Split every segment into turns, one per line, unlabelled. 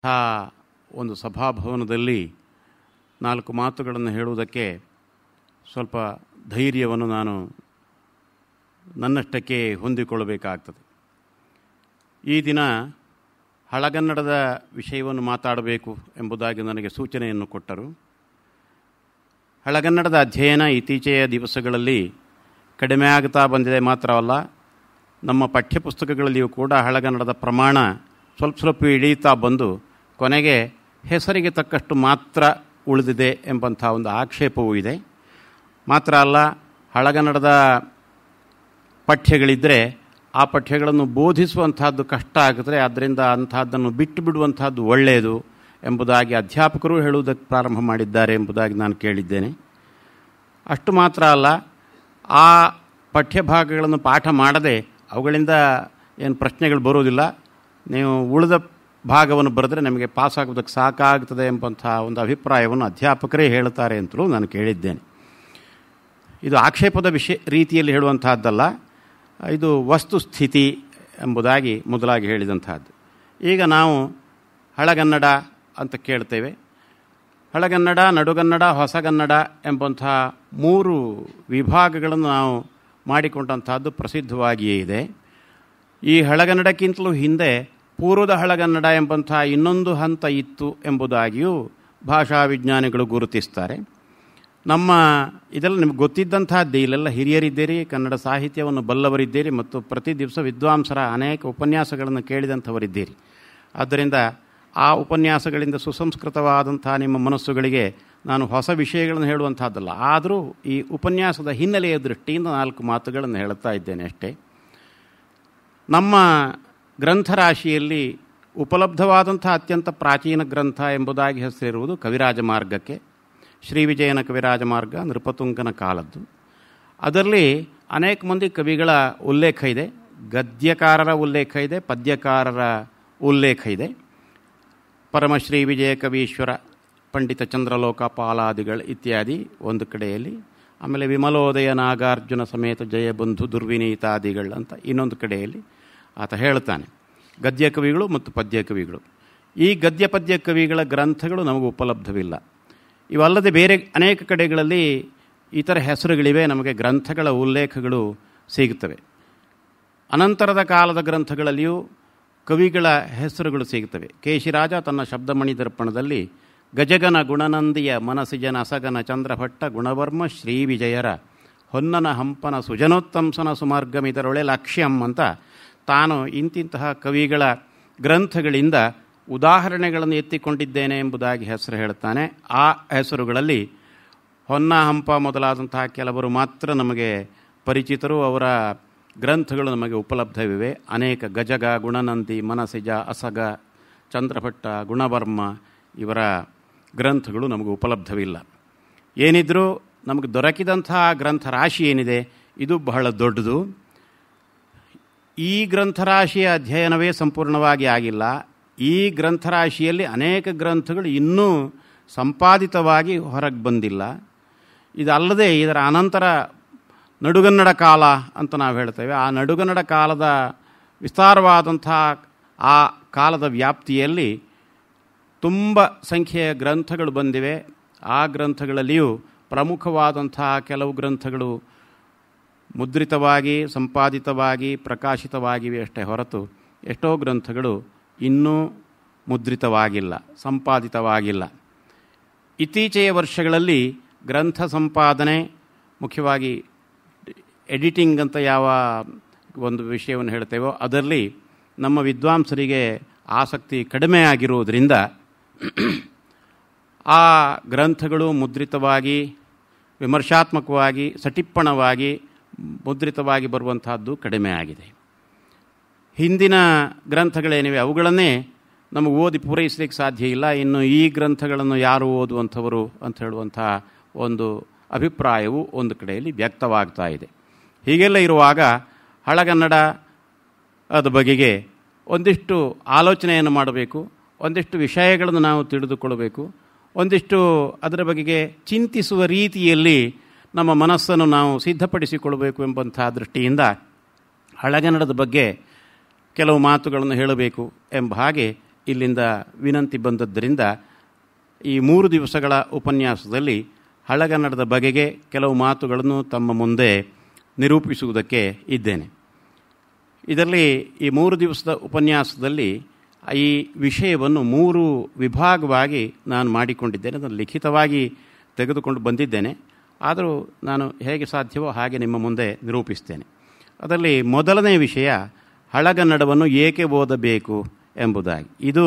ಆ ಒಂದು ಸಭಾಭವನದಲ್ಲಿ 4 ಮಾತುಗಳನ್ನು ಹೇಳುವುದಕ್ಕೆ ಸ್ವಲ್ಪ ಧೈರ್ಯವನ್ನು ನಾನು ನನ್ನಷ್ಟಕ್ಕೆ ಹೊಂದಿಕೊಳ್ಳಬೇಕಾಗ್ತದೆ. ಈ ದಿನ ಹಳಗನ್ನಡದ ವಿಷಯವನ್ನು ಮಾತಾಡಬೇಕು ಎಂಬುದಾಗಿ ನನಗೆ ಸೂಚನೆಯನ್ನು ಕೊಟ್ಟರು. ಹಳಗನ್ನಡದ ಅಧ್ಯಯನ ಇತ್ತೀಚೆಯ ದಿವಸಗಳಲ್ಲಿ ಕಡಿಮೆ ಆಗುತ್ತಾ ಬಂದಿದೆ. ಮಾತ್ರವಲ್ಲ, ನಮ್ಮ ಪಠ್ಯಪುಸ್ತಕಗಳಲ್ಲಿಯೂ ಕೂಡ ಹಳಗನ್ನಡದ ಪ್ರಮಾಣ ಸ್ವಲ್ಪ ಇಳೀತಾ ಬಂದು ಕೊನೆಗೆ ಹೆಸರಿಗೆ ತಕ್ಕಷ್ಟು ಮಾತ್ರ ಉಳಿದಿದೆ ಎಂಬಂಥ ಒಂದು ಆಕ್ಷೇಪವೂ ಇದೆ. ಮಾತ್ರ ಅಲ್ಲ, ಹಳಗನ್ನಡದ ಪಠ್ಯಗಳಿದ್ದರೆ ಆ ಪಠ್ಯಗಳನ್ನು ಬೋಧಿಸುವಂತಹದ್ದು ಕಷ್ಟ ಆಗುತ್ತದೆ. ಆದ್ದರಿಂದ ಅಂಥದ್ದನ್ನು ಬಿಟ್ಟು ಬಿಡುವಂತಹದ್ದು ಒಳ್ಳೆಯದು ಎಂಬುದಾಗಿ ಅಧ್ಯಾಪಕರು ಹೇಳುವುದಕ್ಕೆ ಪ್ರಾರಂಭ ಮಾಡಿದ್ದಾರೆ ಎಂಬುದಾಗಿ ನಾನು ಕೇಳಿದ್ದೇನೆ. ಅಷ್ಟು ಮಾತ್ರ ಅಲ್ಲ, ಆ ಪಠ್ಯಭಾಗಗಳನ್ನು ಪಾಠ ಮಾಡದೆ ಅವುಗಳಿಂದ ಏನು ಪ್ರಶ್ನೆಗಳು ಬರುವುದಿಲ್ಲ, ನೀವು ಉಳಿದ ಭಾಗವನ್ನು ಬರೆದರೆ ನಮಗೆ ಪಾಸಾಗೋದಕ್ಕೆ ಸಾಕಾಗ್ತದೆ ಎಂಬಂಥ ಒಂದು ಅಭಿಪ್ರಾಯವನ್ನು ಅಧ್ಯಾಪಕರೇ ಹೇಳುತ್ತಾರೆ ಅಂತಲೂ ನಾನು ಕೇಳಿದ್ದೇನೆ. ಇದು ಆಕ್ಷೇಪದ ರೀತಿಯಲ್ಲಿ ಹೇಳುವಂತಹದ್ದಲ್ಲ, ಇದು ವಸ್ತುಸ್ಥಿತಿ ಎಂಬುದಾಗಿ ಮೊದಲಾಗಿ ಹೇಳಿದಂತಹದ್ದು. ಈಗ ನಾವು ಹಳಗನ್ನಡ ಅಂತ ಕೇಳ್ತೇವೆ. ಹಳಗನ್ನಡ, ನಡುಗನ್ನಡ, ಹೊಸಗನ್ನಡ ಎಂಬಂಥ 3 ವಿಭಾಗಗಳನ್ನು ನಾವು ಮಾಡಿಕೊಂಡಂತಹದ್ದು ಪ್ರಸಿದ್ಧವಾಗಿಯೇ ಇದೆ. ಈ ಹಳಗನ್ನಡಕ್ಕಿಂತಲೂ ಹಿಂದೆ ಪೂರ್ವದ ಹಳಗನ್ನಡ ಎಂಬಂಥ ಇನ್ನೊಂದು ಹಂತ ಇತ್ತು ಎಂಬುದಾಗಿಯೂ ಭಾಷಾ ವಿಜ್ಞಾನಿಗಳು ಗುರುತಿಸ್ತಾರೆ. ನಮ್ಮ ಇದೆಲ್ಲ ನಿಮ್ಗೆ ಗೊತ್ತಿದ್ದಂತಹದ್ದೇ. ಇಲ್ಲೆಲ್ಲ ಹಿರಿಯರಿದ್ದೀರಿ, ಕನ್ನಡ ಸಾಹಿತ್ಯವನ್ನು ಬಲ್ಲವರಿದ್ದೀರಿ ಮತ್ತು ಪ್ರತಿ ದಿವಸ ವಿದ್ವಾಂಸರ ಅನೇಕ ಉಪನ್ಯಾಸಗಳನ್ನು ಕೇಳಿದಂಥವರಿದ್ದೀರಿ. ಆದ್ದರಿಂದ ಆ ಉಪನ್ಯಾಸಗಳಿಂದ ಸುಸಂಸ್ಕೃತವಾದಂಥ ನಿಮ್ಮ ಮನಸ್ಸುಗಳಿಗೆ ನಾನು ಹೊಸ ವಿಷಯಗಳನ್ನು ಹೇಳುವಂಥದ್ದಲ್ಲ. ಆದರೂ ಈ ಉಪನ್ಯಾಸದ ಹಿನ್ನೆಲೆಯ ದೃಷ್ಟಿಯಿಂದ 4 ಮಾತುಗಳನ್ನು ಹೇಳುತ್ತಾ ಇದ್ದೇನೆ ಅಷ್ಟೇ. ನಮ್ಮ ಗ್ರಂಥರಾಶಿಯಲ್ಲಿ ಉಪಲಬ್ಧವಾದಂಥ ಅತ್ಯಂತ ಪ್ರಾಚೀನ ಗ್ರಂಥ ಎಂಬುದಾಗಿ ಹೆಸರಿರುವುದು ಕವಿರಾಜ ಮಾರ್ಗಕ್ಕೆ. ಶ್ರೀವಿಜಯನ ಕವಿರಾಜ ಮಾರ್ಗ ನೃಪತುಂಗನ ಕಾಲದ್ದು. ಅದರಲ್ಲಿ ಅನೇಕ ಮಂದಿ ಕವಿಗಳ ಉಲ್ಲೇಖ ಇದೆ. ಗದ್ಯಕಾರರ ಉಲ್ಲೇಖ ಇದೆ, ಪದ್ಯಕಾರರ ಉಲ್ಲೇಖ ಇದೆ. ಪರಮಶ್ರೀ ವಿಜಯ ಕವೀಶ್ವರ, ಪಂಡಿತ ಚಂದ್ರಲೋಕಪಾಲಾದಿಗಳು ಇತ್ಯಾದಿ ಒಂದು ಕಡೆಯಲ್ಲಿ, ಆಮೇಲೆ ವಿಮಲೋದಯ ನಾಗಾರ್ಜುನ ಸಮೇತ ಜಯಬಂಧು ದುರ್ವಿನೀತಾದಿಗಳು ಅಂತ ಇನ್ನೊಂದು ಕಡೆಯಲ್ಲಿ ಆತ ಹೇಳ್ತಾನೆ. ಗದ್ಯ ಕವಿಗಳು ಮತ್ತು ಪದ್ಯ ಕವಿಗಳು. ಈ ಗದ್ಯ ಪದ್ಯ ಕವಿಗಳ ಗ್ರಂಥಗಳು ನಮಗೆ ಉಪಲಬ್ಧವಿಲ್ಲ. ಇವಲ್ಲದೆ ಬೇರೆ ಅನೇಕ ಕಡೆಗಳಲ್ಲಿ ಇತರ ಹೆಸರುಗಳಿವೆ, ನಮಗೆ ಗ್ರಂಥಗಳ ಉಲ್ಲೇಖಗಳು ಸಿಗುತ್ತವೆ. ಅನಂತರದ ಕಾಲದ ಗ್ರಂಥಗಳಲ್ಲಿಯೂ ಕವಿಗಳ ಹೆಸರುಗಳು ಸಿಗುತ್ತವೆ. ಕೇಶಿರಾಜ ತನ್ನ ಶಬ್ದಮಣಿ ದರ್ಪಣದಲ್ಲಿ ಗಜಗನ ಗುಣನಂದಿಯ ಮನಸಿಜನ ಅಸಗನ ಚಂದ್ರಭಟ್ಟ ಗುಣವರ್ಮ ಶ್ರೀವಿಜಯರ ಹೊನ್ನನ ಹಂಪನ ಸುಜನೋತ್ತಂಸನ ಸುಮಾರ್ಗಮಿದರೊಳೆ ಲಕ್ಷ್ಯಂ ಅಂತ ತಾನು ಇಂತಿಂತಹ ಕವಿಗಳ ಗ್ರಂಥಗಳಿಂದ ಉದಾಹರಣೆಗಳನ್ನು ಎತ್ತಿಕೊಂಡಿದ್ದೇನೆ ಎಂಬುದಾಗಿ ಹೆಸರು ಹೇಳ್ತಾನೆ. ಆ ಹೆಸರುಗಳಲ್ಲಿ ಹೊನ್ನ, ಹಂಪ ಮೊದಲಾದಂತಹ ಕೆಲವರು ಮಾತ್ರ ನಮಗೆ ಪರಿಚಿತರು. ಅವರ ಗ್ರಂಥಗಳು ನಮಗೆ ಉಪಲಬ್ಧವಿವೆ. ಅನೇಕ ಗಜಗ, ಗುಣನಂದಿ, ಮನಸಿಜ, ಅಸಗ, ಚಂದ್ರಭಟ್ಟ, ಗುಣವರ್ಮ ಇವರ ಗ್ರಂಥಗಳು ನಮಗೆ ಉಪಲಬ್ಧವಿಲ್ಲ. ಏನಿದ್ರೂ ನಮಗೆ ದೊರಕಿದಂತಹ ಗ್ರಂಥ ರಾಶಿ ಏನಿದೆ ಇದು ಬಹಳ ದೊಡ್ಡದು. ಈ ಗ್ರಂಥರಾಶಿಯ ಅಧ್ಯಯನವೇ ಸಂಪೂರ್ಣವಾಗಿ ಆಗಿಲ್ಲ. ಈ ಗ್ರಂಥರಾಶಿಯಲ್ಲಿ ಅನೇಕ ಗ್ರಂಥಗಳು ಇನ್ನೂ ಸಂಪಾದಿತವಾಗಿ ಹೊರಗೆ ಬಂದಿಲ್ಲ. ಇದಲ್ಲದೆ ಇದರ ಅನಂತರ ನಡುಗನ್ನಡ ಕಾಲ ಅಂತ ನಾವು ಹೇಳ್ತೇವೆ. ಆ ನಡುಗನ್ನಡ ಕಾಲದ ವಿಸ್ತಾರವಾದಂಥ ಆ ಕಾಲದ ವ್ಯಾಪ್ತಿಯಲ್ಲಿ ತುಂಬ ಸಂಖ್ಯೆಯ ಗ್ರಂಥಗಳು ಬಂದಿವೆ. ಆ ಗ್ರಂಥಗಳಲ್ಲಿಯೂ ಪ್ರಮುಖವಾದಂಥ ಕೆಲವು ಗ್ರಂಥಗಳು ಮುದ್ರಿತವಾಗಿ, ಸಂಪಾದಿತವಾಗಿ, ಪ್ರಕಾಶಿತವಾಗಿವೆ ಅಷ್ಟೇ ಹೊರತು ಎಷ್ಟೋ ಗ್ರಂಥಗಳು ಇನ್ನೂ ಮುದ್ರಿತವಾಗಿಲ್ಲ, ಸಂಪಾದಿತವಾಗಿಲ್ಲ. ಇತ್ತೀಚೆಯ ವರ್ಷಗಳಲ್ಲಿ ಗ್ರಂಥ ಸಂಪಾದನೆ, ಮುಖ್ಯವಾಗಿ ಎಡಿಟಿಂಗ್ ಅಂತ ಯಾವ ಒಂದು ವಿಷಯವನ್ನು ಹೇಳ್ತೇವೋ ಅದರಲ್ಲಿ ನಮ್ಮ ವಿದ್ವಾಂಸರಿಗೆ ಆಸಕ್ತಿ ಕಡಿಮೆ ಆಗಿರುವುದರಿಂದ ಆ ಗ್ರಂಥಗಳು ಮುದ್ರಿತವಾಗಿ, ವಿಮರ್ಶಾತ್ಮಕವಾಗಿ, ಸಟಿಪ್ಪಣವಾಗಿ ಮುದ್ರಿತವಾಗಿ ಬರುವಂತಹದ್ದು ಕಡಿಮೆ ಆಗಿದೆ. ಹಿಂದಿನ ಗ್ರಂಥಗಳೇನಿವೆ ಅವುಗಳನ್ನೇ ನಮಗೆ ಓದಿ ಪೂರೈಸಲಿಕ್ಕೆ ಸಾಧ್ಯ ಇಲ್ಲ. ಇನ್ನು ಈ ಗ್ರಂಥಗಳನ್ನು ಯಾರು ಓದುವಂಥವರು ಅಂತ ಹೇಳುವಂಥ ಒಂದು ಅಭಿಪ್ರಾಯವು ಒಂದು ಕಡೆಯಲ್ಲಿ ವ್ಯಕ್ತವಾಗ್ತಾ ಇದೆ. ಹೀಗೆಲ್ಲ ಇರುವಾಗ ಹಳಗನ್ನಡ ಅದ ಬಗೆಗೆ ಒಂದಿಷ್ಟು ಆಲೋಚನೆಯನ್ನು ಮಾಡಬೇಕು, ಒಂದಿಷ್ಟು ವಿಷಯಗಳನ್ನು ನಾವು ತಿಳಿದುಕೊಳ್ಳಬೇಕು, ಒಂದಿಷ್ಟು ಅದರ ಬಗೆಗೆ ಚಿಂತಿಸುವ ರೀತಿಯಲ್ಲಿ ನಮ್ಮ ಮನಸ್ಸನ್ನು ನಾವು ಸಿದ್ಧಪಡಿಸಿಕೊಳ್ಳಬೇಕು ಎಂಬಂಥ ದೃಷ್ಟಿಯಿಂದ ಹಳಗನ್ನಡದ ಬಗ್ಗೆ ಕೆಲವು ಮಾತುಗಳನ್ನು ಹೇಳಬೇಕು ಎಂಬ ಹಾಗೆ ಇಲ್ಲಿಂದ ವಿನಂತಿ ಬಂದದ್ದರಿಂದ ಈ 3 ದಿವಸಗಳ ಉಪನ್ಯಾಸದಲ್ಲಿ ಹಳಗನ್ನಡದ ಬಗೆಗೆ ಕೆಲವು ಮಾತುಗಳನ್ನು ತಮ್ಮ ಮುಂದೆ ನಿರೂಪಿಸುವುದಕ್ಕೆ ಇದ್ದೇನೆ. ಇದರಲ್ಲಿ ಈ 3 ದಿವಸದ ಉಪನ್ಯಾಸದಲ್ಲಿ ಈ ವಿಷಯವನ್ನು 3 ವಿಭಾಗವಾಗಿ ನಾನು ಮಾಡಿಕೊಂಡಿದ್ದೇನೆ. ಅದನ್ನು ಲಿಖಿತವಾಗಿ ತೆಗೆದುಕೊಂಡು ಬಂದಿದ್ದೇನೆ. ಆದರೂ ನಾನು ಹೇಗೆ ಸಾಧ್ಯವೋ ಹಾಗೆ ನಿಮ್ಮ ಮುಂದೆ ನಿರೂಪಿಸ್ತೇನೆ. ಅದರಲ್ಲಿ ಮೊದಲನೇ ವಿಷಯ ಹಳಗನ್ನಡವನ್ನು ಏಕೆ ಓದಬೇಕು ಎಂಬುದಾಗಿ. ಇದು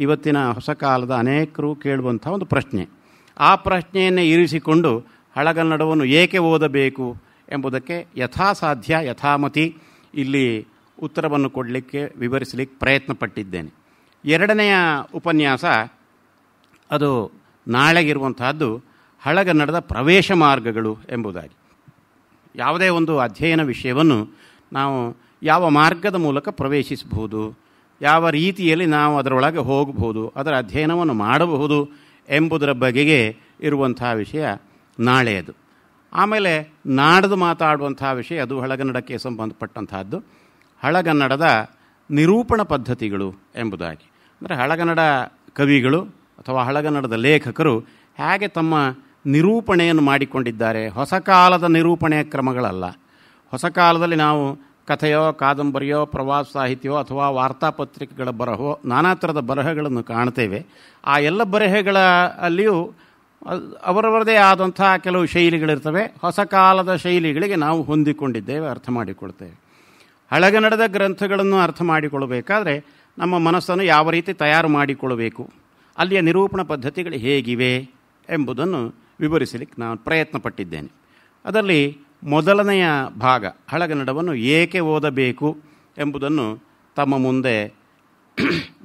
ಇವತ್ತಿನ ಹೊಸ ಕಾಲದ ಅನೇಕರು ಕೇಳುವಂಥ ಒಂದು ಪ್ರಶ್ನೆ. ಆ ಪ್ರಶ್ನೆಯನ್ನೇ ಇರಿಸಿಕೊಂಡು ಹಳಗನ್ನಡವನ್ನು ಏಕೆ ಓದಬೇಕು ಎಂಬುದಕ್ಕೆ ಯಥಾಸಾಧ್ಯ ಯಥಾಮತಿ ಇಲ್ಲಿ ಉತ್ತರವನ್ನು ಕೊಡಲಿಕ್ಕೆ ವಿವರಿಸಲಿಕ್ಕೆ ಪ್ರಯತ್ನ ಪಟ್ಟಿದ್ದೇನೆ. ಎರಡನೆಯ ಉಪನ್ಯಾಸ ಅದು ನಾಳೆಗಿರುವಂತಹದ್ದು ಹಳಗನ್ನಡದ ಪ್ರವೇಶ ಮಾರ್ಗಗಳು ಎಂಬುದಾಗಿ. ಯಾವುದೇ ಒಂದು ಅಧ್ಯಯನ ವಿಷಯವನ್ನು ನಾವು ಯಾವ ಮಾರ್ಗದ ಮೂಲಕ ಪ್ರವೇಶಿಸಬಹುದು, ಯಾವ ರೀತಿಯಲ್ಲಿ ನಾವು ಅದರೊಳಗೆ ಹೋಗಬಹುದು, ಅದರ ಅಧ್ಯಯನವನ್ನು ಮಾಡಬಹುದು ಎಂಬುದರ ಬಗೆಗೆ ಇರುವಂಥ ವಿಷಯ ನಾಳೆಯದು. ಆಮೇಲೆ ನಾಡ್ದು ಮಾತಾಡುವಂಥ ವಿಷಯ ಅದು ಹಳಗನ್ನಡಕ್ಕೆ ಸಂಬಂಧಪಟ್ಟಂತಹದ್ದು, ಹಳಗನ್ನಡದ ನಿರೂಪಣ ಪದ್ಧತಿಗಳು ಎಂಬುದಾಗಿ. ಅಂದರೆ ಹಳಗನ್ನಡ ಕವಿಗಳು ಅಥವಾ ಹಳಗನ್ನಡದ ಲೇಖಕರು ಹೇಗೆ ತಮ್ಮ ನಿರೂಪಣೆಯನ್ನು ಮಾಡಿಕೊಂಡಿದ್ದಾರೆ. ಹೊಸ ಕಾಲದ ನಿರೂಪಣೆಯ ಕ್ರಮಗಳಲ್ಲ. ಹೊಸ ಕಾಲದಲ್ಲಿ ನಾವು ಕಥೆಯೋ ಕಾದಂಬರಿಯೋ ಪ್ರವಾಸ ಸಾಹಿತ್ಯವೋ ಅಥವಾ ವಾರ್ತಾಪತ್ರಿಕೆಗಳ ಬರಹವೋ ನಾನಾ ಥರದ ಬರಹಗಳನ್ನು ಕಾಣ್ತೇವೆ. ಆ ಎಲ್ಲ ಬರಹಗಳ ಅಲ್ಲಿಯೂ ಅವರವರದೇ ಆದಂಥ ಕೆಲವು ಶೈಲಿಗಳಿರ್ತವೆ. ಹೊಸ ಕಾಲದ ಶೈಲಿಗಳಿಗೆ ನಾವು ಹೊಂದಿಕೊಂಡಿದ್ದೇವೆ, ಅರ್ಥ ಮಾಡಿಕೊಳ್ತೇವೆ. ಹಳಗನ್ನಡದ ಗ್ರಂಥಗಳನ್ನು ಅರ್ಥ ಮಾಡಿಕೊಳ್ಳಬೇಕಾದ್ರೆ ನಮ್ಮ ಮನಸ್ಸನ್ನು ಯಾವ ರೀತಿ ತಯಾರು ಮಾಡಿಕೊಳ್ಳಬೇಕು, ಅಲ್ಲಿಯ ನಿರೂಪಣಾ ಪದ್ಧತಿಗಳು ಹೇಗಿವೆ ಎಂಬುದನ್ನು ವಿವರಿಸಲಿಕ್ಕೆ ನಾನು ಪ್ರಯತ್ನ ಪಟ್ಟಿದ್ದೇನೆ. ಅದರಲ್ಲಿ ಮೊದಲನೆಯ ಭಾಗ ಹಳಗನ್ನಡವನ್ನು ಏಕೆ ಓದಬೇಕು ಎಂಬುದನ್ನು ತಮ್ಮ ಮುಂದೆ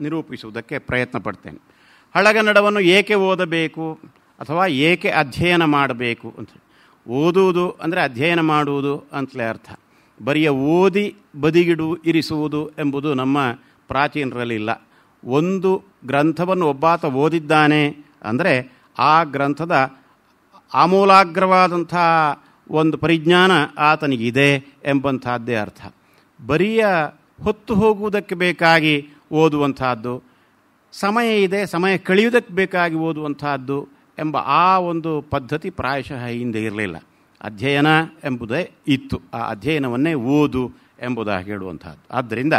ನಿರೂಪಿಸುವುದಕ್ಕೆ ಪ್ರಯತ್ನ ಪಡ್ತೇನೆ. ಹಳಗನ್ನಡವನ್ನು ಏಕೆ ಓದಬೇಕು ಅಥವಾ ಏಕೆ ಅಧ್ಯಯನ ಮಾಡಬೇಕು ಅಂತ. ಓದುವುದು ಅಂದರೆ ಅಧ್ಯಯನ ಮಾಡುವುದು ಅಂತಲೇ ಅರ್ಥ. ಬರಿಯ ಓದಿ ಇರಿಸುವುದು ಎಂಬುದು ನಮ್ಮ ಪ್ರಾಚೀನರಲ್ಲಿಲ್ಲ. ಒಂದು ಗ್ರಂಥವನ್ನು ಒಬ್ಬಾತ ಓದಿದ್ದಾನೆ ಅಂದರೆ ಆ ಗ್ರಂಥದ ಆಮೂಲಾಗ್ರವಾದಂಥ ಒಂದು ಪರಿಜ್ಞಾನ ಆತನಿಗಿದೆ ಎಂಬಂಥದ್ದೇ ಅರ್ಥ. ಬರಿಯ ಹೊತ್ತು ಹೋಗುವುದಕ್ಕೆ ಬೇಕಾಗಿ ಓದುವಂತಹದ್ದು, ಸಮಯ ಇದೆ ಸಮಯ ಕಳೆಯುವುದಕ್ಕೆ ಬೇಕಾಗಿ ಓದುವಂತಹದ್ದು ಎಂಬ ಆ ಒಂದು ಪದ್ಧತಿ ಪ್ರಾಯಶಃ ಹಿಂದೆ ಇರಲಿಲ್ಲ. ಅಧ್ಯಯನ ಎಂಬುದೇ ಇತ್ತು. ಆ ಅಧ್ಯಯನವನ್ನೇ ಓದು ಎಂಬುದಾಗಿ ಹೇಳುವಂತಹದ್ದು. ಆದ್ದರಿಂದ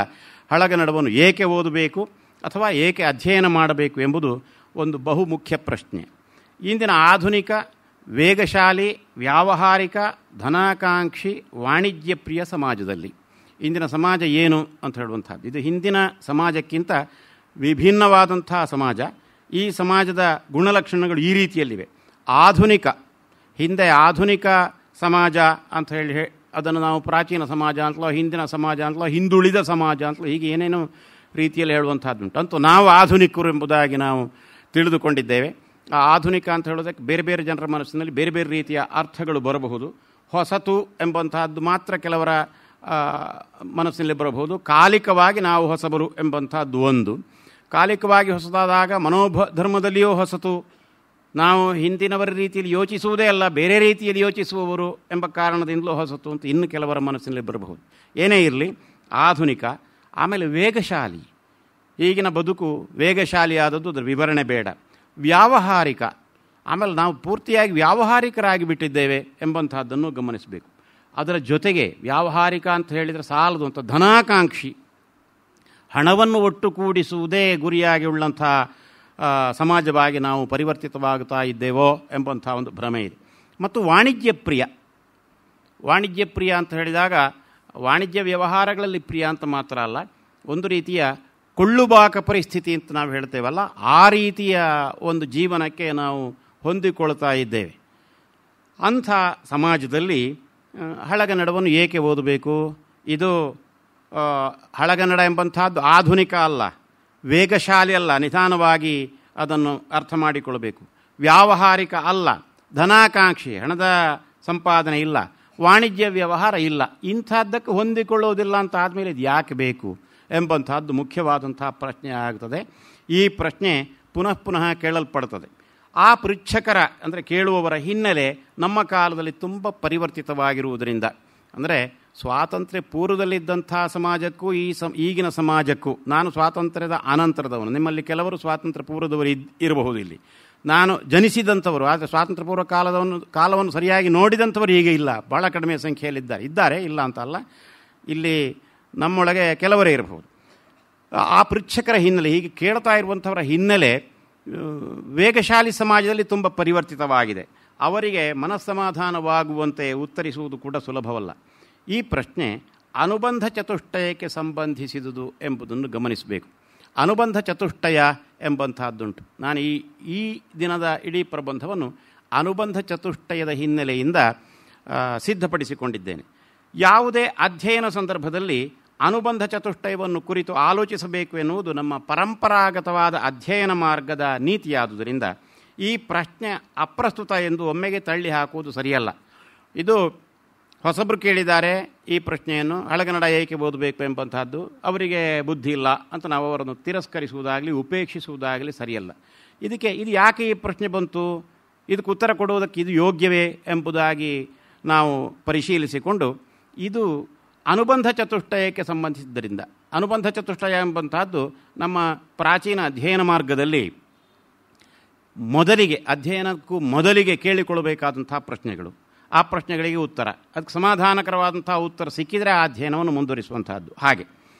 ಹಳಗನ್ನಡವನ್ನು ಏಕೆ ಓದಬೇಕು ಅಥವಾ ಏಕೆ ಅಧ್ಯಯನ ಮಾಡಬೇಕು ಎಂಬುದು ಒಂದು ಬಹುಮುಖ್ಯ ಪ್ರಶ್ನೆ. ಇಂದಿನ ಆಧುನಿಕ ವೇಗಶಾಲಿ ವ್ಯಾವಹಾರಿಕ ಧನಾಕಾಂಕ್ಷಿ ವಾಣಿಜ್ಯ ಪ್ರಿಯ ಸಮಾಜದಲ್ಲಿ ಇಂದಿನ ಸಮಾಜ ಏನು ಅಂತ ಹೇಳುವಂಥದ್ದು, ಇದು ಹಿಂದಿನ ಸಮಾಜಕ್ಕಿಂತ ವಿಭಿನ್ನವಾದಂಥ ಸಮಾಜ. ಈ ಸಮಾಜದ ಗುಣಲಕ್ಷಣಗಳು ಈ ರೀತಿಯಲ್ಲಿವೆ. ಆಧುನಿಕ, ಹಿಂದೆ ಆಧುನಿಕ ಸಮಾಜ ಅಂತ ಹೇಳಿ ಅದನ್ನು ನಾವು ಪ್ರಾಚೀನ ಸಮಾಜ ಅಂತಲೋ ಹಿಂದಿನ ಸಮಾಜ ಅಂತಲೋ ಹಿಂದುಳಿದ ಸಮಾಜ ಅಂತಲೋ ಹೀಗೆ ಏನೇನೋ ರೀತಿಯಲ್ಲಿ ಹೇಳುವಂಥದ್ದುಂಟು. ಅಂತೂ ನಾವು ಆಧುನಿಕರು ಎಂಬುದಾಗಿ ನಾವು ತಿಳಿದುಕೊಂಡಿದ್ದೇವೆ. ಆ ಆಧುನಿಕ ಅಂತ ಹೇಳೋದಕ್ಕೆ ಬೇರೆ ಬೇರೆ ಜನರ ಮನಸ್ಸಿನಲ್ಲಿ ಬೇರೆ ಬೇರೆ ರೀತಿಯ ಅರ್ಥಗಳು ಬರಬಹುದು. ಹೊಸತು ಎಂಬಂತಹದ್ದು ಮಾತ್ರ ಕೆಲವರ ಮನಸ್ಸಿನಲ್ಲಿ ಬರಬಹುದು. ಕಾಲಿಕವಾಗಿ ನಾವು ಹೊಸಬರು ಎಂಬಂಥದ್ದು ಒಂದು. ಕಾಲಿಕವಾಗಿ ಹೊಸದಾದಾಗ ಮನೋಧರ್ಮದಲ್ಲಿಯೂ ಹೊಸತು, ನಾವು ಹಿಂದಿನವರ ರೀತಿಯಲ್ಲಿ ಯೋಚಿಸುವುದೇ ಅಲ್ಲ ಬೇರೆ ರೀತಿಯಲ್ಲಿ ಯೋಚಿಸುವವರು ಎಂಬ ಕಾರಣದಿಂದಲೂ ಹೊಸತು ಅಂತ ಇನ್ನು ಕೆಲವರ ಮನಸ್ಸಿನಲ್ಲಿ ಬರಬಹುದು. ಏನೇ ಇರಲಿ, ಆಧುನಿಕ, ಆಮೇಲೆ ವೇಗಶಾಲಿ. ಈಗಿನ ಬದುಕು ವೇಗಶಾಲಿ ಆದದ್ದು, ಅದರ ವಿವರಣೆ ಬೇಡ. ವ್ಯಾವಹಾರಿಕ, ಆಮೇಲೆ ನಾವು ಪೂರ್ತಿಯಾಗಿ ವ್ಯಾವಹಾರಿಕರಾಗಿ ಬಿಟ್ಟಿದ್ದೇವೆ ಎಂಬಂಥದ್ದನ್ನು ಗಮನಿಸಬೇಕು. ಅದರ ಜೊತೆಗೆ ವ್ಯಾವಹಾರಿಕ ಅಂತ ಹೇಳಿದರೆ ಸಾಲದು ಅಂತ ಧನಾಕಾಂಕ್ಷಿ, ಹಣವನ್ನು ಒಟ್ಟುಗೂಡಿಸುವುದೇ ಗುರಿಯಾಗಿ ಉಳ್ಳಂಥ ಸಮಾಜವಾಗಿ ನಾವು ಪರಿವರ್ತಿತವಾಗುತ್ತಾ ಇದ್ದೇವೋ ಎಂಬಂಥ ಒಂದು ಭ್ರಮೆ ಇದೆ. ಮತ್ತು ವಾಣಿಜ್ಯ ಪ್ರಿಯ. ವಾಣಿಜ್ಯ ಪ್ರಿಯ ಅಂತ ಹೇಳಿದಾಗ ವಾಣಿಜ್ಯ ವ್ಯವಹಾರಗಳಲ್ಲಿ ಪ್ರಿಯ ಅಂತ ಮಾತ್ರ ಅಲ್ಲ, ಒಂದು ರೀತಿಯ ಕೊಳ್ಳುಬಾಕ ಪರಿಸ್ಥಿತಿ ಅಂತ ನಾವು ಹೇಳ್ತೇವಲ್ಲ, ಆ ರೀತಿಯ ಒಂದು ಜೀವನಕ್ಕೆ ನಾವು ಹೊಂದಿಕೊಳ್ತಾ ಇದ್ದೇವೆ. ಅಂಥ ಸಮಾಜದಲ್ಲಿ ಹಳಗನ್ನಡವನ್ನು ಏಕೆ ಓದಬೇಕು? ಇದು ಹಳಗನ್ನಡ ಎಂಬಂಥದ್ದು ಆಧುನಿಕ ಅಲ್ಲ, ವೇಗಶಾಲಿ ಅಲ್ಲ, ನಿಧಾನವಾಗಿ ಅದನ್ನು ಅರ್ಥ ಮಾಡಿಕೊಳ್ಬೇಕು. ವ್ಯಾವಹಾರಿಕ ಅಲ್ಲ, ಧನಾಕಾಂಕ್ಷಿ, ಹಣದ ಸಂಪಾದನೆ ಇಲ್ಲ, ವಾಣಿಜ್ಯ ವ್ಯವಹಾರ ಇಲ್ಲ. ಇಂಥದ್ದಕ್ಕೆ ಹೊಂದಿಕೊಳ್ಳೋದಿಲ್ಲ ಅಂತ ಆದಮೇಲೆ ಇದು ಯಾಕೆ ಬೇಕು ಎಂಬಂಥದ್ದು ಮುಖ್ಯವಾದಂಥ ಪ್ರಶ್ನೆ ಆಗ್ತದೆ. ಈ ಪ್ರಶ್ನೆ ಪುನಃ ಪುನಃ ಕೇಳಲ್ಪಡ್ತದೆ. ಆ ಪೃಚ್ಛಕರ ಅಂದರೆ ಕೇಳುವವರ ಹಿನ್ನೆಲೆ ನಮ್ಮ ಕಾಲದಲ್ಲಿ ತುಂಬ ಪರಿವರ್ತಿತವಾಗಿರುವುದರಿಂದ, ಅಂದರೆ ಸ್ವಾತಂತ್ರ್ಯ ಪೂರ್ವದಲ್ಲಿದ್ದಂಥ ಸಮಾಜಕ್ಕೂ ಈಗಿನ ಸಮಾಜಕ್ಕೂ, ನಾನು ಸ್ವಾತಂತ್ರ್ಯದ ಅನಂತರದವನು, ನಿಮ್ಮಲ್ಲಿ ಕೆಲವರು ಸ್ವಾತಂತ್ರ್ಯ ಪೂರ್ವದವರು ಇರಬಹುದು. ಇಲ್ಲಿ ನಾನು ಜನಿಸಿದಂಥವರು, ಆದರೆ ಸ್ವಾತಂತ್ರ್ಯ ಪೂರ್ವ ಕಾಲವನ್ನು ಸರಿಯಾಗಿ ನೋಡಿದಂಥವರು ಈಗ ಇಲ್ಲ, ಬಹಳ ಕಡಿಮೆ ಸಂಖ್ಯೆಯಲ್ಲಿದ್ದಾರೆ. ಇಲ್ಲ ಅಂತ ಅಲ್ಲ, ಇಲ್ಲಿ ನಮ್ಮೊಳಗೆ ಕೆಲವರೇ ಇರಬಹುದು. ಆ ಪೃಚ್ಛಕರ ಹಿನ್ನೆಲೆ, ಹೀಗೆ ಕೇಳ್ತಾ ಇರುವಂಥವರ ಹಿನ್ನೆಲೆ ವೇಗಶಾಲಿ ಸಮಾಜದಲ್ಲಿ ತುಂಬ ಪರಿವರ್ತಿತವಾಗಿದೆ. ಅವರಿಗೆ ಮನಸ್ಸಮಾಧಾನವಾಗುವಂತೆ ಉತ್ತರಿಸುವುದು ಕೂಡ ಸುಲಭವಲ್ಲ. ಈ ಪ್ರಶ್ನೆ ಅನುಬಂಧ ಚತುಷ್ಟಯಕ್ಕೆ ಸಂಬಂಧಿಸಿದುದು ಎಂಬುದನ್ನು ಗಮನಿಸಬೇಕು. ಅನುಬಂಧ ಚತುಷ್ಟಯ ಎಂಬಂತಹದ್ದುಂಟು. ನಾನು ಈ ದಿನದ ಇಡೀ ಪ್ರಬಂಧವನ್ನು ಅನುಬಂಧ ಚತುಷ್ಟಯದ ಹಿನ್ನೆಲೆಯಿಂದ ಸಿದ್ಧಪಡಿಸಿಕೊಂಡಿದ್ದೇನೆ. ಯಾವುದೇ ಅಧ್ಯಯನ ಸಂದರ್ಭದಲ್ಲಿ ಅನುಬಂಧ ಚತುಷ್ಟಯವನ್ನು ಕುರಿತು ಆಲೋಚಿಸಬೇಕು ಎನ್ನುವುದು ನಮ್ಮ ಪರಂಪರಾಗತವಾದ ಅಧ್ಯಯನ ಮಾರ್ಗದ ನೀತಿಯಾದುದರಿಂದ ಈ ಪ್ರಶ್ನೆ ಅಪ್ರಸ್ತುತ ಎಂದು ಒಮ್ಮೆಗೆ ತಳ್ಳಿ ಹಾಕುವುದು ಸರಿಯಲ್ಲ. ಇದು ಹೊಸಬರು ಕೇಳಿದ್ದಾರೆ ಈ ಪ್ರಶ್ನೆಯನ್ನು, ಹಳಗನ್ನಡ ಏಕೆ ಓದಬೇಕು ಎಂಬಂತಹದ್ದು, ಅವರಿಗೆ ಬುದ್ಧಿ ಇಲ್ಲ ಅಂತ ನಾವು ಅವರನ್ನು ತಿರಸ್ಕರಿಸುವುದಾಗಲಿ ಉಪೇಕ್ಷಿಸುವುದಾಗಲಿ ಸರಿಯಲ್ಲ. ಇದು ಯಾಕೆ ಈ ಪ್ರಶ್ನೆ ಬಂತು, ಇದಕ್ಕೆ ಉತ್ತರ ಕೊಡುವುದಕ್ಕೆ ಇದು ಯೋಗ್ಯವೇ ಎಂಬುದಾಗಿ ನಾವು ಪರಿಶೀಲಿಸಿಕೊಂಡು, ಇದು ಅನುಬಂಧ ಚತುಷ್ಟಯಕ್ಕೆ ಸಂಬಂಧಿಸಿದ್ದರಿಂದ, ಅನುಬಂಧ ಚತುಷ್ಟಯ ಎಂಬಂತಹದ್ದು ನಮ್ಮ ಪ್ರಾಚೀನ ಅಧ್ಯಯನ ಮಾರ್ಗದಲ್ಲಿ ಅಧ್ಯಯನಕ್ಕೂ ಮೊದಲಿಗೆ ಕೇಳಿಕೊಳ್ಳಬೇಕಾದಂಥ ಪ್ರಶ್ನೆಗಳು. ಆ ಪ್ರಶ್ನೆಗಳಿಗೆ ಉತ್ತರ, ಅದಕ್ಕೆ ಸಮಾಧಾನಕರವಾದಂಥ ಉತ್ತರ ಸಿಕ್ಕಿದರೆ ಆ ಅಧ್ಯಯನವನ್ನು ಮುಂದುವರಿಸುವಂತಹದ್ದು. ಹಾಗೆ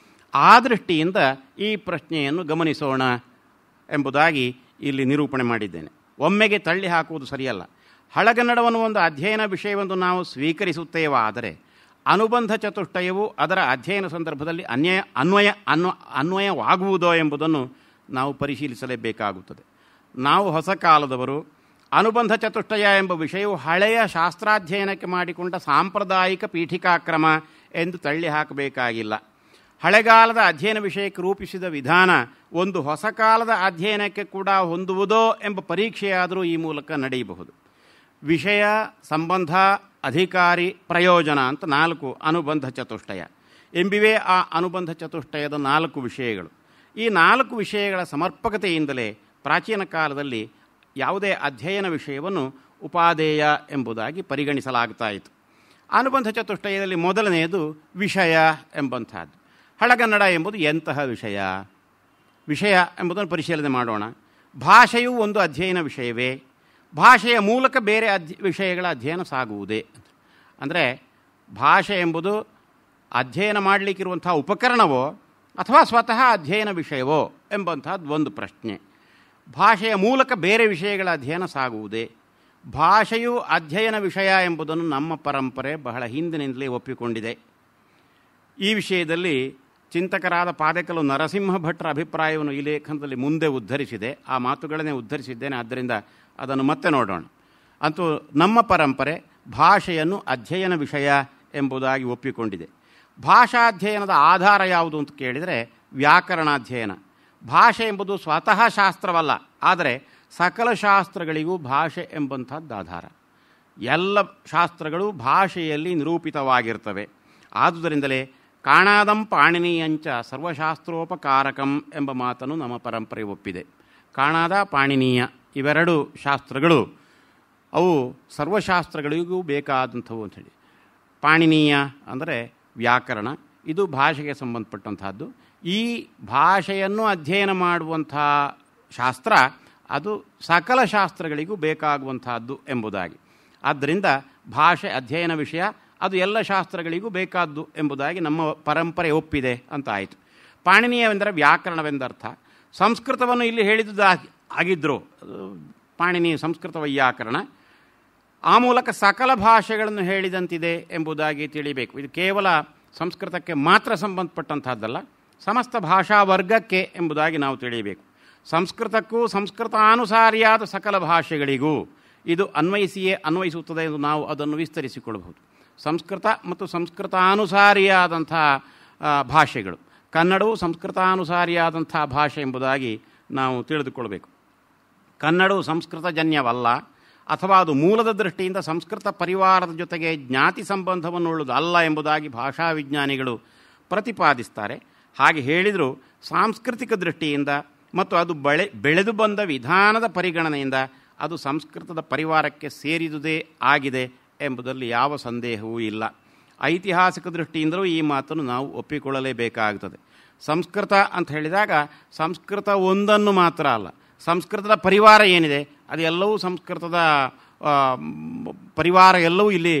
ಆ ದೃಷ್ಟಿಯಿಂದ ಈ ಪ್ರಶ್ನೆಯನ್ನು ಗಮನಿಸೋಣ ಎಂಬುದಾಗಿ ಇಲ್ಲಿ ನಿರೂಪಣೆ ಮಾಡಿದ್ದೇನೆ. ಒಮ್ಮೆಗೆ ತಳ್ಳಿ ಹಾಕುವುದು ಸರಿಯಲ್ಲ. ಹಳಗನ್ನಡವನ್ನು ಒಂದು ಅಧ್ಯಯನ ವಿಷಯವೆಂದು ನಾವು ಸ್ವೀಕರಿಸುತ್ತೇವಾದರೆ ಅನುಬಂಧ ಚತುಷ್ಟಯವು ಅದರ ಅಧ್ಯಯನ ಸಂದರ್ಭದಲ್ಲಿ ಅನ್ವಯವಾಗುವುದೋ ಎಂಬುದನ್ನು ನಾವು ಪರಿಶೀಲಿಸಲೇಬೇಕಾಗುತ್ತದೆ. ನಾವು ಹೊಸ ಕಾಲದವರು. ಅನುಬಂಧ ಚತುಷ್ಟಯ ಎಂಬ ವಿಷಯವು ಹಳೆಯ ಶಾಸ್ತ್ರಾಧ್ಯಯನಕ್ಕೆ ಮಾಡಿಕೊಂಡ ಸಾಂಪ್ರದಾಯಿಕ ಪೀಠಿಕಾಕ್ರಮ ಎಂದು ತಳ್ಳಿ ಹಾಕಬೇಕಾಗಿಲ್ಲ. ಹಳೆಗಾಲದ ಅಧ್ಯಯನ ವಿಷಯಕ್ಕೆ ರೂಪಿಸಿದ ವಿಧಾನ ಒಂದು ಹೊಸ ಕಾಲದ ಅಧ್ಯಯನಕ್ಕೆ ಕೂಡ ಹೊಂದುವುದೋ ಎಂಬ ಪರೀಕ್ಷೆಯಾದರೂ ಈ ಮೂಲಕ ನಡೆಯಬಹುದು. ವಿಷಯ, ಸಂಬಂಧ, ಅಧಿಕಾರಿ, ಪ್ರಯೋಜನ ಅಂತ 4 ಅನುಬಂಧ ಚತುಷ್ಟಯ ಎಂಬಿವೆ ಆ ಅನುಬಂಧ ಚತುಷ್ಟಯದ 4 ವಿಷಯಗಳು. ಈ 4 ವಿಷಯಗಳ ಸಮರ್ಪಕತೆಯಿಂದಲೇ ಪ್ರಾಚೀನ ಕಾಲದಲ್ಲಿ ಯಾವುದೇ ಅಧ್ಯಯನ ವಿಷಯವನ್ನು ಉಪಾದೇಯ ಎಂಬುದಾಗಿ ಪರಿಗಣಿಸಲಾಗ್ತಾ ಇತ್ತು. ಅನುಬಂಧ ಚತುಷ್ಟಯದಲ್ಲಿ ಮೊದಲನೆಯದು ವಿಷಯ ಎಂಬಂಥದ್ದು. ಹಳಗನ್ನಡ ಎಂಬುದು ಎಂತಹ ವಿಷಯ ಎಂಬುದನ್ನು ಪರಿಶೀಲನೆ ಮಾಡೋಣ. ಭಾಷೆಯು ಒಂದು ಅಧ್ಯಯನ ವಿಷಯವೇ? ಭಾಷೆಯ ಮೂಲಕ ಬೇರೆ ವಿಷಯಗಳ ಅಧ್ಯಯನ ಸಾಗುವುದೇ? ಅಂದರೆ ಭಾಷೆ ಎಂಬುದು ಅಧ್ಯಯನ ಮಾಡಲಿಕ್ಕಿರುವಂಥ ಉಪಕರಣವೋ ಅಥವಾ ಸ್ವತಃ ಅಧ್ಯಯನ ವಿಷಯವೋ ಎಂಬಂಥದ್ದು ಒಂದು ಪ್ರಶ್ನೆ. ಭಾಷೆಯ ಮೂಲಕ ಬೇರೆ ವಿಷಯಗಳ ಅಧ್ಯಯನ ಸಾಗುವುದೇ? ಭಾಷೆಯು ಅಧ್ಯಯನ ವಿಷಯ ಎಂಬುದನ್ನು ನಮ್ಮ ಪರಂಪರೆ ಬಹಳ ಹಿಂದಿನಿಂದಲೇ ಒಪ್ಪಿಕೊಂಡಿದೆ. ಈ ವಿಷಯದಲ್ಲಿ ಚಿಂತಕರಾದ ಪಾದಕಲು ನರಸಿಂಹ ಭಟ್ರ ಅಭಿಪ್ರಾಯವನ್ನು ಈ ಲೇಖನದಲ್ಲಿ ಮುಂದೆ ಉದ್ಧರಿಸಿದೆ. ಆ ಮಾತುಗಳನ್ನೇ ಉದ್ಧರಿಸಿದ್ದೇನೆ, ಆದ್ದರಿಂದ ಅದನ್ನು ಮತ್ತೆ ನೋಡೋಣ. ಅಂತೂ ನಮ್ಮ ಪರಂಪರೆ ಭಾಷೆಯನ್ನು ಅಧ್ಯಯನ ವಿಷಯ ಎಂಬುದಾಗಿ ಒಪ್ಪಿಕೊಂಡಿದೆ. ಭಾಷಾಧ್ಯಯನದ ಆಧಾರ ಯಾವುದು ಅಂತ ಕೇಳಿದರೆ ವ್ಯಾಕರಣಾಧ್ಯಯನ. ಭಾಷೆ ಎಂಬುದು ಸ್ವತಃ ಶಾಸ್ತ್ರವಲ್ಲ, ಆದರೆ ಸಕಲ ಶಾಸ್ತ್ರಗಳಿಗೂ ಭಾಷೆ ಎಂಬಂಥದ್ದು ಆಧಾರ. ಎಲ್ಲ ಶಾಸ್ತ್ರಗಳು ಭಾಷೆಯಲ್ಲಿ ನಿರೂಪಿತವಾಗಿರ್ತವೆ. ಆದುದರಿಂದಲೇ ಕಾಣಾದಂ ಪಾಣಿನೀಯಂಚ ಸರ್ವಶಾಸ್ತ್ರೋಪಕಾರಕಂ ಎಂಬ ಮಾತನ್ನು ನಮ್ಮ ಪರಂಪರೆ ಒಪ್ಪಿದೆ. ಕಾಣಾದ, ಪಾಣಿನೀಯ ಇವೆರಡು ಶಾಸ್ತ್ರಗಳು ಅವು ಸರ್ವಶಾಸ್ತ್ರಗಳಿಗೂ ಬೇಕಾದಂಥವು ಅಂಥೇಳಿ. ಪಾಣಿನೀಯ ಅಂದರೆ ವ್ಯಾಕರಣ, ಇದು ಭಾಷೆಗೆ ಸಂಬಂಧಪಟ್ಟಂತಹದ್ದು. ಈ ಭಾಷೆಯನ್ನು ಅಧ್ಯಯನ ಮಾಡುವಂಥ ಶಾಸ್ತ್ರ ಅದು ಸಕಲ ಶಾಸ್ತ್ರಗಳಿಗೂ ಬೇಕಾಗುವಂತಹದ್ದು ಎಂಬುದಾಗಿ. ಆದ್ದರಿಂದ ಭಾಷೆ ಅಧ್ಯಯನ ವಿಷಯ, ಅದು ಎಲ್ಲ ಶಾಸ್ತ್ರಗಳಿಗೂ ಬೇಕಾದ್ದು ಎಂಬುದಾಗಿ ನಮ್ಮ ಪರಂಪರೆ ಒಪ್ಪಿದೆ ಅಂತ ಆಯಿತು. ಪಾಣಿನೀಯವೆಂದರೆ ವ್ಯಾಕರಣವೆಂದರ್ಥ. ಸಂಸ್ಕೃತವನ್ನು ಇಲ್ಲಿ ಹೇಳಿದ್ದು ಆಗಿದ್ದರು, ಪಾಣಿನಿ ಸಂಸ್ಕೃತ ವೈಯಾಕರಣ. ಆ ಮೂಲಕ ಸಕಲ ಭಾಷೆಗಳನ್ನು ಹೇಳಿದಂತಿದೆ ಎಂಬುದಾಗಿ ತಿಳಿಬೇಕು. ಇದು ಕೇವಲ ಸಂಸ್ಕೃತಕ್ಕೆ ಮಾತ್ರ ಸಂಬಂಧಪಟ್ಟಂಥದ್ದಲ್ಲ, ಸಮಸ್ತ ಭಾಷಾ ವರ್ಗಕ್ಕೆ ಎಂಬುದಾಗಿ ನಾವು ತಿಳಿಯಬೇಕು. ಸಂಸ್ಕೃತಕ್ಕೂ ಸಂಸ್ಕೃತಾನುಸಾರಿಯಾದ ಸಕಲ ಭಾಷೆಗಳಿಗೂ ಇದು ಅನ್ವಯಿಸುತ್ತದೆ ಎಂದು ನಾವು ಅದನ್ನು ವಿಸ್ತರಿಸಿಕೊಳ್ಳಬಹುದು. ಸಂಸ್ಕೃತ ಮತ್ತು ಸಂಸ್ಕೃತಾನುಸಾರಿಯಾದಂಥ ಭಾಷೆಗಳು, ಕನ್ನಡವು ಸಂಸ್ಕೃತಾನುಸಾರಿಯಾದಂಥ ಭಾಷೆ ಎಂಬುದಾಗಿ ನಾವು ತಿಳಿದುಕೊಳ್ಬೇಕು. ಕನ್ನಡವು ಸಂಸ್ಕೃತಜನ್ಯವಲ್ಲ, ಅಥವಾ ಅದು ಮೂಲದ ದೃಷ್ಟಿಯಿಂದ ಸಂಸ್ಕೃತ ಪರಿವಾರದ ಜೊತೆಗೆ ಜ್ಞಾತಿ ಸಂಬಂಧವನ್ನುಳ್ಳದು ಅಲ್ಲ ಎಂಬುದಾಗಿ ಭಾಷಾ ವಿಜ್ಞಾನಿಗಳು ಪ್ರತಿಪಾದಿಸ್ತಾರೆ. ಹಾಗೆ ಹೇಳಿದರೂ ಸಾಂಸ್ಕೃತಿಕ ದೃಷ್ಟಿಯಿಂದ ಮತ್ತು ಅದು ಬೆಳೆದು ಬಂದ ವಿಧಾನದ ಪರಿಗಣನೆಯಿಂದ ಅದು ಸಂಸ್ಕೃತದ ಪರಿವಾರಕ್ಕೆ ಸೇರಿದುದೇ ಆಗಿದೆ ಎಂಬುದರಲ್ಲಿ ಯಾವ ಸಂದೇಹವೂ ಇಲ್ಲ. ಐತಿಹಾಸಿಕ ದೃಷ್ಟಿಯಿಂದಲೂ ಈ ಮಾತನ್ನು ನಾವು ಒಪ್ಪಿಕೊಳ್ಳಲೇಬೇಕಾಗುತ್ತದೆ. ಸಂಸ್ಕೃತ ಅಂತ ಹೇಳಿದಾಗ ಸಂಸ್ಕೃತ ಒಂದನ್ನು ಮಾತ್ರ ಅಲ್ಲ, ಸಂಸ್ಕೃತದ ಪರಿವಾರ ಏನಿದೆ ಅದೆಲ್ಲವೂ ಸಂಸ್ಕೃತದ ಪರಿವಾರ ಎಲ್ಲವೂ ಇಲ್ಲಿ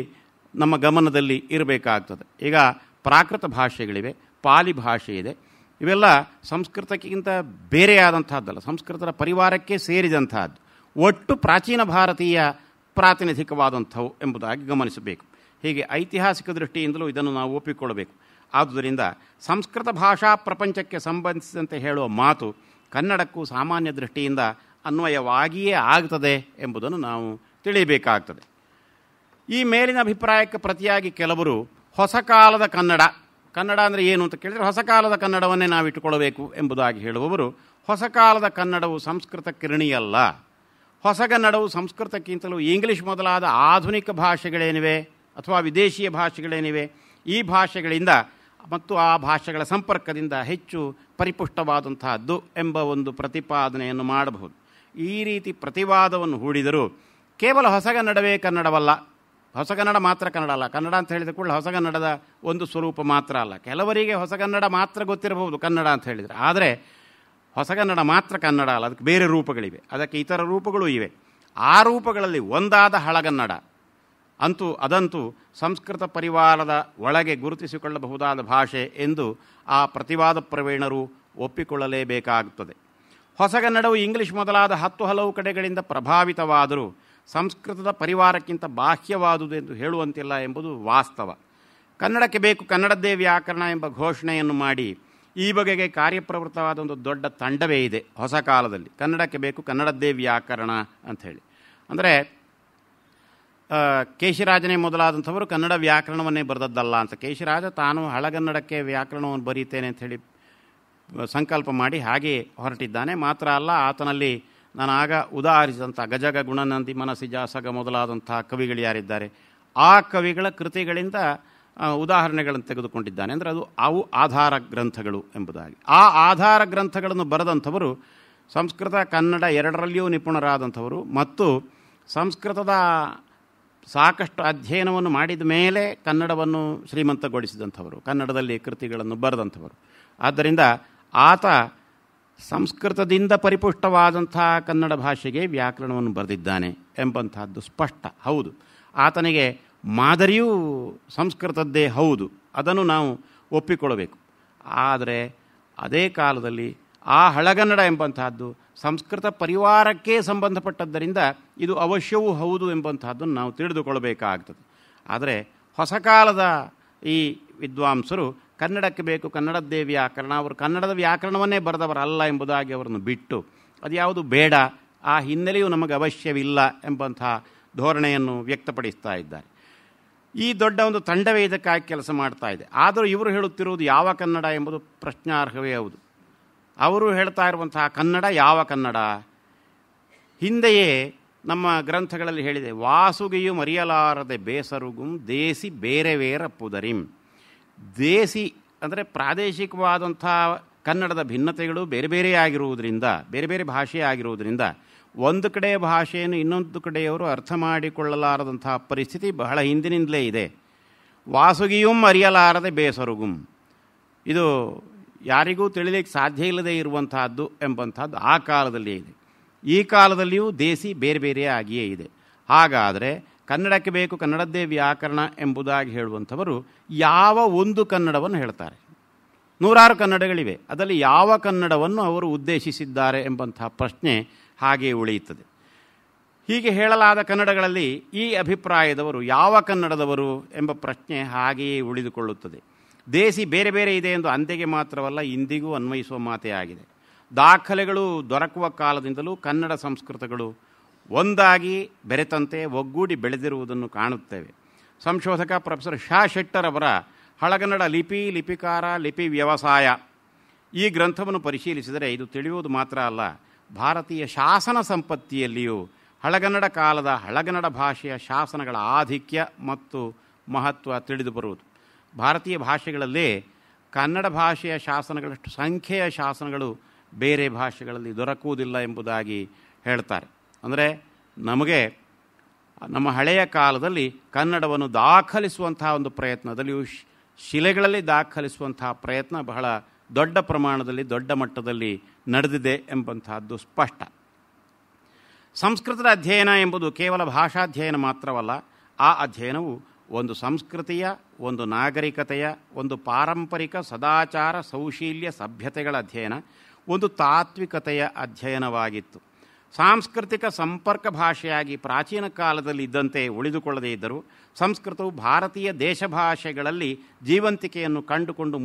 ನಮ್ಮ ಗಮನದಲ್ಲಿ ಇರಬೇಕಾಗ್ತದೆ. ಈಗ ಪ್ರಾಕೃತ ಭಾಷೆಗಳಿವೆ, ಪಾಲಿ ಭಾಷೆ ಇದೆ, ಇವೆಲ್ಲ ಸಂಸ್ಕೃತಕ್ಕಿಂತ ಬೇರೆಯಾದಂತಹದ್ದಲ್ಲ, ಸಂಸ್ಕೃತದ ಪರಿವಾರಕ್ಕೆ ಸೇರಿದಂತಹದ್ದು. ಒಟ್ಟು ಪ್ರಾಚೀನ ಭಾರತೀಯ ಪ್ರಾತಿನಿಧಿಕವಾದಂಥವು ಎಂಬುದಾಗಿ ಗಮನಿಸಬೇಕು. ಹೀಗೆ ಐತಿಹಾಸಿಕ ದೃಷ್ಟಿಯಿಂದಲೂ ಇದನ್ನು ನಾವು ಒಪ್ಪಿಕೊಳ್ಳಬೇಕು. ಆದುದರಿಂದ ಸಂಸ್ಕೃತ ಭಾಷಾ ಪ್ರಪಂಚಕ್ಕೆ ಸಂಬಂಧಿಸಿದಂತೆ ಹೇಳುವ ಮಾತು ಕನ್ನಡಕ್ಕೂ ಸಾಮಾನ್ಯ ದೃಷ್ಟಿಯಿಂದ ಅನ್ವಯವಾಗಿಯೇ ಆಗ್ತದೆ ಎಂಬುದನ್ನು ನಾವು ತಿಳಿಯಬೇಕಾಗ್ತದೆ. ಈ ಮೇಲಿನ ಅಭಿಪ್ರಾಯಕ್ಕೆ ಪ್ರತಿಯಾಗಿ ಕೆಲವರು ಹೊಸ ಕಾಲದ ಕನ್ನಡ, ಕನ್ನಡ ಅಂದರೆ ಏನು ಅಂತ ಕೇಳಿದರೆ ಹೊಸ ಕಾಲದ ಕನ್ನಡವನ್ನೇ ನಾವು ಇಟ್ಟುಕೊಳ್ಳಬೇಕು ಎಂಬುದಾಗಿ ಹೇಳುವವರು, ಹೊಸ ಕಾಲದ ಕನ್ನಡವು ಸಂಸ್ಕೃತ ಕಿರಣಿಯಲ್ಲ, ಹೊಸಗನ್ನಡವು ಸಂಸ್ಕೃತಕ್ಕಿಂತಲೂ ಇಂಗ್ಲಿಷ್ ಮೊದಲಾದ ಆಧುನಿಕ ಭಾಷೆಗಳೇನಿವೆ ಅಥವಾ ವಿದೇಶೀಯ ಭಾಷೆಗಳೇನಿವೆ ಈ ಭಾಷೆಗಳಿಂದ ಮತ್ತು ಆ ಭಾಷೆಗಳ ಸಂಪರ್ಕದಿಂದ ಹೆಚ್ಚು ಪರಿಪುಷ್ಟವಾದಂತಹದ್ದು ಎಂಬ ಒಂದು ಪ್ರತಿಪಾದನೆಯನ್ನು ಮಾಡಬಹುದು. ಈ ರೀತಿ ಪ್ರತಿವಾದವನ್ನು ಹೂಡಿದರೂ ಕೇವಲ ಹೊಸಗನ್ನಡವೇ ಕನ್ನಡವಲ್ಲ, ಹೊಸಗನ್ನಡ ಮಾತ್ರ ಕನ್ನಡ ಅಲ್ಲ. ಕನ್ನಡ ಅಂತ ಹೇಳಿದ ಕೂಡಲೇ ಹೊಸಗನ್ನಡದ ಒಂದು ಸ್ವರೂಪ ಮಾತ್ರ ಅಲ್ಲ. ಕೆಲವರಿಗೆ ಹೊಸಗನ್ನಡ ಮಾತ್ರ ಗೊತ್ತಿರಬಹುದು ಕನ್ನಡ ಅಂತ ಹೇಳಿದರೆ, ಆದರೆ ಹೊಸಗನ್ನಡ ಮಾತ್ರ ಕನ್ನಡ ಅಲ್ಲ, ಅದಕ್ಕೆ ಬೇರೆ ರೂಪಗಳಿವೆ, ಅದಕ್ಕೆ ಇತರ ರೂಪಗಳೂ ಇವೆ. ಆ ರೂಪಗಳಲ್ಲಿ ಒಂದಾದ ಹಳಗನ್ನಡ ಅದಂತೂ ಸಂಸ್ಕೃತ ಪರಿವಾರದ ಒಳಗೆ ಗುರುತಿಸಿಕೊಳ್ಳಬಹುದಾದ ಭಾಷೆ ಎಂದು ಆ ಪ್ರತಿವಾದ ಪ್ರವೀಣರು ಒಪ್ಪಿಕೊಳ್ಳಲೇಬೇಕಾಗುತ್ತದೆ. ಹೊಸಗನ್ನಡವು ಇಂಗ್ಲಿಷ್ ಮೊದಲಾದ 10 ಹಲವು ಕಡೆಗಳಿಂದ ಪ್ರಭಾವಿತವಾದರೂ ಸಂಸ್ಕೃತದ ಪರಿವಾರಕ್ಕಿಂತ ಬಾಹ್ಯವಾದುದು ಎಂದು ಹೇಳುವಂತಿಲ್ಲ ಎಂಬುದು ವಾಸ್ತವ. ಕನ್ನಡಕ್ಕೆ ಬೇಕು ಕನ್ನಡದ್ದೇ ವ್ಯಾಕರಣ ಎಂಬ ಘೋಷಣೆಯನ್ನು ಮಾಡಿ ಈ ಬಗೆಗೆ ಕಾರ್ಯಪ್ರವೃತ್ತವಾದ ಒಂದು ದೊಡ್ಡ ತಂಡವೇ ಇದೆ ಹೊಸ ಕಾಲದಲ್ಲಿ. ಕನ್ನಡಕ್ಕೆ ಬೇಕು ಕನ್ನಡದ್ದೇ ವ್ಯಾಕರಣ ಅಂಥೇಳಿ. ಅಂದರೆ ಕೇಶಿರಾಜನೇ ಮೊದಲಾದಂಥವರು ಕನ್ನಡ ವ್ಯಾಕರಣವನ್ನೇ ಬರೆದದ್ದಲ್ಲ ಅಂತ. ಕೇಶಿರಾಜ ತಾನು ಹಳಗನ್ನಡಕ್ಕೆ ವ್ಯಾಕರಣವನ್ನು ಬರೀತೇನೆ ಅಂಥೇಳಿ ಸಂಕಲ್ಪ ಮಾಡಿ ಹಾಗೆ ಹೊರಟಿದ್ದಾನೆ. ಮಾತ್ರ ಅಲ್ಲ, ಆತನಲ್ಲಿ ನಾನು ಆಗ ಉದಾಹರಿಸಿದಂಥ ಗಜಗ, ಗುಣನಂದಿ, ಮನಸಿಜ, ಸಗ ಮೊದಲಾದಂಥ ಕವಿಗಳು ಯಾರಿದ್ದಾರೆ ಆ ಕವಿಗಳ ಕೃತಿಗಳಿಂದ ಉದಾಹರಣೆಗಳನ್ನು ತೆಗೆದುಕೊಂಡಿದ್ದಾನೆ. ಅಂದರೆ ಅವು ಆಧಾರ ಗ್ರಂಥಗಳು ಎಂಬುದಾಗಿ. ಆ ಆಧಾರ ಗ್ರಂಥಗಳನ್ನು ಬರೆದಂಥವರು ಸಂಸ್ಕೃತ ಕನ್ನಡ ಎರಡರಲ್ಲಿಯೂ ನಿಪುಣರಾದಂಥವರು ಮತ್ತು ಸಂಸ್ಕೃತದ ಸಾಕಷ್ಟು ಅಧ್ಯಯನವನ್ನು ಮಾಡಿದ ಮೇಲೆ ಕನ್ನಡವನ್ನು ಶ್ರೀಮಂತಗೊಳಿಸಿದಂಥವರು, ಕನ್ನಡದಲ್ಲಿ ಕೃತಿಗಳನ್ನು ಬರೆದಂಥವರು. ಆದ್ದರಿಂದ ಆತ ಸಂಸ್ಕೃತದಿಂದ ಪರಿಪುಷ್ಟವಾದಂಥ ಕನ್ನಡ ಭಾಷೆಗೆ ವ್ಯಾಕರಣವನ್ನು ಬರೆದಿದ್ದಾನೆ ಎಂಬಂತಹದ್ದು ಸ್ಪಷ್ಟ. ಹೌದು, ಆತನಿಗೆ ಮಾದರಿಯೂ ಸಂಸ್ಕೃತದ್ದೇ ಹೌದು, ಅದನ್ನು ನಾವು ಒಪ್ಪಿಕೊಳ್ಳಬೇಕು. ಆದರೆ ಅದೇ ಕಾಲದಲ್ಲಿ ಆ ಹಳಗನ್ನಡ ಎಂಬಂತಹದ್ದು ಸಂಸ್ಕೃತ ಪರಿವಾರಕ್ಕೆ ಸಂಬಂಧಪಟ್ಟದ್ದರಿಂದ ಇದು ಅವಶ್ಯವೂ ಹೌದು ಎಂಬಂತಹದ್ದನ್ನು ನಾವು ತಿಳಿದುಕೊಳ್ಳಬೇಕಾಗ್ತದೆ. ಆದರೆ ಹೊಸ ಕಾಲದ ಈ ವಿದ್ವಾಂಸರು ಕನ್ನಡಕ್ಕೆ ಬೇಕು ಕನ್ನಡದ್ದೇ ವ್ಯಾಕರಣ, ಅವರು ಕನ್ನಡದ ವ್ಯಾಕರಣವನ್ನೇ ಬರೆದವರಲ್ಲ ಎಂಬುದಾಗಿ ಅವರನ್ನು ಬಿಟ್ಟು ಅದು ಯಾವುದು ಬೇಡ, ಆ ಹಿನ್ನೆಲೆಯೂ ನಮಗೆ ಅವಶ್ಯವಿಲ್ಲ ಎಂಬಂಥ ಧೋರಣೆಯನ್ನು ವ್ಯಕ್ತಪಡಿಸ್ತಾ ಇದ್ದಾರೆ. ಈ ದೊಡ್ಡ ಒಂದು ತಂಡವೇ ಇದಕ್ಕಾಗಿ ಕೆಲಸ ಮಾಡ್ತಾ ಇದೆ. ಆದರೂ ಇವರು ಹೇಳುತ್ತಿರುವುದು ಯಾವ ಕನ್ನಡ ಎಂಬುದು ಪ್ರಶ್ನಾರ್ಹವೇ ಹೌದು. ಅವರು ಹೇಳ್ತಾ ಇರುವಂತಹ ಕನ್ನಡ ಯಾವ ಕನ್ನಡ? ಹಿಂದೆಯೇ ನಮ್ಮ ಗ್ರಂಥಗಳಲ್ಲಿ ಹೇಳಿದೆ, ವಾಸುಗಿಯು ಮರೆಯಲಾರದೆ ಬೇಸರುಗುಂ ದೇಸಿ ಬೇರೆ ಬೇರೆ ಪುದರಿಂ. ದೇಸಿ ಅಂದರೆ ಪ್ರಾದೇಶಿಕವಾದಂಥ ಕನ್ನಡದ ಭಿನ್ನತೆಗಳು ಬೇರೆ ಬೇರೆ ಆಗಿರುವುದರಿಂದ, ಬೇರೆ ಬೇರೆ ಭಾಷೆ ಆಗಿರುವುದರಿಂದ ಒಂದು ಕಡೆ ಭಾಷೆಯನ್ನು ಇನ್ನೊಂದು ಕಡೆಯವರು ಅರ್ಥ ಮಾಡಿಕೊಳ್ಳಲಾರದಂತಹ ಪರಿಸ್ಥಿತಿ ಬಹಳ ಹಿಂದಿನಿಂದಲೇ ಇದೆ. ವಾಸುಗಿಯೂ ಅರಿಯಲಾರದೆ ಬೇಸರುಗುಂ, ಇದು ಯಾರಿಗೂ ತಿಳಿಲಿಕ್ಕೆ ಸಾಧ್ಯ ಇಲ್ಲದೆ ಇರುವಂತಹದ್ದು ಎಂಬಂಥದ್ದು ಆ ಕಾಲದಲ್ಲಿಯೇ ಇದೆ. ಈ ಕಾಲದಲ್ಲಿಯೂ ದೇಸಿ ಬೇರೆ ಬೇರೆ ಆಗಿಯೇ ಇದೆ. ಹಾಗಾದರೆ ಕನ್ನಡಕ್ಕೆ ಬೇಕು ಕನ್ನಡದ್ದೇ ವ್ಯಾಕರಣ ಎಂಬುದಾಗಿ ಹೇಳುವಂಥವರು ಯಾವ ಒಂದು ಕನ್ನಡವನ್ನು ಹೇಳ್ತಾರೆ? ನೂರಾರು ಕನ್ನಡಗಳಿವೆ, ಅದರಲ್ಲಿ ಯಾವ ಕನ್ನಡವನ್ನು ಅವರು ಉದ್ದೇಶಿಸಿದ್ದಾರೆ ಎಂಬಂತಹ ಪ್ರಶ್ನೆ ಹಾಗೆಯೇ ಉಳಿಯುತ್ತದೆ. ಹೀಗೆ ಹೇಳಲಾದ ಕನ್ನಡಗಳಲ್ಲಿ ಈ ಅಭಿಪ್ರಾಯದವರು ಯಾವ ಕನ್ನಡದವರು ಎಂಬ ಪ್ರಶ್ನೆ ಹಾಗೆಯೇ ಉಳಿದುಕೊಳ್ಳುತ್ತದೆ. ದೇಸಿ ಬೇರೆ ಬೇರೆ ಇದೆ ಎಂದು ಅಂದೆಗೆ ಮಾತ್ರವಲ್ಲ, ಇಂದಿಗೂ ಅನ್ವಯಿಸುವ ಮಾತೇ ಆಗಿದೆ. ದಾಖಲೆಗಳು ದೊರಕುವ ಕಾಲದಿಂದಲೂ ಕನ್ನಡ ಸಂಸ್ಕೃತಗಳು ಒಂದಾಗಿ ಬೆರೆತಂತೆ ಒಗ್ಗೂಡಿ ಬೆಳೆದಿರುವುದನ್ನು ಕಾಣುತ್ತೇವೆ. ಸಂಶೋಧಕ ಪ್ರೊಫೆಸರ್ ಶಾ ಶೆಟ್ಟರ್ ಅವರ ಹಳಗನ್ನಡ ಲಿಪಿ, ಲಿಪಿಕಾರ, ಲಿಪಿ ವ್ಯವಸಾಯ ಈ ಗ್ರಂಥವನ್ನು ಪರಿಶೀಲಿಸಿದರೆ ಇದು ತಿಳಿಯುವುದು ಮಾತ್ರ ಅಲ್ಲ, ಭಾರತೀಯ ಶಾಸನ ಸಂಪತ್ತಿಯಲ್ಲಿಯೂ ಹಳಗನ್ನಡ ಕಾಲದ ಹಳಗನ್ನಡ ಭಾಷೆಯ ಶಾಸನಗಳ ಆಧಿಕ್ಯ ಮತ್ತು ಮಹತ್ವ ತಿಳಿದು ಬರುವುದು. ಭಾರತೀಯ ಭಾಷೆಗಳಲ್ಲೇ ಕನ್ನಡ ಭಾಷೆಯ ಶಾಸನಗಳಷ್ಟು ಸಂಖ್ಯೆಯ ಶಾಸನಗಳು ಬೇರೆ ಭಾಷೆಗಳಲ್ಲಿ ದೊರಕುವುದಿಲ್ಲ ಎಂಬುದಾಗಿ ಹೇಳ್ತಾರೆ. ಅಂದರೆ ನಮಗೆ ನಮ್ಮ ಹಳೆಯ ಕಾಲದಲ್ಲಿ ಕನ್ನಡವನ್ನು ದಾಖಲಿಸುವಂತಹ ಒಂದು ಪ್ರಯತ್ನದಲ್ಲಿಯೂ ಶಿಲೆಗಳಲ್ಲಿ ದಾಖಲಿಸುವಂತಹ ಪ್ರಯತ್ನ ಬಹಳ ದೊಡ್ಡ ಪ್ರಮಾಣದಲ್ಲಿ ದೊಡ್ಡ ಮಟ್ಟದಲ್ಲಿ ನಡೆದಿದೆ ಎಂಬಂತಹದ್ದು ಸ್ಪಷ್ಟ. ಸಂಸ್ಕೃತದ ಅಧ್ಯಯನ ಎಂಬುದು ಕೇವಲ ಭಾಷಾಧ್ಯಯನ ಮಾತ್ರವಲ್ಲ. ಆ ಅಧ್ಯಯನವು ಒಂದು ಸಂಸ್ಕೃತಿಯ, ಒಂದು ನಾಗರಿಕತೆಯ, ಒಂದು ಪಾರಂಪರಿಕ ಸದಾಚಾರ ಸೌಶೀಲ್ಯ ಸಭ್ಯತೆಗಳ ಅಧ್ಯಯನ, ಒಂದು ತಾತ್ವಿಕತೆಯ ಅಧ್ಯಯನವಾಗಿತ್ತು. ಸಾಂಸ್ಕೃತಿಕ ಸಂಪರ್ಕ ಭಾಷೆಯಾಗಿ ಪ್ರಾಚೀನ ಕಾಲದಲ್ಲಿ ಇದ್ದಂತೆ ಉಳಿದುಕೊಳ್ಳದೇ ಇದ್ದರೂ ಸಂಸ್ಕೃತವು ಭಾರತೀಯ ದೇಶ ಭಾಷೆಗಳಲ್ಲಿ ಜೀವಂತಿಕೆಯನ್ನು ಕಂಡುಕೊಂಡು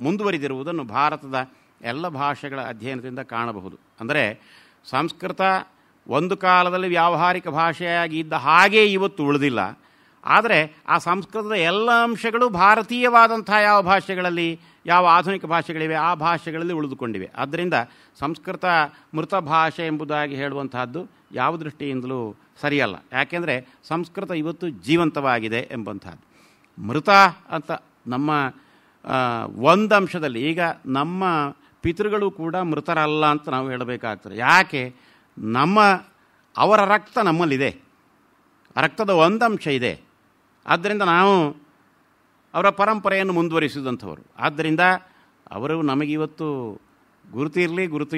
ಮುಂದುವರಿದಿರುವುದನ್ನು ಭಾರತದ ಎಲ್ಲ ಭಾಷೆಗಳ ಅಧ್ಯಯನದಿಂದ ಕಾಣಬಹುದು. ಅಂದರೆ ಸಂಸ್ಕೃತ ಒಂದು ಕಾಲದಲ್ಲಿ ವ್ಯಾವಹಾರಿಕ ಭಾಷೆಯಾಗಿ ಇದ್ದ ಹಾಗೇ ಇವತ್ತು ಉಳಿದಿಲ್ಲ. ಆದರೆ ಆ ಸಂಸ್ಕೃತದ ಎಲ್ಲ ಅಂಶಗಳು ಭಾರತೀಯವಾದಂಥ ಯಾವ ಭಾಷೆಗಳಲ್ಲಿ, ಯಾವ ಆಧುನಿಕ ಭಾಷೆಗಳಿವೆ ಆ ಭಾಷೆಗಳಲ್ಲಿ ಉಳಿದುಕೊಂಡಿವೆ. ಆದ್ದರಿಂದ ಸಂಸ್ಕೃತ ಮೃತ ಭಾಷೆ ಎಂಬುದಾಗಿ ಹೇಳುವಂತಹದ್ದು ಯಾವ ದೃಷ್ಟಿಯಿಂದಲೂ ಸರಿಯಲ್ಲ. ಯಾಕೆಂದರೆ ಸಂಸ್ಕೃತ ಇವತ್ತು ಜೀವಂತವಾಗಿದೆ ಎಂಬಂತಹದ್ದು. ಮೃತ ಅಂತ ನಮ್ಮ ಒಂದು ಅಂಶದಲ್ಲಿ ಈಗ ನಮ್ಮ ಪಿತೃಗಳು ಕೂಡ ಮೃತರಲ್ಲ ಅಂತ ನಾವು ಹೇಳಬೇಕಾಗ್ತದೆ. ಯಾಕೆ? ಅವರ ರಕ್ತ ನಮ್ಮಲ್ಲಿದೆ, ರಕ್ತದ ಒಂದು ಅಂಶ ಇದೆ. ಆದ್ದರಿಂದ ನಾವು ಅವರ ಪರಂಪರೆಯನ್ನು ಮುಂದುವರಿಸಿದಂಥವರು. ಆದ್ದರಿಂದ ಅವರು ನಮಗಿವತ್ತು ಗುರುತು ಇರಲಿ, ಗುರುತು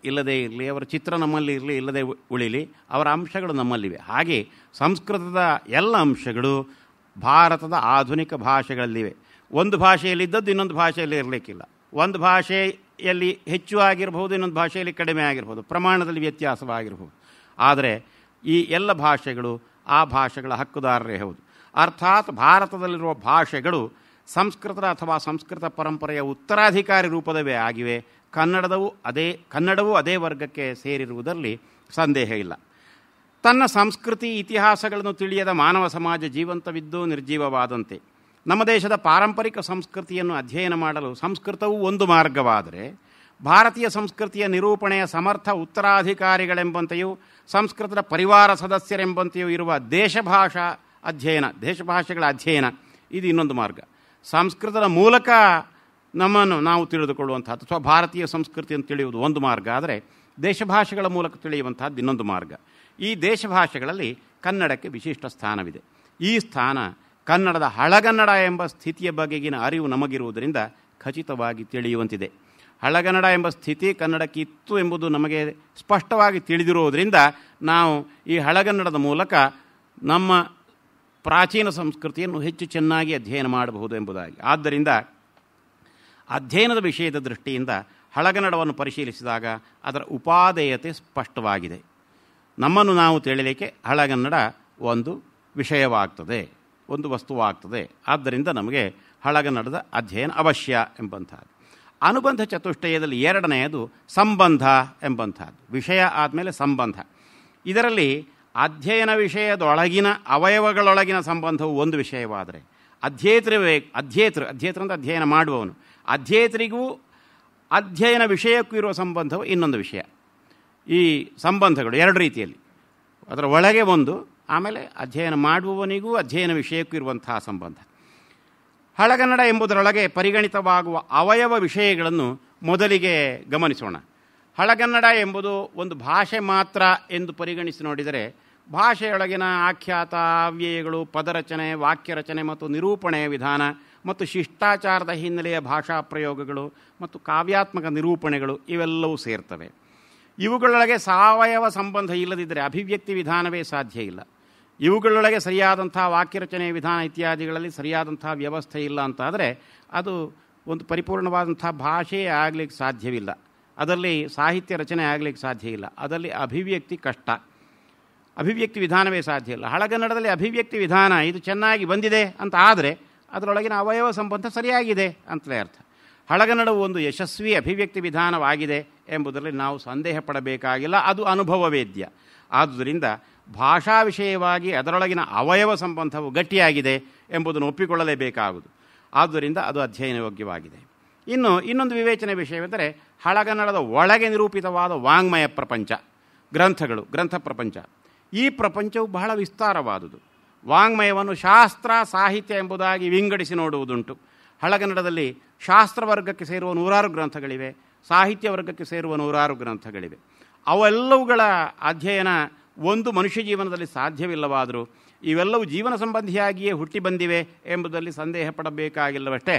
ಇಲ್ಲದೇ ಇರಲಿ, ಅವರ ಚಿತ್ರ ನಮ್ಮಲ್ಲಿ ಇರಲಿ, ಇಲ್ಲದೆ ಉಳಿಲಿ, ಅವರ ಅಂಶಗಳು ನಮ್ಮಲ್ಲಿವೆ. ಹಾಗೆ ಸಂಸ್ಕೃತದ ಎಲ್ಲ ಅಂಶಗಳು ಭಾರತದ ಆಧುನಿಕ ಭಾಷೆಗಳಲ್ಲಿವೆ. ಒಂದು ಭಾಷೆಯಲ್ಲಿದ್ದದ್ದು ಇನ್ನೊಂದು ಭಾಷೆಯಲ್ಲಿ ಇರಲಿಕ್ಕಿಲ್ಲ. ಒಂದು ಭಾಷೆಯಲ್ಲಿ ಹೆಚ್ಚು ಆಗಿರಬಹುದು, ಇನ್ನೊಂದು ಭಾಷೆಯಲ್ಲಿ ಕಡಿಮೆ ಆಗಿರ್ಬೋದು, ಪ್ರಮಾಣದಲ್ಲಿ ವ್ಯತ್ಯಾಸವಾಗಿರ್ಬೋದು. ಆದರೆ ಈ ಎಲ್ಲ ಭಾಷೆಗಳು ಆ ಭಾಷೆಗಳ ಹಕ್ಕುದಾರರೇ ಹೌದು. ಅರ್ಥಾತ್ ಭಾರತದಲ್ಲಿರುವ ಭಾಷೆಗಳು ಸಂಸ್ಕೃತದ ಅಥವಾ ಸಂಸ್ಕೃತ ಪರಂಪರೆಯ ಉತ್ತರಾಧಿಕಾರಿ ರೂಪದವೇ ಆಗಿವೆ. ಕನ್ನಡವೂ ಅದೇ ವರ್ಗಕ್ಕೆ ಸೇರಿರುವುದರಲ್ಲಿ ಸಂದೇಹ ಇಲ್ಲ. ತನ್ನ ಸಂಸ್ಕೃತಿ ಇತಿಹಾಸಗಳನ್ನು ತಿಳಿಯದ ಮಾನವ ಸಮಾಜ ಜೀವಂತವಿದ್ದು ನಿರ್ಜೀವವಾದಂತೆ. ನಮ್ಮ ದೇಶದ ಪಾರಂಪರಿಕ ಸಂಸ್ಕೃತಿಯನ್ನು ಅಧ್ಯಯನ ಮಾಡಲು ಸಂಸ್ಕೃತವು ಒಂದು ಮಾರ್ಗವಾದರೆ, ಭಾರತೀಯ ಸಂಸ್ಕೃತಿಯ ನಿರೂಪಣೆಯ ಸಮರ್ಥ ಉತ್ತರಾಧಿಕಾರಿಗಳೆಂಬಂತೆಯೂ ಸಂಸ್ಕೃತದ ಪರಿವಾರ ಸದಸ್ಯರೆಂಬಂತೆಯೂ ಇರುವ ದೇಶಭಾಷೆಗಳ ಅಧ್ಯಯನ ಇದು ಇನ್ನೊಂದು ಮಾರ್ಗ. ಸಂಸ್ಕೃತದ ಮೂಲಕ ನಮ್ಮನ್ನು ನಾವು ತಿಳಿದುಕೊಳ್ಳುವಂಥದ್ದು ಅಥವಾ ಭಾರತೀಯ ಸಂಸ್ಕೃತಿಯನ್ನು ತಿಳಿಯುವುದು ಒಂದು ಮಾರ್ಗ. ಆದರೆ ದೇಶಭಾಷೆಗಳ ಮೂಲಕ ತಿಳಿಯುವಂಥದ್ದು ಇನ್ನೊಂದು ಮಾರ್ಗ. ಈ ದೇಶಭಾಷೆಗಳಲ್ಲಿ ಕನ್ನಡಕ್ಕೆ ವಿಶಿಷ್ಟ ಸ್ಥಾನವಿದೆ. ಈ ಸ್ಥಾನ ಕನ್ನಡದ ಹಳಗನ್ನಡ ಎಂಬ ಸ್ಥಿತಿಯ ಬಗೆಗಿನ ಅರಿವು ನಮಗಿರುವುದರಿಂದ ಖಚಿತವಾಗಿ ತಿಳಿಯುವಂತಿದೆ. ಹಳಗನ್ನಡ ಎಂಬ ಸ್ಥಿತಿ ಕನ್ನಡಕ್ಕೆ ಇತ್ತು ಎಂಬುದು ನಮಗೆ ಸ್ಪಷ್ಟವಾಗಿ ತಿಳಿದಿರುವುದರಿಂದ ನಾವು ಈ ಹಳಗನ್ನಡದ ಮೂಲಕ ನಮ್ಮ ಪ್ರಾಚೀನ ಸಂಸ್ಕೃತಿಯನ್ನು ಹೆಚ್ಚು ಚೆನ್ನಾಗಿ ಅಧ್ಯಯನ ಮಾಡಬಹುದು ಎಂಬುದಾಗಿ. ಆದ್ದರಿಂದ ಅಧ್ಯಯನದ ವಿಷಯದ ದೃಷ್ಟಿಯಿಂದ ಹಳಗನ್ನಡವನ್ನು ಪರಿಶೀಲಿಸಿದಾಗ ಅದರ ಉಪಾದೇಯತೆ ಸ್ಪಷ್ಟವಾಗಿದೆ. ನಮ್ಮನ್ನು ನಾವು ತಿಳಿಯಲಿಕ್ಕೆ ಹಳಗನ್ನಡ ಒಂದು ವಿಷಯವಾಗ್ತದೆ, ಒಂದು ವಸ್ತುವಾಗ್ತದೆ. ಆದ್ದರಿಂದ ನಮಗೆ ಹಳಗನ್ನಡದ ಅಧ್ಯಯನ ಅವಶ್ಯ ಎಂಬಂಥದ್ದು. ಅನುಬಂಧ ಚತುಷ್ಟಯದಲ್ಲಿ ಎರಡನೆಯದು ಸಂಬಂಧ ಎಂಬಂಥದ್ದು. ವಿಷಯ ಆದಮೇಲೆ ಸಂಬಂಧ. ಇದರಲ್ಲಿ ಅಧ್ಯಯನ ವಿಷಯದೊಳಗಿನ ಅವಯವಗಳೊಳಗಿನ ಸಂಬಂಧವು ಒಂದು ವಿಷಯವಾದರೆ, ಅಧ್ಯೇತೃ ಅಂದರೆ ಅಧ್ಯಯನ ಮಾಡುವವನು, ಅಧ್ಯೇತರಿಗೂ ಅಧ್ಯಯನ ವಿಷಯಕ್ಕೂ ಇರುವ ಸಂಬಂಧವು ಇನ್ನೊಂದು ವಿಷಯ. ಈ ಸಂಬಂಧಗಳು ಎರಡು ರೀತಿಯಲ್ಲಿ, ಅದರ ಒಳಗೆ ಒಂದು, ಆಮೇಲೆ ಅಧ್ಯಯನ ಮಾಡುವವನಿಗೂ ಅಧ್ಯಯನ ವಿಷಯಕ್ಕೂ ಇರುವಂತಹ ಸಂಬಂಧ. ಹಳಗನ್ನಡ ಎಂಬುದರೊಳಗೆ ಪರಿಗಣಿತವಾಗುವ ಅವಯವ ವಿಷಯಗಳನ್ನು ಮೊದಲಿಗೆ ಗಮನಿಸೋಣ. ಹಳಗನ್ನಡ ಎಂಬುದು ಒಂದು ಭಾಷೆ ಮಾತ್ರ ಎಂದು ಪರಿಗಣಿಸಿ ನೋಡಿದರೆ, ಭಾಷೆಯೊಳಗಿನ ಆಖ್ಯಾತ, ಅವ್ಯಯಗಳು, ಪದರಚನೆ, ವಾಕ್ಯರಚನೆ ಮತ್ತು ನಿರೂಪಣೆಯ ವಿಧಾನ ಮತ್ತು ಶಿಷ್ಟಾಚಾರದ ಹಿನ್ನೆಲೆಯ ಭಾಷಾ ಪ್ರಯೋಗಗಳು ಮತ್ತು ಕಾವ್ಯಾತ್ಮಕ ನಿರೂಪಣೆಗಳು ಇವೆಲ್ಲವೂ ಸೇರ್ತವೆ. ಇವುಗಳೊಳಗೆ ಸಾವಯವ ಸಂಬಂಧ ಇಲ್ಲದಿದ್ದರೆ ಅಭಿವ್ಯಕ್ತಿ ವಿಧಾನವೇ ಸಾಧ್ಯ ಇಲ್ಲ. ಇವುಗಳೊಳಗೆ ಸರಿಯಾದಂಥ ವಾಕ್ಯರಚನೆಯ ವಿಧಾನ ಇತ್ಯಾದಿಗಳಲ್ಲಿ ಸರಿಯಾದಂಥ ವ್ಯವಸ್ಥೆ ಇಲ್ಲ ಅಂತಾದರೆ ಅದು ಒಂದು ಪರಿಪೂರ್ಣವಾದಂಥ ಭಾಷೆಯೇ ಆಗಲಿಕ್ಕೆ ಸಾಧ್ಯವಿಲ್ಲ. ಅದರಲ್ಲಿ ಸಾಹಿತ್ಯ ರಚನೆ ಆಗಲಿಕ್ಕೆ ಸಾಧ್ಯ ಇಲ್ಲ. ಅದರಲ್ಲಿ ಅಭಿವ್ಯಕ್ತಿ ಕಷ್ಟ, ಅಭಿವ್ಯಕ್ತಿ ವಿಧಾನವೇ ಸಾಧ್ಯ ಇಲ್ಲ. ಹಳಗನ್ನಡದಲ್ಲಿ ಅಭಿವ್ಯಕ್ತಿ ವಿಧಾನ ಇದು ಚೆನ್ನಾಗಿ ಬಂದಿದೆ ಅಂತ ಆದರೆ ಅದರೊಳಗಿನ ಅವಯವ ಸಂಬಂಧ ಸರಿಯಾಗಿದೆ ಅಂತಲೇ ಅರ್ಥ. ಹಳಗನ್ನಡವು ಒಂದು ಯಶಸ್ವಿ ಅಭಿವ್ಯಕ್ತಿ ವಿಧಾನವಾಗಿದೆ ಎಂಬುದರಲ್ಲಿ ನಾವು ಸಂದೇಹ ಪಡಬೇಕಾಗಿಲ್ಲ. ಅದು ಅನುಭವವೇದ್ಯ. ಆದುದರಿಂದ ಭಾಷಾ ವಿಷಯವಾಗಿ ಅದರೊಳಗಿನ ಅವಯವ ಸಂಬಂಧವು ಗಟ್ಟಿಯಾಗಿದೆ ಎಂಬುದನ್ನು ಒಪ್ಪಿಕೊಳ್ಳಲೇಬೇಕಾಗುವುದು. ಆದುದರಿಂದ ಅದು ಅಧ್ಯಯನ ಯೋಗ್ಯವಾಗಿದೆ. ಇನ್ನೊಂದು ವಿವೇಚನೆ ವಿಷಯವೆಂದರೆ, ಹಳಗನ್ನಡದ ಒಳಗೆ ನಿರೂಪಿತವಾದ ವಾಂಗ್ಮಯ ಪ್ರಪಂಚ, ಗ್ರಂಥಗಳು, ಗ್ರಂಥ ಪ್ರಪಂಚ. ಈ ಪ್ರಪಂಚವು ಬಹಳ ವಿಸ್ತಾರವಾದುದು. ವಾಂಗ್ಮಯವನ್ನು ಶಾಸ್ತ್ರ, ಸಾಹಿತ್ಯ ಎಂಬುದಾಗಿ ವಿಂಗಡಿಸಿ ನೋಡುವುದುಂಟು. ಹಳಗನ್ನಡದಲ್ಲಿ ಶಾಸ್ತ್ರ ವರ್ಗಕ್ಕೆ ಸೇರುವ 100 ಗ್ರಂಥಗಳಿವೆ, ಸಾಹಿತ್ಯ ವರ್ಗಕ್ಕೆ ಸೇರುವ 100 ಗ್ರಂಥಗಳಿವೆ. ಅವೆಲ್ಲವುಗಳ ಅಧ್ಯಯನ ಒಂದು ಮನುಷ್ಯ ಜೀವನದಲ್ಲಿ ಸಾಧ್ಯವಿಲ್ಲವಾದರೂ ಇವೆಲ್ಲವೂ ಜೀವನ ಸಂಬಂಧಿಯಾಗಿಯೇ ಹುಟ್ಟಿ ಬಂದಿವೆ ಎಂಬುದರಲ್ಲಿ ಸಂದೇಹ ಪಡಬೇಕಾಗಿಲ್ಲವಷ್ಟೇ.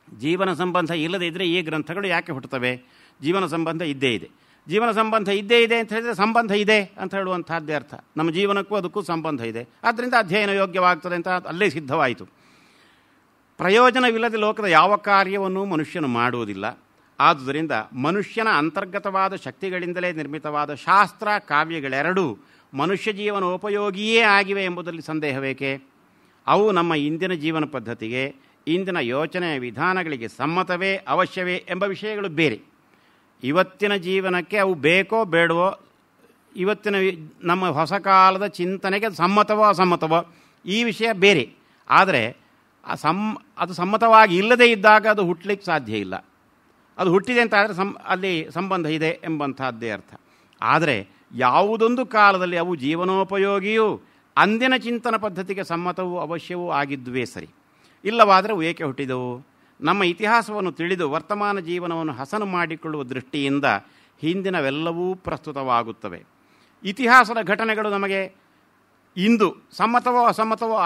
ಜೀವನ ಸಂಬಂಧ ಇಲ್ಲದೇ ಇದ್ದರೆ ಈ ಗ್ರಂಥಗಳು ಯಾಕೆ ಹುಟ್ಟುತ್ತವೆ? ಜೀವನ ಸಂಬಂಧ ಇದ್ದೇ ಇದೆ. ಜೀವನ ಸಂಬಂಧ ಇದ್ದೇ ಇದೆ ಅಂತ ಹೇಳಿದರೆ ಸಂಬಂಧ ಇದೆ ಅಂತ ಹೇಳುವಂಥದ್ದೇ ಅರ್ಥ. ನಮ್ಮ ಜೀವನಕ್ಕೂ ಅದಕ್ಕೂ ಸಂಬಂಧ ಇದೆ, ಆದ್ದರಿಂದ ಅಧ್ಯಯನ ಯೋಗ್ಯವಾಗ್ತದೆ ಅಂತ ಅಲ್ಲೇ ಸಿದ್ಧವಾಯಿತು. ಪ್ರಯೋಜನವಿಲ್ಲದೆ ಲೋಕದ ಯಾವ ಕಾರ್ಯವನ್ನು ಮನುಷ್ಯನು ಮಾಡುವುದಿಲ್ಲ. ಆದುದರಿಂದ ಮನುಷ್ಯನ ಅಂತರ್ಗತವಾದ ಶಕ್ತಿಗಳಿಂದಲೇ ನಿರ್ಮಿತವಾದ ಶಾಸ್ತ್ರ ಕಾವ್ಯಗಳೆರಡೂ ಮನುಷ್ಯ ಜೀವನೋಪಯೋಗಿಯೇ ಆಗಿವೆ ಎಂಬುದರಲ್ಲಿ ಸಂದೇಹವೇಕೆ? ಅವು ನಮ್ಮ ಇಂದಿನ ಜೀವನ ಪದ್ಧತಿಗೆ, ಇಂದಿನ ಯೋಚನೆ ವಿಧಾನಗಳಿಗೆ ಸಮ್ಮತವೇ ಅವಶ್ಯವೇ ಎಂಬ ವಿಷಯಗಳು ಬೇರೆ. ಇವತ್ತಿನ ಜೀವನಕ್ಕೆ ಅವು ಬೇಕೋ ಬೇಡವೋ, ಇವತ್ತಿನ ನಮ್ಮ ಹೊಸ ಕಾಲದ ಚಿಂತನೆಗೆ ಸಮ್ಮತವೋ ಅಸಮ್ಮತವೋ ಈ ವಿಷಯ ಬೇರೆ. ಆದರೆ ಅದು ಸಮ್ಮತವಾಗಿ ಇಲ್ಲದೇ ಇದ್ದಾಗ ಅದು ಹುಟ್ಟಲಿಕ್ಕೆ ಸಾಧ್ಯ ಇಲ್ಲ. ಅದು ಹುಟ್ಟಿದೆ ಅಂತ ಆದರೆ ಅಲ್ಲಿ ಸಂಬಂಧ ಇದೆ ಎಂಬಂಥದ್ದೇ ಅರ್ಥ. ಆದರೆ ಯಾವುದೊಂದು ಕಾಲದಲ್ಲಿ ಅವು ಜೀವನೋಪಯೋಗಿಯೂ ಅಂದಿನ ಚಿಂತನ ಪದ್ಧತಿಗೆ ಸಮ್ಮತವೂ ಅವಶ್ಯವೂ ಆಗಿದ್ದುವೇ ಸರಿ. ಇಲ್ಲವಾದರೆ ಅವು ಏಕೆ ಹುಟ್ಟಿದವು? ನಮ್ಮ ಇತಿಹಾಸವನ್ನು ತಿಳಿದು ವರ್ತಮಾನ ಜೀವನವನ್ನು ಹಸನು ಮಾಡಿಕೊಳ್ಳುವ ದೃಷ್ಟಿಯಿಂದ ಹಿಂದಿನವೆಲ್ಲವೂ ಪ್ರಸ್ತುತವಾಗುತ್ತವೆ. ಇತಿಹಾಸದ ಘಟನೆಗಳು ನಮಗೆ ಇಂದು ಸಮ್ಮತವೋ ಅಸಮ್ಮತವೋ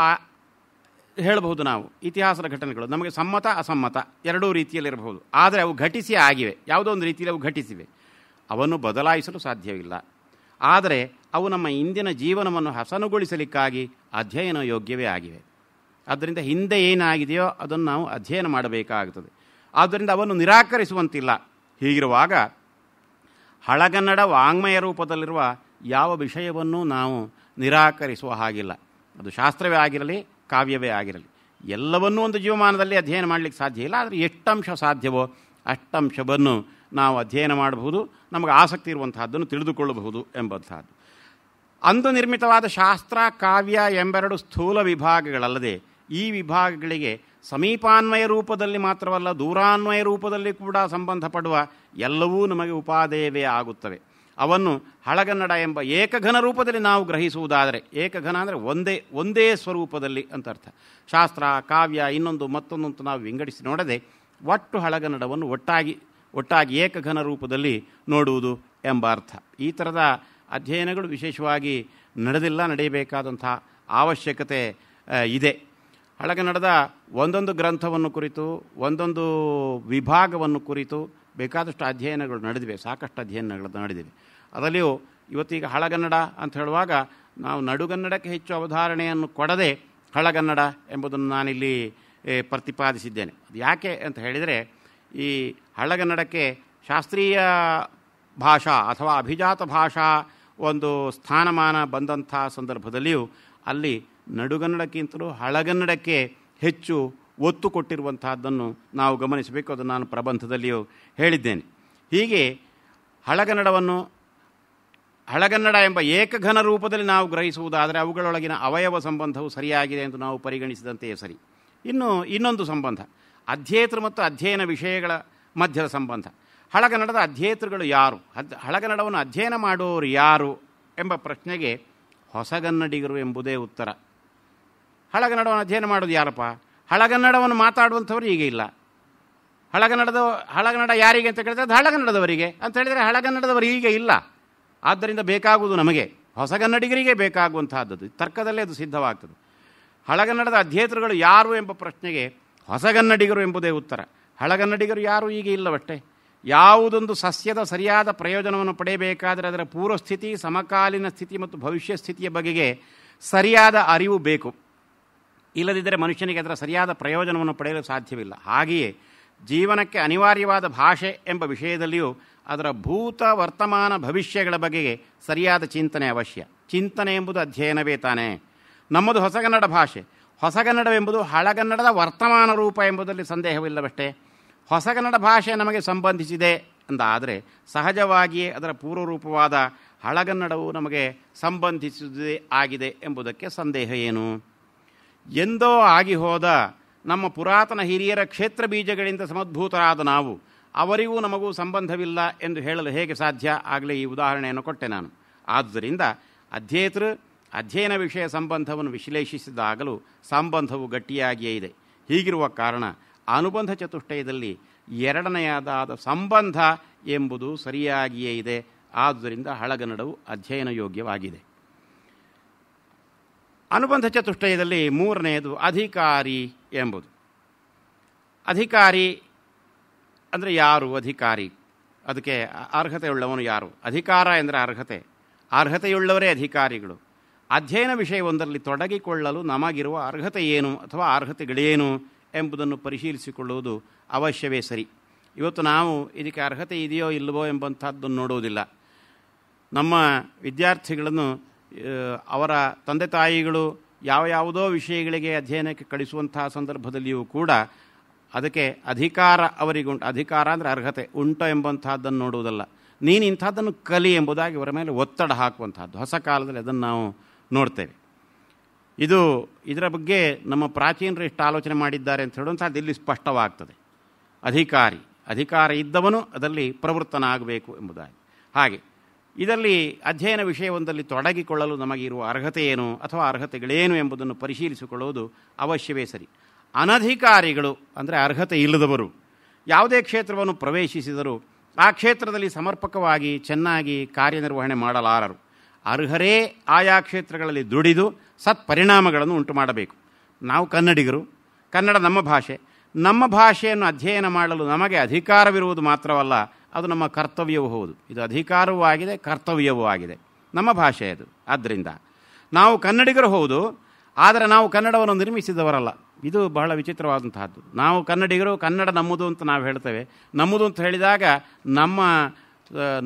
ಹೇಳಬಹುದು. ನಾವು ಇತಿಹಾಸದ ಘಟನೆಗಳು ನಮಗೆ ಸಮ್ಮತ ಅಸಮ್ಮತ ಎರಡೂ ರೀತಿಯಲ್ಲಿರಬಹುದು. ಆದರೆ ಅವು ಘಟಿಸಿ ಆಗಿವೆ, ಯಾವುದೋ ಒಂದು ರೀತಿಯಲ್ಲಿ ಅವು ಘಟಿಸಿವೆ. ಅವನ್ನು ಬದಲಾಯಿಸಲು ಸಾಧ್ಯವಿಲ್ಲ. ಆದರೆ ಅವು ನಮ್ಮ ಇಂದಿನ ಜೀವನವನ್ನು ಹಸನುಗೊಳಿಸಲಿಕ್ಕಾಗಿ ಅಧ್ಯಯನ ಯೋಗ್ಯವೇ ಆಗಿವೆ. ಆದ್ದರಿಂದ ಹಿಂದೆ ಏನಾಗಿದೆಯೋ ಅದನ್ನು ನಾವು ಅಧ್ಯಯನ ಮಾಡಬೇಕಾಗುತ್ತದೆ. ಆದ್ದರಿಂದ ಅವನ್ನು ನಿರಾಕರಿಸುವಂತಿಲ್ಲ. ಹೀಗಿರುವಾಗ ಹಳಗನ್ನಡ ವಾಂಗ್ಮಯ ರೂಪದಲ್ಲಿರುವ ಯಾವ ವಿಷಯವನ್ನೂ ನಾವು ನಿರಾಕರಿಸುವ ಹಾಗಿಲ್ಲ. ಅದು ಶಾಸ್ತ್ರವೇ ಆಗಿರಲಿ, ಕಾವ್ಯವೇ ಆಗಿರಲಿ, ಎಲ್ಲವನ್ನೂ ಒಂದು ಜೀವಮಾನದಲ್ಲಿ ಅಧ್ಯಯನ ಮಾಡಲಿಕ್ಕೆ ಸಾಧ್ಯ ಇಲ್ಲ. ಆದರೆ ಎಷ್ಟಂಶ ಸಾಧ್ಯವೋ ಅಷ್ಟಂಶವನ್ನು ನಾವು ಅಧ್ಯಯನ ಮಾಡಬಹುದು, ನಮಗೆ ಆಸಕ್ತಿ ಇರುವಂತಹದ್ದನ್ನು ತಿಳಿದುಕೊಳ್ಳಬಹುದು ಎಂಬಂತಹದ್ದು. ಅಂದು ನಿರ್ಮಿತವಾದ ಶಾಸ್ತ್ರ ಕಾವ್ಯ ಎಂಬೆರಡು ಸ್ಥೂಲ ವಿಭಾಗಗಳಲ್ಲದೆ ಈ ವಿಭಾಗಗಳಿಗೆ ಸಮೀಪಾನ್ವಯ ರೂಪದಲ್ಲಿ ಮಾತ್ರವಲ್ಲ, ದೂರಾನ್ವಯ ರೂಪದಲ್ಲಿ ಕೂಡ ಸಂಬಂಧಪಡುವ ಎಲ್ಲವೂ ನಮಗೆ ಉಪಾದೇಯವೇ ಆಗುತ್ತವೆ. ಅವನ್ನು ಹಳಗನ್ನಡ ಎಂಬ ಏಕಘನ ರೂಪದಲ್ಲಿ ನಾವು ಗ್ರಹಿಸುವುದಾದರೆ, ಏಕಘನ ಅಂದರೆ ಒಂದೇ ಸ್ವರೂಪದಲ್ಲಿ ಅಂತ ಅರ್ಥ. ಶಾಸ್ತ್ರ ಕಾವ್ಯ ಇನ್ನೊಂದು ಮತ್ತೊಂದು ನಾವು ವಿಂಗಡಿಸಿ ನೋಡದೆ ಒಟ್ಟು ಹಳಗನ್ನಡವನ್ನು ಒಟ್ಟಾಗಿ ಏಕಘನ ರೂಪದಲ್ಲಿ ನೋಡುವುದು ಎಂಬ ಅರ್ಥ. ಈ ಥರದ ಅಧ್ಯಯನಗಳು ವಿಶೇಷವಾಗಿ ನಡೆಯಬೇಕಾದಂಥ ಅವಶ್ಯಕತೆ ಇದೆ. ಹಳಗನ್ನಡದ ಒಂದೊಂದು ಗ್ರಂಥವನ್ನು ಕುರಿತು, ಒಂದೊಂದು ವಿಭಾಗವನ್ನು ಕುರಿತು ಬೇಕಾದಷ್ಟು ಅಧ್ಯಯನಗಳು ನಡೆದಿವೆ, ಸಾಕಷ್ಟು ಅಧ್ಯಯನಗಳು ನಡೆದಿವೆ. ಅದರಲ್ಲಿಯೂ ಇವತ್ತೀಗ ಹಳಗನ್ನಡ ಅಂತ ಹೇಳುವಾಗ ನಾವು ನಡುಗನ್ನಡಕ್ಕೆ ಹೆಚ್ಚು ಅವಧಾರಣೆಯನ್ನು ಕೊಡದೆ ಹಳಗನ್ನಡ ಎಂಬುದನ್ನು ನಾನಿಲ್ಲಿ ಪ್ರತಿಪಾದಿಸಿದ್ದೇನೆ. ಅದು ಯಾಕೆ ಅಂತ ಹೇಳಿದರೆ, ಈ ಹಳಗನ್ನಡಕ್ಕೆ ಶಾಸ್ತ್ರೀಯ ಭಾಷಾ ಅಥವಾ ಅಭಿಜಾತ ಭಾಷಾ ಒಂದು ಸ್ಥಾನಮಾನ ಬಂದಂಥ ಸಂದರ್ಭದಲ್ಲಿಯೂ ಅಲ್ಲಿ ನಡುಗನ್ನಡಕ್ಕಿಂತಲೂ ಹಳಗನ್ನಡಕ್ಕೆ ಹೆಚ್ಚು ಒತ್ತು ಕೊಟ್ಟಿರುವಂತಹದ್ದನ್ನು ನಾವು ಗಮನಿಸಬೇಕು. ಅದನ್ನು ನಾನು ಪ್ರಬಂಧದಲ್ಲಿಯೂ ಹೇಳಿದ್ದೇನೆ. ಹೀಗೆ ಹಳಗನ್ನಡ ಎಂಬ ಏಕಘನ ರೂಪದಲ್ಲಿ ನಾವು ಗ್ರಹಿಸುವುದಾದರೆ ಅವುಗಳೊಳಗಿನ ಅವಯವ ಸಂಬಂಧವು ಸರಿಯಾಗಿದೆ ಎಂದು ನಾವು ಪರಿಗಣಿಸಿದಂತೆಯೇ ಸರಿ. ಇನ್ನೊಂದು ಸಂಬಂಧ ಅಧ್ಯೇತೃ ಮತ್ತು ಅಧ್ಯಯನ ವಿಷಯಗಳ ಮಧ್ಯದ ಸಂಬಂಧ. ಹಳಗನ್ನಡದ ಅಧ್ಯೇತೃಗಳು ಯಾರು, ಹಳಗನ್ನಡವನ್ನು ಅಧ್ಯಯನ ಮಾಡೋರು ಯಾರು ಎಂಬ ಪ್ರಶ್ನೆಗೆ ಹೊಸಗನ್ನಡಿಗರು ಎಂಬುದೇ ಉತ್ತರ. ಹಳಗನ್ನಡವನ್ನು ಅಧ್ಯಯನ ಮಾಡೋದು ಯಾರಪ್ಪ? ಹಳಗನ್ನಡವನ್ನು ಮಾತಾಡುವಂಥವ್ರು ಈಗ ಇಲ್ಲ. ಹಳಗನ್ನಡ ಯಾರಿಗೆ ಅಂತ ಕೇಳಿದ್ರೆ ಅದು ಹಳಗನ್ನಡದವರಿಗೆ ಅಂತ ಹೇಳಿದರೆ ಹಳಗನ್ನಡದವರು ಈಗ ಇಲ್ಲ. ಆದ್ದರಿಂದ ಬೇಕಾಗುವುದು ನಮಗೆ ಹೊಸಗನ್ನಡಿಗರಿಗೆ ಬೇಕಾಗುವಂತಹದ್ದು. ತರ್ಕದಲ್ಲೇ ಅದು ಸಿದ್ಧವಾಗ್ತದೆ. ಹಳಗನ್ನಡದ ಅಧ್ಯೇತೃಗಳು ಯಾರು ಎಂಬ ಪ್ರಶ್ನೆಗೆ ಹೊಸಗನ್ನಡಿಗರು ಎಂಬುದೇ ಉತ್ತರ. ಹಳಗನ್ನಡಿಗರು ಯಾರು ಈಗ ಇಲ್ಲವಷ್ಟೇ. ಯಾವುದೊಂದು ಸಸ್ಯದ ಸರಿಯಾದ ಪ್ರಯೋಜನವನ್ನು ಪಡೆಯಬೇಕಾದರೆ ಅದರ ಪೂರ್ವಸ್ಥಿತಿ, ಸಮಕಾಲೀನ ಸ್ಥಿತಿ ಮತ್ತು ಭವಿಷ್ಯ ಸ್ಥಿತಿಯ ಬಗೆಗೆ ಸರಿಯಾದ ಅರಿವು ಬೇಕು. ಇಲ್ಲದಿದ್ದರೆ ಮನುಷ್ಯನಿಗೆ ಅದರ ಸರಿಯಾದ ಪ್ರಯೋಜನವನ್ನು ಪಡೆಯಲು ಸಾಧ್ಯವಿಲ್ಲ. ಹಾಗೆಯೇ ಜೀವನಕ್ಕೆ ಅನಿವಾರ್ಯವಾದ ಭಾಷೆ ಎಂಬ ವಿಷಯದಲ್ಲಿಯೂ ಅದರ ಭೂತ ವರ್ತಮಾನ ಭವಿಷ್ಯಗಳ ಬಗೆಗೆ ಸರಿಯಾದ ಚಿಂತನೆ ಅವಶ್ಯ. ಚಿಂತನೆ ಎಂಬುದು ಅಧ್ಯಯನವೇ ತಾನೇ. ನಮ್ಮದು ಹೊಸಗನ್ನಡ ಭಾಷೆ. ಹೊಸಗನ್ನಡವೆಂಬುದು ಹಳಗನ್ನಡದ ವರ್ತಮಾನ ರೂಪ ಎಂಬುದರಲ್ಲಿ ಸಂದೇಹವಿಲ್ಲವಷ್ಟೇ. ಹೊಸಗನ್ನಡ ಭಾಷೆ ನಮಗೆ ಸಂಬಂಧಿಸಿದೆ ಎಂದಾದರೆ ಸಹಜವಾಗಿಯೇ ಅದರ ಪೂರ್ವರೂಪವಾದ ಹಳಗನ್ನಡವು ನಮಗೆ ಸಂಬಂಧಿಸಿದೇ ಆಗಿದೆ ಎಂಬುದಕ್ಕೆ ಸಂದೇಹ ಏನು? ಎಂದೋ ಆಗಿ ಹೋದ ನಮ್ಮ ಪುರಾತನ ಹಿರಿಯರ ಕ್ಷೇತ್ರ ಬೀಜಗಳಿಂದ ಸಮದ್ಭೂತರಾದ ನಾವು ಅವರಿಗೂ ನಮಗೂ ಸಂಬಂಧವಿಲ್ಲ ಎಂದು ಹೇಳಲು ಹೇಗೆ ಸಾಧ್ಯ? ಆಗಲೇ ಈ ಉದಾಹರಣೆಯನ್ನು ಕೊಟ್ಟೆ ನಾನು. ಆದುದರಿಂದ ಅಧ್ಯಯನ ವಿಷಯ ಸಂಬಂಧವನ್ನು ವಿಶ್ಲೇಷಿಸಿದಾಗಲೂ ಸಂಬಂಧವು ಗಟ್ಟಿಯಾಗಿಯೇ ಇದೆ. ಹೀಗಿರುವ ಕಾರಣ ಅನುಬಂಧ ಚತುಷ್ಟಯದಲ್ಲಿ ಎರಡನೆಯದಾದ ಸಂಬಂಧ ಎಂಬುದು ಸರಿಯಾಗಿಯೇ ಇದೆ. ಆದುದರಿಂದ ಹಳಗನ್ನಡವು ಅಧ್ಯಯನ ಯೋಗ್ಯವಾಗಿದೆ. ಅನುಬಂಧ ಚತುಷ್ಟಯದಲ್ಲಿ ಮೂರನೆಯದು ಅಧಿಕಾರಿ ಎಂಬುದು. ಅಧಿಕಾರಿ ಅಂದರೆ ಯಾರು ಅಧಿಕಾರಿ? ಅದಕ್ಕೆ ಅರ್ಹತೆಯುಳ್ಳವನು ಯಾರು? ಅಧಿಕಾರ ಎಂದರೆ ಅರ್ಹತೆ, ಅರ್ಹತೆಯುಳ್ಳವರೇ ಅಧಿಕಾರಿಗಳು. ಅಧ್ಯಯನ ವಿಷಯವೊಂದರಲ್ಲಿ ತೊಡಗಿಕೊಳ್ಳಲು ನಮಗಿರುವ ಅರ್ಹತೆ ಏನು ಅಥವಾ ಅರ್ಹತೆಗಳೇನು ಎಂಬುದನ್ನು ಪರಿಶೀಲಿಸಿಕೊಳ್ಳುವುದು ಅವಶ್ಯವೇ ಸರಿ. ಇವತ್ತು ನಾವು ಇದಕ್ಕೆ ಅರ್ಹತೆ ಇದೆಯೋ ಇಲ್ಲವೋ ಎಂಬಂಥದ್ದನ್ನು ನೋಡುವುದಿಲ್ಲ. ನಮ್ಮ ವಿದ್ಯಾರ್ಥಿಗಳನ್ನು ಅವರ ತಂದೆ ತಾಯಿಗಳು ಯಾವುದೋ ವಿಷಯಗಳಿಗೆ ಅಧ್ಯಯನಕ್ಕೆ ಕಳಿಸುವಂತಹ ಸಂದರ್ಭದಲ್ಲಿಯೂ ಕೂಡ ಅದಕ್ಕೆ ಅಧಿಕಾರ ಅವರಿಗುಂಟು, ಅಧಿಕಾರ ಅಂದರೆ ಅರ್ಹತೆ ಉಂಟು ಎಂಬಂತಹದ್ದನ್ನು ನೋಡುವುದಲ್ಲ, ನೀನು ಇಂಥದ್ದನ್ನು ಕಲಿ ಎಂಬುದಾಗಿ ಅವರ ಮೇಲೆ ಒತ್ತಡ ಹಾಕುವಂತಹದ್ದು. ಹೊಸ ಕಾಲದಲ್ಲಿ ಅದನ್ನು ನಾವು ನೋಡ್ತೇವೆ. ಇದರ ಬಗ್ಗೆ ನಮ್ಮ ಪ್ರಾಚೀನರು ಎಷ್ಟು ಆಲೋಚನೆ ಮಾಡಿದ್ದಾರೆ ಅಂತ ಹೇಳುವಂಥದ್ದು ಇಲ್ಲಿ ಸ್ಪಷ್ಟವಾಗ್ತದೆ. ಅಧಿಕಾರ ಇದ್ದವನು ಅದರಲ್ಲಿ ಪ್ರವೃತ್ತನಾಗಬೇಕು ಎಂಬುದಾಗಿ. ಹಾಗೆ ಇದರಲ್ಲಿ ಅಧ್ಯಯನ ವಿಷಯವೊಂದರಲ್ಲಿ ತೊಡಗಿಕೊಳ್ಳಲು ನಮಗಿರುವ ಅರ್ಹತೆ ಏನು ಅಥವಾ ಅರ್ಹತೆಗಳೇನು ಎಂಬುದನ್ನು ಪರಿಶೀಲಿಸಿಕೊಳ್ಳುವುದು ಅವಶ್ಯವೇ ಸರಿ. ಅನಧಿಕಾರಿಗಳು ಅಂದರೆ ಅರ್ಹತೆ ಇಲ್ಲದವರು ಯಾವುದೇ ಕ್ಷೇತ್ರವನ್ನು ಪ್ರವೇಶಿಸಿದರೂ ಆ ಕ್ಷೇತ್ರದಲ್ಲಿ ಸಮರ್ಪಕವಾಗಿ ಚೆನ್ನಾಗಿ ಕಾರ್ಯನಿರ್ವಹಣೆ ಮಾಡಲಾರರು. ಅರ್ಹರೇ ಆಯಾ ಕ್ಷೇತ್ರಗಳಲ್ಲಿ ದುಡಿದು ಸತ್ಪರಿಣಾಮಗಳನ್ನು ಉಂಟು ಮಾಡಬೇಕು. ನಾವು ಕನ್ನಡಿಗರು, ಕನ್ನಡ ನಮ್ಮ ಭಾಷೆಯನ್ನು ಅಧ್ಯಯನ ಮಾಡಲು ನಮಗೆ ಅಧಿಕಾರವಿರುವುದು ಮಾತ್ರವಲ್ಲ, ಅದು ನಮ್ಮ ಕರ್ತವ್ಯವೂ ಹೌದು. ಇದು ಅಧಿಕಾರವೂ ಆಗಿದೆ, ಕರ್ತವ್ಯವೂ ಆಗಿದೆ. ನಮ್ಮ ಭಾಷೆ ಅದು. ಆದ್ದರಿಂದ ನಾವು ಕನ್ನಡಿಗರು ಹೌದು, ಆದರೆ ನಾವು ಕನ್ನಡವನ್ನು ನಿರ್ಮಿಸಿದವರಲ್ಲ. ಇದು ಬಹಳ ವಿಚಿತ್ರವಾದಂತಹದ್ದು. ನಾವು ಕನ್ನಡಿಗರು, ಕನ್ನಡ ನಮ್ಮದು ಅಂತ ನಾವು ಹೇಳ್ತೇವೆ. ನಮ್ಮದು ಅಂತ ಹೇಳಿದಾಗ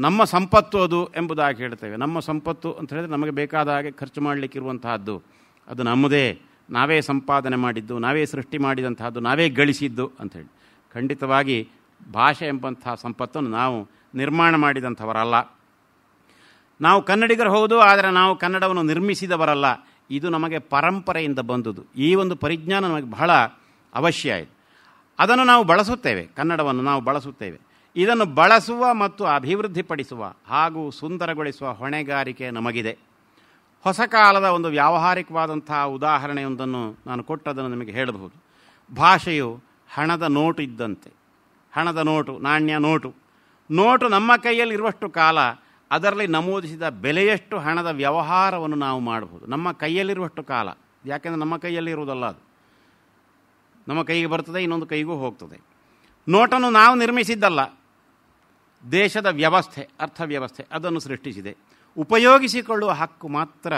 ನಮ್ಮ ಸಂಪತ್ತು ಅದು ಎಂಬುದಾಗಿ ಹೇಳ್ತೇವೆ. ನಮ್ಮ ಸಂಪತ್ತು ಅಂತ ಹೇಳಿದರೆ ನಮಗೆ ಬೇಕಾದ ಹಾಗೆ ಖರ್ಚು ಮಾಡಲಿಕ್ಕಿರುವಂತಹದ್ದು ಅದು ನಮ್ಮದೇ, ನಾವೇ ಸಂಪಾದನೆ ಮಾಡಿದ್ದು, ನಾವೇ ಸೃಷ್ಟಿ ಮಾಡಿದಂತಹದ್ದು, ನಾವೇ ಗಳಿಸಿದ್ದು ಅಂಥೇಳಿ. ಖಂಡಿತವಾಗಿ ಭಾಷೆ ಎಂಬಂತಹ ಸಂಪತ್ತನ್ನು ನಾವು ನಿರ್ಮಾಣ ಮಾಡಿದಂಥವರಲ್ಲ. ನಾವು ಕನ್ನಡಿಗರು ಹೌದು, ಆದರೆ ನಾವು ಕನ್ನಡವನ್ನು ನಿರ್ಮಿಸಿದವರಲ್ಲ. ಇದು ನಮಗೆ ಪರಂಪರೆಯಿಂದ ಬಂದುದು. ಈ ಒಂದು ಪರಿಜ್ಞಾನ ನಮಗೆ ಬಹಳ ಅವಶ್ಯ ಇದೆ. ಅದನ್ನು ನಾವು ಬಳಸುತ್ತೇವೆ, ಕನ್ನಡವನ್ನು ನಾವು ಬಳಸುತ್ತೇವೆ. ಇದನ್ನು ಬಳಸುವ ಮತ್ತು ಅಭಿವೃದ್ಧಿಪಡಿಸುವ ಹಾಗೂ ಸುಂದರಗೊಳಿಸುವ ಹೊಣೆಗಾರಿಕೆ ನಮಗಿದೆ. ಹೊಸ ಕಾಲದ ಒಂದು ವ್ಯಾವಹಾರಿಕವಾದಂತಹ ಉದಾಹರಣೆಯೊಂದನ್ನು ನಾನು ಕೊಟ್ಟದನ್ನು ನಿಮಗೆ ಹೇಳಬಹುದು. ಭಾಷೆಯು ಹಣದ ನೋಟು ಇದ್ದಂತೆ. ಹಣದ ನೋಟು, ನಾಣ್ಯ ನೋಟು ನಮ್ಮ ಕೈಯಲ್ಲಿರುವಷ್ಟು ಕಾಲ ಅದರಲ್ಲಿ ನಮೂದಿಸಿದ ಬೆಲೆಯಷ್ಟು ಹಣದ ವ್ಯವಹಾರವನ್ನು ನಾವು ಮಾಡಬಹುದು. ನಮ್ಮ ಕೈಯಲ್ಲಿರುವಷ್ಟು ಕಾಲ. ಯಾಕೆಂದರೆ ನಮ್ಮ ಕೈಯಲ್ಲಿ ಇರುವುದಲ್ಲ ಅದು. ನಮ್ಮ ಕೈಗೆ ಬರ್ತದೆ, ಇನ್ನೊಂದು ಕೈಗೂ ಹೋಗ್ತದೆ. ನೋಟನ್ನು ನಾವು ನಿರ್ಮಿಸಿದ್ದಲ್ಲ, ದೇಶದ ವ್ಯವಸ್ಥೆ, ಅರ್ಥವ್ಯವಸ್ಥೆ ಅದನ್ನು ಸೃಷ್ಟಿಸಿದೆ. ಉಪಯೋಗಿಸಿಕೊಳ್ಳುವ ಹಕ್ಕು ಮಾತ್ರ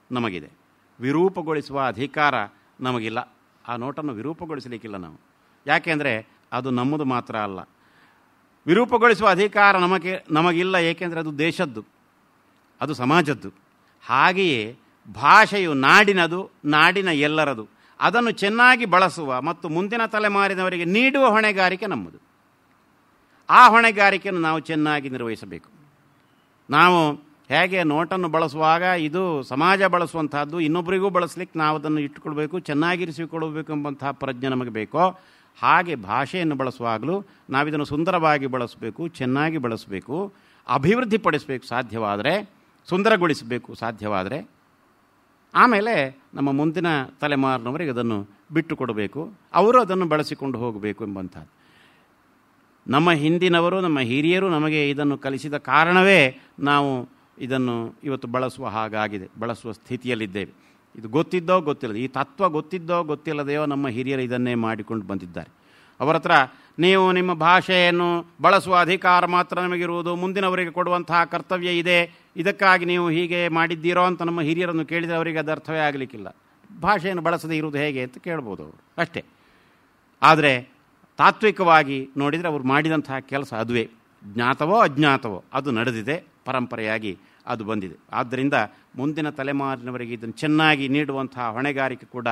ನಮಗಿದೆ. ವಿರೂಪಗೊಳಿಸುವ ಅಧಿಕಾರ ನಮಗಿಲ್ಲ. ಆ ನೋಟನ್ನು ವಿರೂಪಗೊಳಿಸಲಿಕ್ಕಿಲ್ಲ ನಾವು. ಯಾಕೆಂದರೆ ಅದು ನಮ್ಮದು ಮಾತ್ರ ಅಲ್ಲ. ವಿರೂಪಗೊಳಿಸುವ ಅಧಿಕಾರ ನಮಗಿಲ್ಲ, ಏಕೆಂದರೆ ಅದು ದೇಶದ್ದು, ಅದು ಸಮಾಜದ್ದು. ಹಾಗೆಯೇ ಭಾಷೆಯು ನಾಡಿನದು, ನಾಡಿನ ಎಲ್ಲರದು. ಅದನ್ನು ಚೆನ್ನಾಗಿ ಬಳಸುವ ಮತ್ತು ಮುಂದಿನ ತಲೆಮಾರಿನವರಿಗೆ ನೀಡುವ ಹೊಣೆಗಾರಿಕೆ ನಮ್ಮದು. ಆ ಹೊಣೆಗಾರಿಕೆಯನ್ನು ನಾವು ಚೆನ್ನಾಗಿ ನಿರ್ವಹಿಸಬೇಕು. ನಾವು ಹೇಗೆ ನೋಟನ್ನು ಬಳಸುವಾಗ ಇದು ಸಮಾಜ ಬಳಸುವಂತಹದ್ದು, ಇನ್ನೊಬ್ಬರಿಗೂ ಬಳಸಲಿಕ್ಕೆ ನಾವು ಅದನ್ನು ಇಟ್ಟುಕೊಳ್ಬೇಕು, ಚೆನ್ನಾಗಿರಿಸಿಕೊಳ್ಳಬೇಕು ಎಂಬಂತಹ ಪ್ರಜ್ಞೆ ನಮಗೆ ಬೇಕೋ, ಹಾಗೆ ಭಾಷೆಯನ್ನು ಬಳಸುವಾಗಲೂ ನಾವಿದನ್ನು ಸುಂದರವಾಗಿ ಬಳಸಬೇಕು, ಚೆನ್ನಾಗಿ ಬಳಸಬೇಕು, ಅಭಿವೃದ್ಧಿಪಡಿಸಬೇಕು ಸಾಧ್ಯವಾದರೆ, ಸುಂದರಗೊಳಿಸಬೇಕು ಸಾಧ್ಯವಾದರೆ. ಆಮೇಲೆ ನಮ್ಮ ಮುಂದಿನ ತಲೆಮಾರಿನವರಿಗೆ ಅದನ್ನು ಬಿಟ್ಟು ಕೊಡಬೇಕು, ಅವರು ಅದನ್ನು ಬಳಸಿಕೊಂಡು ಹೋಗಬೇಕು ಎಂಬಂಥದ್ದು. ನಮ್ಮ ಹಿಂದಿನವರು, ನಮ್ಮ ಹಿರಿಯರು ನಮಗೆ ಇದನ್ನು ಕಲಿಸಿದ ಕಾರಣವೇ ನಾವು ಇದನ್ನು ಇವತ್ತು ಬಳಸುವ ಹಾಗಾಗಿದೆ, ಬಳಸುವ ಸ್ಥಿತಿಯಲ್ಲಿದ್ದೇವೆ. ಇದು ಗೊತ್ತಿದ್ದೋ ಗೊತ್ತಿಲ್ಲದೆ, ಈ ತತ್ವ ಗೊತ್ತಿದ್ದೋ ಗೊತ್ತಿಲ್ಲದೆಯೋ ನಮ್ಮ ಹಿರಿಯರು ಇದನ್ನೇ ಮಾಡಿಕೊಂಡು ಬಂದಿದ್ದಾರೆ. ಅವರ ಹತ್ರ ನೀವು ನಿಮ್ಮ ಭಾಷೆಯನ್ನು ಬಳಸುವ ಅಧಿಕಾರ ಮಾತ್ರ ನಮಗಿರುವುದು, ಮುಂದಿನವರಿಗೆ ಕೊಡುವಂತಹ ಕರ್ತವ್ಯ ಇದೆ, ಇದಕ್ಕಾಗಿ ನೀವು ಹೀಗೆ ಮಾಡಿದ್ದೀರೋ ಅಂತ ನಮ್ಮ ಹಿರಿಯರನ್ನು ಕೇಳಿದರೆ ಅವರಿಗೆ ಅದು ಅರ್ಥವೇ ಆಗಲಿಕ್ಕಿಲ್ಲ. ಭಾಷೆಯನ್ನು ಬಳಸದೇ ಇರುವುದು ಹೇಗೆ ಅಂತ ಕೇಳ್ಬೋದು ಅವರು ಅಷ್ಟೇ. ಆದರೆ ತಾತ್ವಿಕವಾಗಿ ನೋಡಿದರೆ ಅವರು ಮಾಡಿದಂತಹ ಕೆಲಸ ಅದುವೇ. ಜ್ಞಾತವೋ ಅಜ್ಞಾತವೋ ಅದು ನಡೆದಿದೆ, ಪರಂಪರೆಯಾಗಿ ಅದು ಬಂದಿದೆ. ಆದ್ದರಿಂದ ಮುಂದಿನ ತಲೆಮಾರಿನವರಿಗೆ ಇದನ್ನು ಚೆನ್ನಾಗಿ ನೀಡುವಂತಹ ಹೊಣೆಗಾರಿಕೆ ಕೂಡ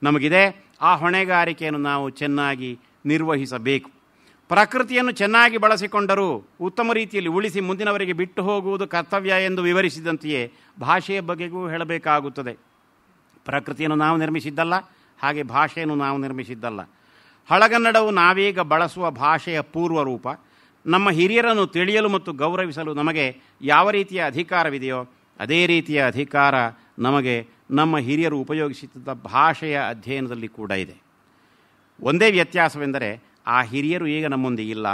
ನಮಗಿದೆ. ಆ ಹೊಣೆಗಾರಿಕೆಯನ್ನು ನಾವು ಚೆನ್ನಾಗಿ ನಿರ್ವಹಿಸಬೇಕು. ಪ್ರಕೃತಿಯನ್ನು ಚೆನ್ನಾಗಿ ಬಳಸಿಕೊಂಡರೂ ಉತ್ತಮ ರೀತಿಯಲ್ಲಿ ಉಳಿಸಿ ಮುಂದಿನವರಿಗೆ ಬಿಟ್ಟು ಹೋಗುವುದು ಕರ್ತವ್ಯ ಎಂದು ವಿವರಿಸಿದಂತೆಯೇ ಭಾಷೆಯ ಬಗೆಗೂ ಹೇಳಬೇಕಾಗುತ್ತದೆ. ಪ್ರಕೃತಿಯನ್ನು ನಾವು ನಿರ್ಮಿಸಿದ್ದಲ್ಲ, ಹಾಗೆ ಭಾಷೆಯನ್ನು ನಾವು ನಿರ್ಮಿಸಿದ್ದಲ್ಲ. ಹಳಗನ್ನಡವು ನಾವೀಗ ಬಳಸುವ ಭಾಷೆಯ ಪೂರ್ವ ರೂಪ. ನಮ್ಮ ಹಿರಿಯರನ್ನು ತಿಳಿಯಲು ಮತ್ತು ಗೌರವಿಸಲು ನಮಗೆ ಯಾವ ರೀತಿಯ ಅಧಿಕಾರವಿದೆಯೋ ಅದೇ ರೀತಿಯ ಅಧಿಕಾರ ನಮಗೆ ನಮ್ಮ ಹಿರಿಯರು ಉಪಯೋಗಿಸುತ್ತಿದ್ದ ಭಾಷೆಯ ಅಧ್ಯಯನದಲ್ಲಿ ಕೂಡ ಇದೆ. ಒಂದೇ ವ್ಯತ್ಯಾಸವೆಂದರೆ ಆ ಹಿರಿಯರು ಈಗ ನಮ್ಮೊಂದಿಗೆ ಇಲ್ಲ,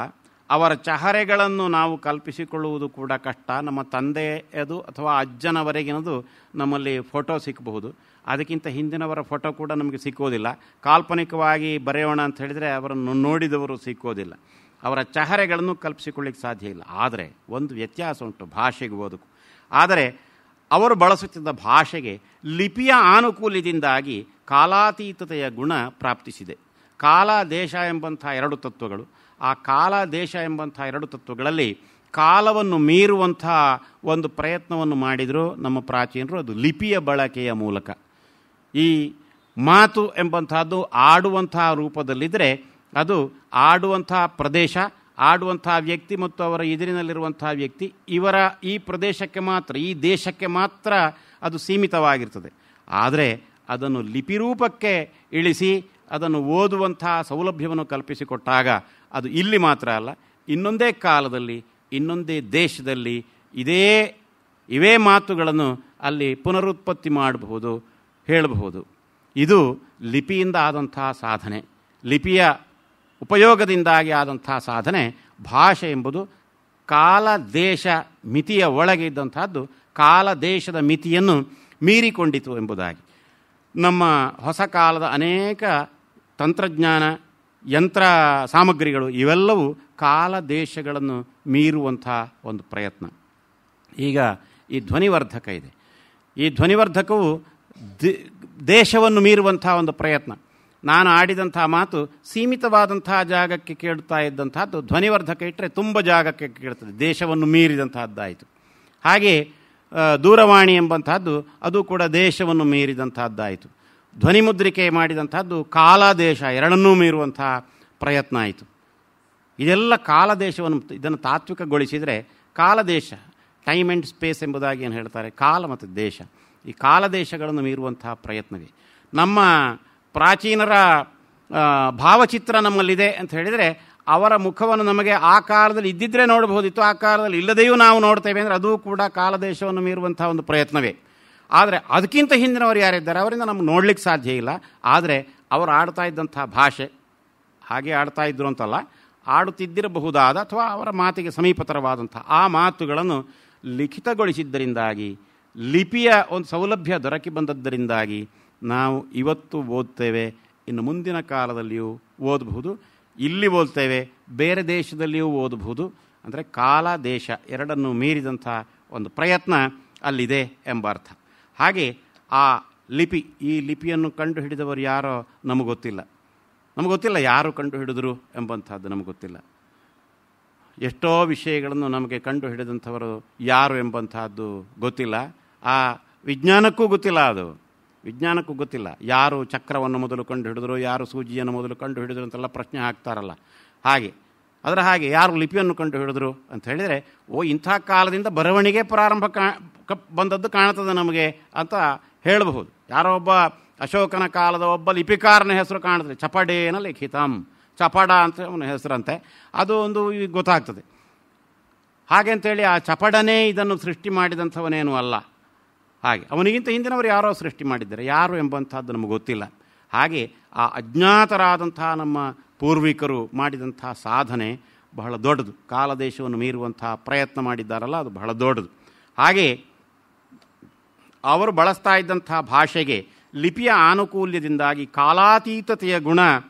ಅವರ ಚಹರೆಗಳನ್ನು ನಾವು ಕಲ್ಪಿಸಿಕೊಳ್ಳುವುದು ಕೂಡ ಕಷ್ಟ. ನಮ್ಮ ತಂದೆಯದು ಅಥವಾ ಅಜ್ಜನವರೆಗಿನದು ನಮ್ಮಲ್ಲಿ ಫೋಟೋ ಸಿಕ್ಕಬಹುದು, ಅದಕ್ಕಿಂತ ಹಿಂದಿನವರ ಫೋಟೋ ಕೂಡ ನಮಗೆ ಸಿಕ್ಕೋದಿಲ್ಲ. ಕಾಲ್ಪನಿಕವಾಗಿ ಬರೆಯೋಣ ಅಂತ ಹೇಳಿದರೆ ಅವರನ್ನು ನೋಡಿದವರು ಸಿಕ್ಕೋದಿಲ್ಲ. ಅವರ ಚಹರೆಗಳನ್ನು ಕಲ್ಪಿಸಿಕೊಳ್ಳಿಕ್ಕೆ ಸಾಧ್ಯ ಇಲ್ಲ. ಆದರೆ ಒಂದು ವ್ಯತ್ಯಾಸ ಉಂಟು ಭಾಷೆಗೆ ಓದಕ್ಕೂ. ಆದರೆ ಅವರು ಬಳಸುತ್ತಿದ್ದ ಭಾಷೆಗೆ ಲಿಪಿಯ ಆನುಕೂಲ್ಯದಿಂದಾಗಿ ಕಾಲಾತೀತತೆಯ ಗುಣ ಪ್ರಾಪ್ತಿಸಿದೆ. ಕಾಲ ದೇಶ ಎಂಬಂಥ ಎರಡು ತತ್ವಗಳು, ಆ ಕಾಲ ದೇಶ ಎಂಬಂಥ ಎರಡು ತತ್ವಗಳಲ್ಲಿ ಕಾಲವನ್ನು ಮೀರುವಂಥ ಒಂದು ಪ್ರಯತ್ನವನ್ನು ಮಾಡಿದರು ನಮ್ಮ ಪ್ರಾಚೀನರು. ಅದು ಲಿಪಿಯ ಬಳಕೆಯ ಮೂಲಕ. ಈ ಮಾತು ಎಂಬಂಥದ್ದು ಆಡುವಂಥ ರೂಪದಲ್ಲಿದ್ದರೆ ಅದು ಆಡುವಂಥ ಪ್ರದೇಶ, ಆಡುವಂಥ ವ್ಯಕ್ತಿ ಮತ್ತು ಅವರ ಎದುರಿನಲ್ಲಿರುವಂಥ ವ್ಯಕ್ತಿ, ಇವರ ಈ ಪ್ರದೇಶಕ್ಕೆ ಮಾತ್ರ, ಈ ದೇಶಕ್ಕೆ ಮಾತ್ರ ಅದು ಸೀಮಿತವಾಗಿರ್ತದೆ. ಆದರೆ ಅದನ್ನು ಲಿಪಿರೂಪಕ್ಕೆ ಇಳಿಸಿ ಅದನ್ನು ಓದುವಂಥ ಸೌಲಭ್ಯವನ್ನು ಕಲ್ಪಿಸಿಕೊಟ್ಟಾಗ ಅದು ಇಲ್ಲಿ ಮಾತ್ರ ಅಲ್ಲ, ಇನ್ನೊಂದೇ ಕಾಲದಲ್ಲಿ ಇನ್ನೊಂದೇ ದೇಶದಲ್ಲಿ ಇವೇ ಮಾತುಗಳನ್ನು ಅಲ್ಲಿ ಪುನರುತ್ಪತ್ತಿ ಮಾಡಬಹುದು, ಹೇಳಬಹುದು. ಇದು ಲಿಪಿಯಿಂದ ಆದಂತಹ ಸಾಧನೆ, ಲಿಪಿಯ ಉಪಯೋಗದಿಂದಾಗಿ ಆದಂಥ ಸಾಧನೆ. ಭಾಷೆ ಎಂಬುದು ಕಾಲ ದೇಶ ಮಿತಿಯ ಒಳಗೆ ಇದ್ದಂಥದ್ದು ಕಾಲ ದೇಶದ ಮಿತಿಯನ್ನು ಮೀರಿಕೊಂಡಿತು ಎಂಬುದಾಗಿ. ನಮ್ಮ ಹೊಸ ಕಾಲದ ಅನೇಕ ತಂತ್ರಜ್ಞಾನ, ಯಂತ್ರ ಸಾಮಗ್ರಿಗಳು ಇವೆಲ್ಲವೂ ಕಾಲ ದೇಶಗಳನ್ನು ಮೀರುವಂಥ ಒಂದು ಪ್ರಯತ್ನ. ಈಗ ಈ ಧ್ವನಿವರ್ಧಕ ಇದೆ. ಈ ಧ್ವನಿವರ್ಧಕವು ದೇಶವನ್ನು ಮೀರುವಂಥ ಒಂದು ಪ್ರಯತ್ನ. ನಾನು ಆಡಿದಂಥ ಮಾತು ಸೀಮಿತವಾದಂಥ ಜಾಗಕ್ಕೆ ಕೇಳ್ತಾ ಇದ್ದಂಥದ್ದು, ಧ್ವನಿವರ್ಧಕ ಇಟ್ಟರೆ ತುಂಬ ಜಾಗಕ್ಕೆ ಕೇಳ್ತದೆ, ದೇಶವನ್ನು ಮೀರಿದಂಥದ್ದಾಯಿತು. ಹಾಗೆ ದೂರವಾಣಿ ಎಂಬಂಥದ್ದು ಅದು ಕೂಡ ದೇಶವನ್ನು ಮೀರಿದಂಥದ್ದಾಯಿತು. ಧ್ವನಿಮುದ್ರಿಕೆ ಮಾಡಿದಂಥದ್ದು ಕಾಲ ದೇಶ ಎರಡನ್ನೂ ಮೀರುವಂಥ ಪ್ರಯತ್ನ ಆಯಿತು. ಇದೆಲ್ಲ ಕಾಲದೇಶವನ್ನು, ಇದನ್ನು ತಾತ್ವಿಕಗೊಳಿಸಿದರೆ ಕಾಲದೇಶ, ಟೈಮ್ ಆ್ಯಂಡ್ ಸ್ಪೇಸ್ ಎಂಬುದಾಗಿ ಏನು ಹೇಳ್ತಾರೆ, ಕಾಲ ಮತ್ತು ದೇಶ, ಈ ಕಾಲದೇಶಗಳನ್ನು ಮೀರುವಂಥ ಪ್ರಯತ್ನವೇ. ನಮ್ಮ ಪ್ರಾಚೀನರ ಭಾವಚಿತ್ರ ನಮ್ಮಲ್ಲಿದೆ ಅಂತ ಹೇಳಿದರೆ ಅವರ ಮುಖವನ್ನು ನಮಗೆ ಆ ಕಾಲದಲ್ಲಿ ಇದ್ದಿದ್ದರೆ ನೋಡಬಹುದಿತ್ತು, ಆ ಕಾಲದಲ್ಲಿ ಇಲ್ಲದೆಯೂ ನಾವು ನೋಡ್ತೇವೆ ಅಂದರೆ ಅದು ಕೂಡ ಕಾಲದೇಶವನ್ನು ಮೀರುವಂಥ ಒಂದು ಪ್ರಯತ್ನವೇ. ಆದರೆ ಅದಕ್ಕಿಂತ ಹಿಂದಿನವರು ಯಾರಿದ್ದಾರೆ ಅವರಿಂದ ನಮ್ಗೆ ನೋಡಲಿಕ್ಕೆ ಸಾಧ್ಯ ಇಲ್ಲ. ಆದರೆ ಅವರು ಆಡ್ತಾ ಇದ್ದಂಥ ಭಾಷೆ ಹಾಗೆ ಆಡ್ತಾ ಇದ್ರು ಅಂತಲ್ಲ, ಆಡುತ್ತಿದ್ದಿರಬಹುದಾದ ಅಥವಾ ಅವರ ಮಾತಿಗೆ ಸಮೀಪತರವಾದಂಥ ಆ ಮಾತುಗಳನ್ನು ಲಿಖಿತಗೊಳಿಸಿದ್ದರಿಂದಾಗಿ, ಲಿಪಿಯ ಒಂದು ಸೌಲಭ್ಯ ದೊರಕಿ ಬಂದದ್ದರಿಂದಾಗಿ ನಾವು ಇವತ್ತು ಓದ್ತೇವೆ, ಇನ್ನು ಮುಂದಿನ ಕಾಲದಲ್ಲಿಯೂ ಓದಬಹುದು. ಇಲ್ಲಿ ಓದ್ತೇವೆ, ಬೇರೆ ದೇಶದಲ್ಲಿಯೂ ಓದಬಹುದು. ಅಂದರೆ ಕಾಲ ದೇಶ ಎರಡನ್ನು ಮೀರಿದಂಥ ಒಂದು ಪ್ರಯತ್ನ ಅಲ್ಲಿದೆ ಎಂಬ ಅರ್ಥ. ಹಾಗೆ ಆ ಲಿಪಿ, ಈ ಲಿಪಿಯನ್ನು ಕಂಡುಹಿಡಿದವರು ಯಾರೋ ನಮಗೆ ಗೊತ್ತಿಲ್ಲ, ಯಾರು ಕಂಡುಹಿಡಿದರು ಎಂಬಂಥದ್ದು ನಮಗೆ ಗೊತ್ತಿಲ್ಲ. ಎಷ್ಟೋ ವಿಷಯಗಳನ್ನು ನಮಗೆ ಕಂಡುಹಿಡಿದಂಥವರು ಯಾರು ಎಂಬಂಥದ್ದು ಗೊತ್ತಿಲ್ಲ. ಆ ವಿಜ್ಞಾನಕ್ಕೂ ಗೊತ್ತಿಲ್ಲ ಯಾರು ಚಕ್ರವನ್ನು ಮೊದಲು ಕಂಡು ಹಿಡಿದ್ರು, ಯಾರು ಸೂಜಿಯನ್ನು ಮೊದಲು ಕಂಡು ಹಿಡಿದ್ರು ಅಂತೆಲ್ಲ ಪ್ರಶ್ನೆ ಹಾಕ್ತಾರಲ್ಲ. ಹಾಗೆ ಯಾರು ಲಿಪಿಯನ್ನು ಕಂಡು ಹಿಡಿದ್ರು ಅಂತ ಹೇಳಿದರೆ, ಇಂಥ ಕಾಲದಿಂದ ಬರವಣಿಗೆ ಪ್ರಾರಂಭ ಬಂದದ್ದು ಕಾಣ್ತದೆ ನಮಗೆ ಅಂತ ಹೇಳಬಹುದು. ಯಾರೋ ಒಬ್ಬ ಅಶೋಕನ ಕಾಲದ ಒಬ್ಬ ಲಿಪಿಕಾರನ ಹೆಸರು ಕಾಣ್ತದೆ, ಚಪಡೇನ ಲಿಖಿತಂ, ಚಪಡ ಅಂತ ಅವನ ಹೆಸರಂತೆ, ಅದು ಒಂದು ಗೊತ್ತಾಗ್ತದೆ. ಹಾಗೆ ಅಂತೇಳಿ ಆ ಚಪಡನೇ ಇದನ್ನು ಸೃಷ್ಟಿ ಮಾಡಿದಂಥವನೇನೂ ಅಲ್ಲ. ಹಾಗೆ ಅವನಿಗಿಂತ ಹಿಂದಿನವರು ಯಾರೋ ಸೃಷ್ಟಿ ಮಾಡಿದ್ದಾರೆ, ಯಾರು ಎಂಬಂಥದ್ದು ನಮಗೆ ಗೊತ್ತಿಲ್ಲ. ಹಾಗೆ ಆ ಅಜ್ಞಾತರಾದಂಥ ನಮ್ಮ ಪೂರ್ವಿಕರು ಮಾಡಿದಂಥ ಸಾಧನೆ ಬಹಳ ದೊಡ್ಡದು. ಕಾಲದೇಶವನ್ನು ಮೀರುವಂಥ ಪ್ರಯತ್ನ ಮಾಡಿದ್ದಾರಲ್ಲ, ಅದು ಬಹಳ ದೊಡ್ಡದು. ಹಾಗೆ ಅವರು ಬಳಸ್ತಾ ಇದ್ದಂಥ ಭಾಷೆಗೆ ಲಿಪಿಯ ಆನುಕೂಲ್ಯದಿಂದಾಗಿ ಕಾಲಾತೀತತೆಯ ಗುಣ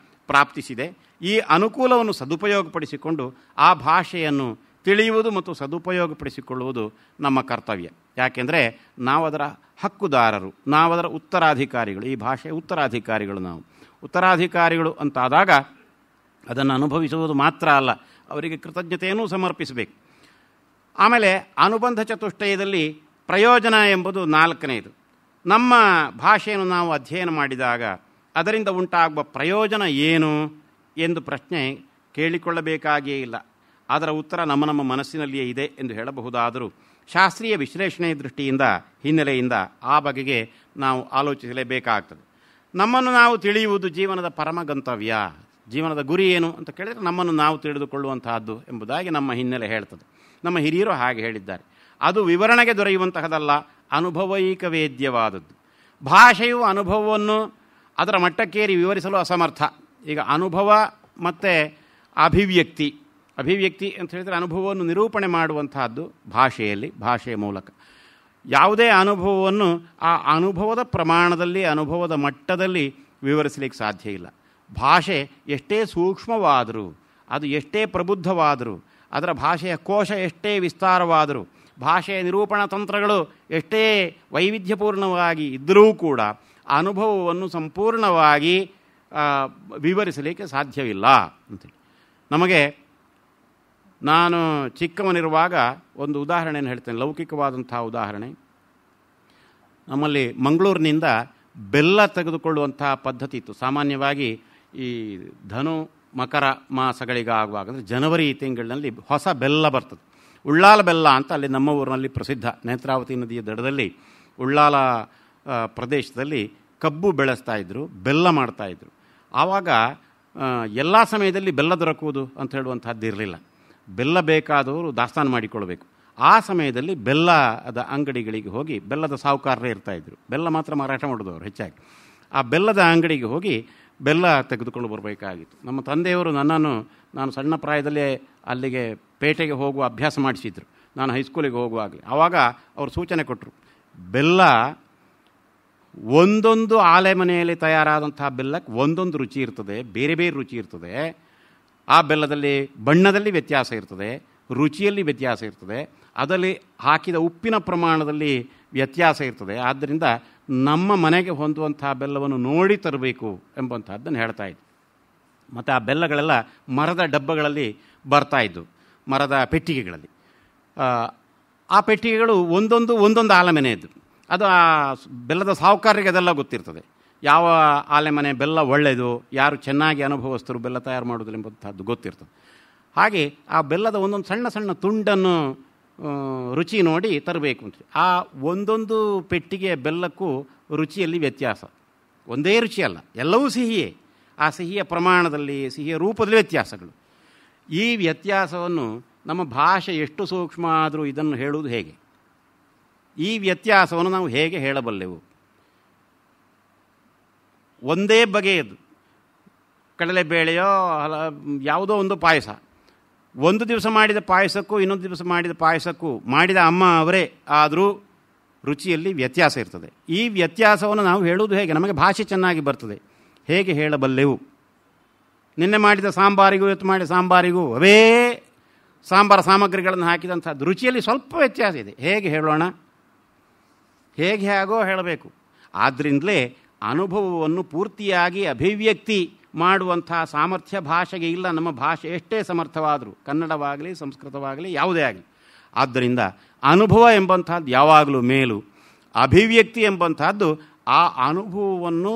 ಪ್ರಾಪ್ತಿಸಿದೆ. ಈ ಅನುಕೂಲವನ್ನು ಸದುಪಯೋಗಪಡಿಸಿಕೊಂಡು ಆ ಭಾಷೆಯನ್ನು ತಿಳಿಯುವುದು ಮತ್ತು ಸದುಪಯೋಗಪಡಿಸಿಕೊಳ್ಳುವುದು ನಮ್ಮ ಕರ್ತವ್ಯ. ಯಾಕೆಂದರೆ ನಾವು ಅದರ ಹಕ್ಕುದಾರರು, ನಾವು ಅದರ ಉತ್ತರಾಧಿಕಾರಿಗಳು. ಈ ಭಾಷೆಯ ಉತ್ತರಾಧಿಕಾರಿಗಳು. ನಾವು ಉತ್ತರಾಧಿಕಾರಿಗಳು ಅಂತಾದಾಗ ಅದನ್ನು ಅನುಭವಿಸುವುದು ಮಾತ್ರ ಅಲ್ಲ, ಅವರಿಗೆ ಕೃತಜ್ಞತೆಯನ್ನು ಸಮರ್ಪಿಸಬೇಕು. ಆಮೇಲೆ ಅನುಬಂಧ ಚತುಷ್ಟಯದಲ್ಲಿ ಪ್ರಯೋಜನ ಎಂಬುದು 4ನೇದು. ನಮ್ಮ ಭಾಷೆಯನ್ನು ನಾವು ಅಧ್ಯಯನ ಮಾಡಿದಾಗ ಅದರಿಂದ ಉಂಟಾಗುವ ಪ್ರಯೋಜನ ಏನು ಎಂದು ಪ್ರಶ್ನೆ ಕೇಳಿಕೊಳ್ಳಬೇಕಾಗಿಯೇ ಇಲ್ಲ. ಅದರ ಉತ್ತರ ನಮ್ಮ ಮನಸ್ಸಿನಲ್ಲಿಯೇ ಇದೆ ಎಂದು ಹೇಳಬಹುದಾದರೂ ಶಾಸ್ತ್ರೀಯ ವಿಶ್ಲೇಷಣೆಯ ದೃಷ್ಟಿಯಿಂದ, ಹಿನ್ನೆಲೆಯಿಂದ ಆ ಬಗೆಗೆ ನಾವು ಆಲೋಚಿಸಲೇಬೇಕಾಗ್ತದೆ. ನಮ್ಮನ್ನು ನಾವು ತಿಳಿಯುವುದು ಜೀವನದ ಪರಮ ಗಂತವ್ಯ. ಜೀವನದ ಗುರಿ ಏನು ಅಂತ ಕೇಳಿದರೆ ನಮ್ಮನ್ನು ನಾವು ತಿಳಿದುಕೊಳ್ಳುವಂತಹದ್ದು ಎಂಬುದಾಗಿ ನಮ್ಮ ಹಿನ್ನೆಲೆ ಹೇಳ್ತದೆ. ನಮ್ಮ ಹಿರಿಯರು ಹಾಗೆ ಹೇಳಿದ್ದಾರೆ. ಅದು ವಿವರಣೆಗೆ ದೊರೆಯುವಂತಹದಲ್ಲ, ಅನುಭವೈಕ ವೇದ್ಯವಾದದ್ದು. ಭಾಷೆಯು ಅನುಭವವನ್ನು ಅದರ ಮಟ್ಟಕ್ಕೇರಿ ವಿವರಿಸಲು ಅಸಮರ್ಥ. ಈಗ ಅನುಭವ ಮತ್ತು ಅಭಿವ್ಯಕ್ತಿ ಅಭಿವ್ಯಕ್ತಿ ಅಂತ ಹೇಳಿದರೆ ಅನುಭವವನ್ನು ನಿರೂಪಣೆ ಮಾಡುವಂತಹದ್ದು ಭಾಷೆಯ ಮೂಲಕ. ಯಾವುದೇ ಅನುಭವವನ್ನು ಆ ಅನುಭವದ ಪ್ರಮಾಣದಲ್ಲಿ, ಅನುಭವದ ಮಟ್ಟದಲ್ಲಿ ವಿವರಿಸಲಿಕ್ಕೆ ಸಾಧ್ಯ ಇಲ್ಲ. ಭಾಷೆ ಎಷ್ಟೇ ಸೂಕ್ಷ್ಮವಾದರೂ, ಅದು ಎಷ್ಟೇ ಪ್ರಬುದ್ಧವಾದರೂ, ಅದರ ಭಾಷೆಯ ಕೋಶ ಎಷ್ಟೇ ವಿಸ್ತಾರವಾದರೂ, ಭಾಷೆಯ ನಿರೂಪಣಾ ತಂತ್ರಗಳು ಎಷ್ಟೇ ವೈವಿಧ್ಯಪೂರ್ಣವಾಗಿ ಇದ್ದರೂ ಕೂಡ ಅನುಭವವನ್ನು ಸಂಪೂರ್ಣವಾಗಿ ವಿವರಿಸಲಿಕ್ಕೆ ಸಾಧ್ಯವಿಲ್ಲ ಅಂತೇಳಿ. ನಮಗೆ, ನಾನು ಚಿಕ್ಕವನಿರುವಾಗ ಒಂದು ಉದಾಹರಣೆಯನ್ನು ಹೇಳ್ತೇನೆ, ಲೌಕಿಕವಾದಂಥ ಉದಾಹರಣೆ. ನಮ್ಮಲ್ಲಿ ಮಂಗಳೂರಿನಿಂದ ಬೆಲ್ಲ ತೆಗೆದುಕೊಳ್ಳುವಂತಹ ಪದ್ಧತಿ ಇತ್ತು. ಸಾಮಾನ್ಯವಾಗಿ ಈ ಧನು ಮಕರ ಮಾಸಗಳಿಗಾಗುವಾಗ, ಅಂದರೆ ಜನವರಿ ತಿಂಗಳಿನಲ್ಲಿ ಹೊಸ ಬೆಲ್ಲ ಬರ್ತದೆ. ಉಳ್ಳಾಲ ಬೆಲ್ಲ ಅಂತ ಅಲ್ಲಿ ನಮ್ಮ ಊರಿನಲ್ಲಿ ಪ್ರಸಿದ್ಧ. ನೇತ್ರಾವತಿ ನದಿಯ ದಡದಲ್ಲಿ ಉಳ್ಳಾಲ ಪ್ರದೇಶದಲ್ಲಿ ಕಬ್ಬು ಬೆಳೆಸ್ತಾಯಿದ್ರು, ಬೆಲ್ಲ ಮಾಡ್ತಾಯಿದ್ರು. ಆವಾಗ ಎಲ್ಲ ಸಮಯದಲ್ಲಿ ಬೆಲ್ಲ ದೊರಕುವುದು ಅಂತ ಹೇಳುವಂಥದ್ದು ಇರಲಿಲ್ಲ. ಬೆಲ್ಲ ಬೇಕಾದವರು ದಾಸ್ತಾನು ಮಾಡಿಕೊಳ್ಬೇಕು. ಆ ಸಮಯದಲ್ಲಿ ಬೆಲ್ಲದ ಅಂಗಡಿಗಳಿಗೆ ಹೋಗಿ, ಬೆಲ್ಲದ ಸಾಹುಕಾರರೇ ಇರ್ತಾಯಿದ್ರು, ಬೆಲ್ಲ ಮಾತ್ರ ಮಾರಾಟ ಮಾಡೋದವರು ಹೆಚ್ಚಾಗಿ. ಆ ಬೆಲ್ಲದ ಅಂಗಡಿಗೆ ಹೋಗಿ ಬೆಲ್ಲ ತೆಗೆದುಕೊಂಡು ಬರಬೇಕಾಗಿತ್ತು. ನಮ್ಮ ತಂದೆಯವರು ನಾನು ಸಣ್ಣ ಪ್ರಾಯದಲ್ಲೇ ಅಲ್ಲಿಗೆ ಪೇಟೆಗೆ ಹೋಗುವ ಅಭ್ಯಾಸ ಮಾಡಿಸಿದ್ರು, ನಾನು ಹೈಸ್ಕೂಲಿಗೆ ಹೋಗುವಾಗಲೇ. ಆವಾಗ ಅವರು ಸೂಚನೆ ಕೊಟ್ಟರು, ಬೆಲ್ಲ ಒಂದೊಂದು ಆಲೆ ಮನೆಯಲ್ಲಿ ತಯಾರಾದಂತಹ ಬೆಲ್ಲಕ್ಕೆ ಒಂದೊಂದು ರುಚಿ ಇರ್ತದೆ, ಬೇರೆ ಬೇರೆ ರುಚಿ ಇರ್ತದೆ. ಆ ಬೆಲ್ಲದಲ್ಲಿ ಬಣ್ಣದಲ್ಲಿ ವ್ಯತ್ಯಾಸ ಇರ್ತದೆ, ರುಚಿಯಲ್ಲಿ ವ್ಯತ್ಯಾಸ ಇರ್ತದೆ, ಅದರಲ್ಲಿ ಹಾಕಿದ ಉಪ್ಪಿನ ಪ್ರಮಾಣದಲ್ಲಿ ವ್ಯತ್ಯಾಸ ಇರ್ತದೆ. ಆದ್ದರಿಂದ ನಮ್ಮ ಮನೆಗೆ ಹೊಂದುವಂತಹ ಬೆಲ್ಲವನ್ನು ನೋಡಿ ತರಬೇಕು ಎಂಬಂಥದ್ದನ್ನು ಹೇಳ್ತಾ ಇದ್ದರು. ಮತ್ತು ಆ ಬೆಲ್ಲಗಳೆಲ್ಲ ಮರದ ಡಬ್ಬಗಳಲ್ಲಿ ಬರ್ತಾಯಿದ್ದು, ಮರದ ಪೆಟ್ಟಿಗೆಗಳಲ್ಲಿ. ಆ ಪೆಟ್ಟಿಗೆಗಳು ಒಂದೊಂದು ಆಲೆಮನೆಯದ್ದು. ಅದು ಆ ಬೆಲ್ಲದ ಸಾಹುಕಾರರಿಗೆ ಅದೆಲ್ಲ ಗೊತ್ತಿರ್ತದೆ, ಯಾವ ಆಲೆಮನೆ ಬೆಲ್ಲ ಒಳ್ಳೆಯದು, ಯಾರು ಚೆನ್ನಾಗಿ ಅನುಭವಸ್ಥರು ಬೆಲ್ಲ ತಯಾರು ಮಾಡೋದಿಲ್ಲ ಎಂಬಂಥದ್ದು ಗೊತ್ತಿರ್ತದೆ. ಹಾಗೆ ಆ ಬೆಲ್ಲದ ಒಂದೊಂದು ಸಣ್ಣ ಸಣ್ಣ ತುಂಡನ್ನು ರುಚಿ ನೋಡಿ ತರಬೇಕು ಅಂತ. ಆ ಒಂದೊಂದು ಪೆಟ್ಟಿಗೆಯ ಬೆಲ್ಲಕ್ಕೂ ರುಚಿಯಲ್ಲಿ ವ್ಯತ್ಯಾಸ, ಒಂದೇ ರುಚಿ ಅಲ್ಲ, ಎಲ್ಲವೂ ಸಿಹಿಯೇ. ಆ ಸಿಹಿಯ ಪ್ರಮಾಣದಲ್ಲಿ, ಸಿಹಿಯ ರೂಪದಲ್ಲಿ ವ್ಯತ್ಯಾಸಗಳು. ಈ ವ್ಯತ್ಯಾಸವನ್ನು ನಮ್ಮ ಭಾಷೆ ಎಷ್ಟು ಸೂಕ್ಷ್ಮ ಆದರೂ ಇದನ್ನು ಹೇಳುವುದು ಹೇಗೆ? ಈ ವ್ಯತ್ಯಾಸವನ್ನು ನಾವು ಹೇಗೆ ಹೇಳಬಲ್ಲೆವು? ಒಂದೇ ಬಗೆಯದು ಕಡಲೆಬೇಳೆಯೋ ಯಾವುದೋ ಒಂದು ಪಾಯಸ, ಒಂದು ದಿವಸ ಮಾಡಿದ ಪಾಯಸಕ್ಕೂ ಇನ್ನೊಂದು ದಿವಸ ಮಾಡಿದ ಪಾಯಸಕ್ಕೂ ಮಾಡಿದ ಅಮ್ಮ ಅವರೇ ಆದರೂ ರುಚಿಯಲ್ಲಿ ವ್ಯತ್ಯಾಸ ಇರ್ತದೆ. ಈ ವ್ಯತ್ಯಾಸವನ್ನು ನಾವು ಹೇಳುವುದು ಹೇಗೆ? ನಮಗೆ ಭಾಷೆ ಚೆನ್ನಾಗಿ ಬರ್ತದೆ, ಹೇಗೆ ಹೇಳಬಲ್ಲೆವು? ನಿನ್ನೆ ಮಾಡಿದ ಸಾಂಬಾರಿಗೂ ಇವತ್ತು ಮಾಡಿದ ಸಾಂಬಾರಿಗೂ ಅವೇ ಸಾಂಬಾರ ಸಾಮಗ್ರಿಗಳನ್ನು ಹಾಕಿದಂಥದ್ದು ರುಚಿಯಲ್ಲಿ ಸ್ವಲ್ಪ ವ್ಯತ್ಯಾಸ ಇದೆ. ಹೇಗೆ ಹೇಳೋಣ? ಹೇಗೋ ಹೇಳಬೇಕು. ಆದ್ದರಿಂದಲೇ ಅನುಭವವನ್ನು ಪೂರ್ತಿಯಾಗಿ ಅಭಿವ್ಯಕ್ತಿ ಮಾಡುವಂಥ ಸಾಮರ್ಥ್ಯ ಭಾಷೆಗೆ ಇಲ್ಲ. ನಮ್ಮ ಭಾಷೆ ಎಷ್ಟೇ ಸಮರ್ಥವಾದರೂ, ಕನ್ನಡವಾಗಲಿ ಸಂಸ್ಕೃತವಾಗಲಿ ಯಾವುದೇ ಆಗಲಿ. ಆದ್ದರಿಂದ ಅನುಭವ ಎಂಬಂಥದ್ದು ಯಾವಾಗಲೂ ಮೇಲು, ಅಭಿವ್ಯಕ್ತಿ ಎಂಬಂಥದ್ದು ಆ ಅನುಭವವನ್ನು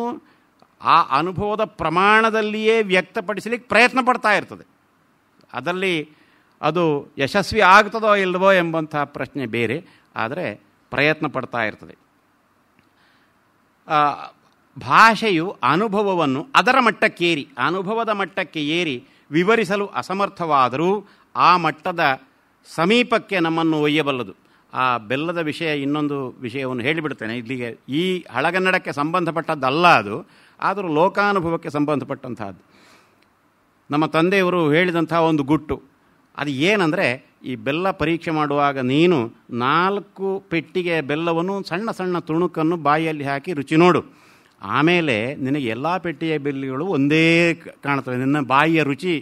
ಆ ಅನುಭವದ ಪ್ರಮಾಣದಲ್ಲಿಯೇ ವ್ಯಕ್ತಪಡಿಸಲಿಕ್ಕೆ ಪ್ರಯತ್ನ ಪಡ್ತಾ ಇರ್ತದೆ. ಅದರಲ್ಲಿ ಅದು ಯಶಸ್ವಿ ಆಗ್ತದೋ ಇಲ್ಲವೋ ಎಂಬಂಥ ಪ್ರಶ್ನೆ ಬೇರೆ, ಆದರೆ ಪ್ರಯತ್ನ ಪಡ್ತಾ ಇರ್ತದೆ. ಭಾಷೆಯು ಅನುಭವವನ್ನು ಅದರ ಮಟ್ಟಕ್ಕೇರಿ, ಅನುಭವದ ಮಟ್ಟಕ್ಕೆ ಏರಿ ವಿವರಿಸಲು ಅಸಮರ್ಥವಾದರೂ ಆ ಮಟ್ಟದ ಸಮೀಪಕ್ಕೆ ನಮ್ಮನ್ನು ಒಯ್ಯಬಲ್ಲದು. ಆ ಬೆಲ್ಲದ ವಿಷಯ, ಇನ್ನೊಂದು ವಿಷಯವನ್ನು ಹೇಳಿಬಿಡ್ತೇನೆ ಇಲ್ಲಿಗೆ. ಈ ಹಳಗನ್ನಡಕ್ಕೆ ಸಂಬಂಧಪಟ್ಟದ್ದಲ್ಲ ಅದು, ಆದರೂ ಲೋಕಾನುಭವಕ್ಕೆ ಸಂಬಂಧಪಟ್ಟಂತಹದ್ದು. ನಮ್ಮ ತಂದೆಯವರು ಹೇಳಿದಂಥ ಒಂದು ಗುಟ್ಟು, ಅದು ಏನಂದರೆ, ಈ ಬೆಲ್ಲ ಪರೀಕ್ಷೆ ಮಾಡುವಾಗ ನೀನು 4 ಪೆಟ್ಟಿಗೆ ಬೆಲ್ಲವನ್ನು ಸಣ್ಣ ಸಣ್ಣ ತುಣುಕನ್ನು ಬಾಯಿಯಲ್ಲಿ ಹಾಕಿ ರುಚಿ ನೋಡು. ಆಮೇಲೆ ನಿನಗೆ ಎಲ್ಲ ಪೆಟ್ಟಿಗೆ ಬೆಲ್ಲಗಳು ಒಂದೇ ಕಾಣ್ತವೆ, ನಿನ್ನ ಬಾಯಿಯ ರುಚಿ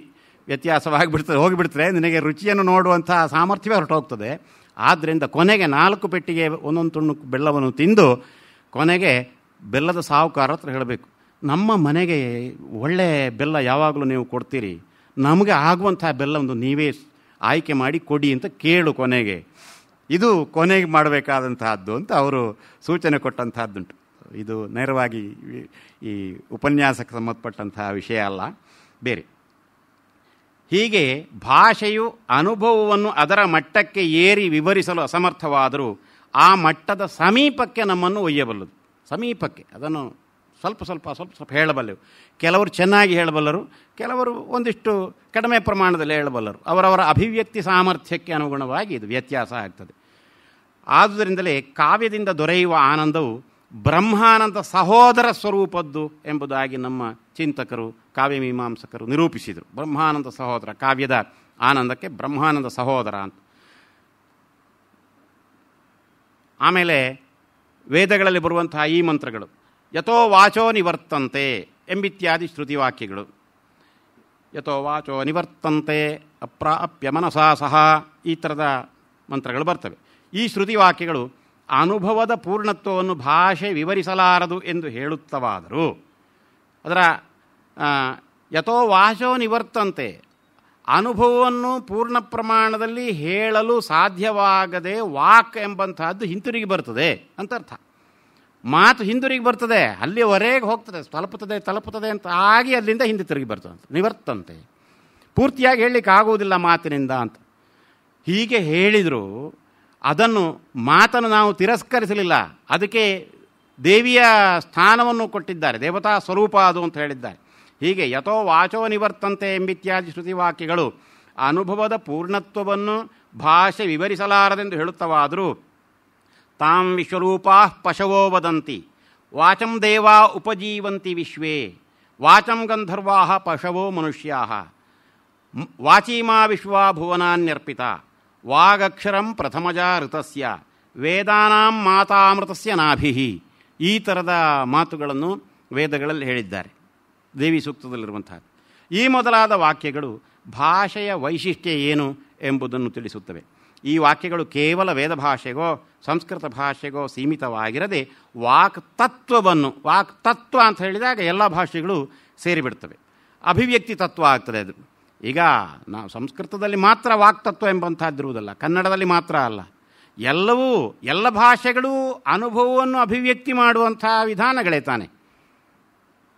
ವ್ಯತ್ಯಾಸವಾಗಿಬಿಡ್ತದೆ, ಹೋಗಿಬಿಡ್ತದೆ, ನಿನಗೆ ರುಚಿಯನ್ನು ನೋಡುವಂಥ ಸಾಮರ್ಥ್ಯವೇ ಹೊರಟೋಗ್ತದೆ. ಆದ್ದರಿಂದ ಕೊನೆಗೆ 4 ಪೆಟ್ಟಿಗೆ ಒಂದೊಂದು ತುಣುಕು ಬೆಲ್ಲವನ್ನು ತಿಂದು ಕೊನೆಗೆ ಬೆಲ್ಲದ ಸಾಹುಕಾರ ಹತ್ರ ಹೇಳಬೇಕು, ನಮ್ಮ ಮನೆಗೆ ಒಳ್ಳೆಯ ಬೆಲ್ಲ ಯಾವಾಗಲೂ ನೀವು ಕೊಡ್ತೀರಿ, ನಮಗೆ ಆಗುವಂಥ ಬೆಲ್ಲವನ್ನು ನೀವೇ ಆಯ್ಕೆ ಮಾಡಿ ಕೊಡಿ ಅಂತ ಕೇಳು ಕೊನೆಗೆ. ಇದು ಕೊನೆಗೆ ಮಾಡಬೇಕಾದಂತಹದ್ದು ಅಂತ ಅವರು ಸೂಚನೆ ಕೊಟ್ಟಂತಹದ್ದುಂಟು. ಇದು ನೇರವಾಗಿ ಈ ಉಪನ್ಯಾಸಕ್ಕೆ ಸಂಬಂಧಪಟ್ಟಂತಹ ವಿಷಯ ಅಲ್ಲ, ಬೇರೆ. ಹೀಗೆ ಭಾಷೆಯು ಅನುಭವವನ್ನು ಅದರ ಮಟ್ಟಕ್ಕೆ ಏರಿ ವಿವರಿಸಲು ಅಸಮರ್ಥವಾದರೂ ಆ ಮಟ್ಟದ ಸಮೀಪಕ್ಕೆ ನಮ್ಮನ್ನು ಒಯ್ಯಬಲ್ಲದು. ಸಮೀಪಕ್ಕೆ ಅದನ್ನು ಸ್ವಲ್ಪ ಸ್ವಲ್ಪ ಹೇಳಬಲ್ಲೆವು. ಕೆಲವರು ಚೆನ್ನಾಗಿ ಹೇಳಬಲ್ಲರು, ಕೆಲವರು ಒಂದಿಷ್ಟು ಕಡಿಮೆ ಪ್ರಮಾಣದಲ್ಲಿ ಹೇಳಬಲ್ಲರು. ಅವರವರ ಅಭಿವ್ಯಕ್ತಿ ಸಾಮರ್ಥ್ಯಕ್ಕೆ ಅನುಗುಣವಾಗಿ ಇದು ವ್ಯತ್ಯಾಸ ಆಗ್ತದೆ. ಆದುದರಿಂದಲೇ ಕಾವ್ಯದಿಂದ ದೊರೆಯುವ ಆನಂದವು ಬ್ರಹ್ಮಾನಂದ ಸಹೋದರ ಸ್ವರೂಪದ್ದು ಎಂಬುದಾಗಿ ನಮ್ಮ ಚಿಂತಕರು, ಕಾವ್ಯಮೀಮಾಂಸಕರು ನಿರೂಪಿಸಿದರು. ಬ್ರಹ್ಮಾನಂದ ಸಹೋದರ, ಕಾವ್ಯದ ಆನಂದಕ್ಕೆ ಬ್ರಹ್ಮಾನಂದ ಸಹೋದರ ಅಂತ. ಆಮೇಲೆ ವೇದಗಳಲ್ಲಿ ಬರುವಂತಹ ಈ ಮಂತ್ರಗಳು ಯಥೋ ವಾಚೋ ನಿವರ್ತಂತೆ ಎಂಬಿತ್ಯಾದಿ ಶ್ರುತಿವಾಕ್ಯಗಳು. ಯಥೋ ವಾಚೋ ನಿವರ್ತಂತೆ ಅಪ್ರಾಪ್ಯ ಮನಸಾ ಸಹ ಈ ಥರದ ಮಂತ್ರಗಳು ಬರ್ತವೆ. ಈ ಶ್ರುತಿವಾಕ್ಯಗಳು ಅನುಭವದ ಪೂರ್ಣತ್ವವನ್ನು ಭಾಷೆ ವಿವರಿಸಲಾರದು ಎಂದು ಹೇಳುತ್ತವಾದರೂ ಅದರ ಯಥೋ ವಾಚೋ ನಿವರ್ತಂತೆ ಅನುಭವವನ್ನು ಪೂರ್ಣ ಪ್ರಮಾಣದಲ್ಲಿ ಹೇಳಲು ಸಾಧ್ಯವಾಗದೆ ವಾಕ್ ಎಂಬಂತಹದ್ದು ಹಿಂತಿರುಗಿ ಬರ್ತದೆ ಅಂತ ಅರ್ಥ. ಮಾತು ಹಿಂದಿರುಗಿ ಬರ್ತದೆ, ಅಲ್ಲಿವರೆಗೆ ಹೋಗ್ತದೆ, ತಲುಪುತ್ತದೆ ಅಂತ ಆಗಿ ಅಲ್ಲಿಂದ ಹಿಂದೆ ತಿರುಗಿ ಬರ್ತದೆ ಅಂತ. ನಿವರ್ತಂತೆ ಪೂರ್ತಿಯಾಗಿ ಹೇಳಲಿಕ್ಕೆ ಆಗುವುದಿಲ್ಲ ಮಾತಿನಿಂದ ಅಂತ. ಹೀಗೆ ಹೇಳಿದರೂ ಅದನ್ನು ಮಾತನ್ನು ನಾವು ತಿರಸ್ಕರಿಸಲಿಲ್ಲ, ಅದಕ್ಕೆ ದೇವಿಯ ಸ್ಥಾನವನ್ನು ಕೊಟ್ಟಿದ್ದಾರೆ, ದೇವತಾ ಸ್ವರೂಪ ಅದು ಅಂತ ಹೇಳಿದ್ದಾರೆ. ಹೀಗೆ ಯಥೋ ವಾಚೋ ನಿವರ್ತಂತೆ ಎಂಬಿತ್ಯಾದಿ ಶ್ರುತಿವಾಕ್ಯಗಳು ಅನುಭವದ ಪೂರ್ಣತ್ವವನ್ನು ಭಾಷೆ ವಿವರಿಸಲಾರದೆಂದು ಹೇಳುತ್ತವಾದರೂ ತಾಂ ವಿಶ್ವರೂಪಾ ಪಶವೋ ವದಂತಿ ವಾಚಂ ದೇವಾ ಉಪಜೀವಂತಿ ವಿಶ್ವೇ ವಾಚಂ ಗಂಧರ್ವಾ ಪಶವೋ ಮನುಷ್ಯಾ ವಾಚೀಮಾ ವಿಶ್ವಾ ಭುವನಾನ್ಯರ್ಪಿತ ವಾಗಕ್ಷರಂ ಪ್ರಥಮಜಾ ಋತಸ್ಯ ವೇದಾನಾಂ ಮಾತಾಮೃತಸ್ಯ ನಾಭಿಹಿ. ಈ ಥರದ ಮಾತುಗಳನ್ನು ವೇದಗಳಲ್ಲಿ ಹೇಳಿದ್ದಾರೆ, ದೇವಿ ಸೂಕ್ತದಲ್ಲಿರುವಂಥದ್ದು. ಈ ಮೊದಲಾದ ವಾಕ್ಯಗಳು ಭಾಷೆಯ ವೈಶಿಷ್ಟ್ಯ ಏನು ಎಂಬುದನ್ನು ತಿಳಿಸುತ್ತವೆ. ಈ ವಾಕ್ಯಗಳು ಕೇವಲ ವೇದ ಭಾಷೆಗೋ ಸಂಸ್ಕೃತ ಭಾಷೆಗೋ ಸೀಮಿತವಾಗಿರದೆ ವಾಕ್ತತ್ವ ಅಂತ ಹೇಳಿದಾಗ ಎಲ್ಲ ಭಾಷೆಗಳು ಸೇರಿಬಿಡ್ತವೆ, ಅಭಿವ್ಯಕ್ತಿ ತತ್ವ ಆಗ್ತದೆ ಅದು. ಈಗ ನಾವು ಸಂಸ್ಕೃತದಲ್ಲಿ ಮಾತ್ರ ವಾಕ್ತತ್ವ ಎಂಬಂಥದ್ದಿರುವುದಲ್ಲ, ಕನ್ನಡದಲ್ಲಿ ಮಾತ್ರ ಅಲ್ಲ, ಎಲ್ಲ ಭಾಷೆಗಳು ಅನುಭವವನ್ನು ಅಭಿವ್ಯಕ್ತಿ ಮಾಡುವಂಥ ವಿಧಾನಗಳೇ ತಾನೆ.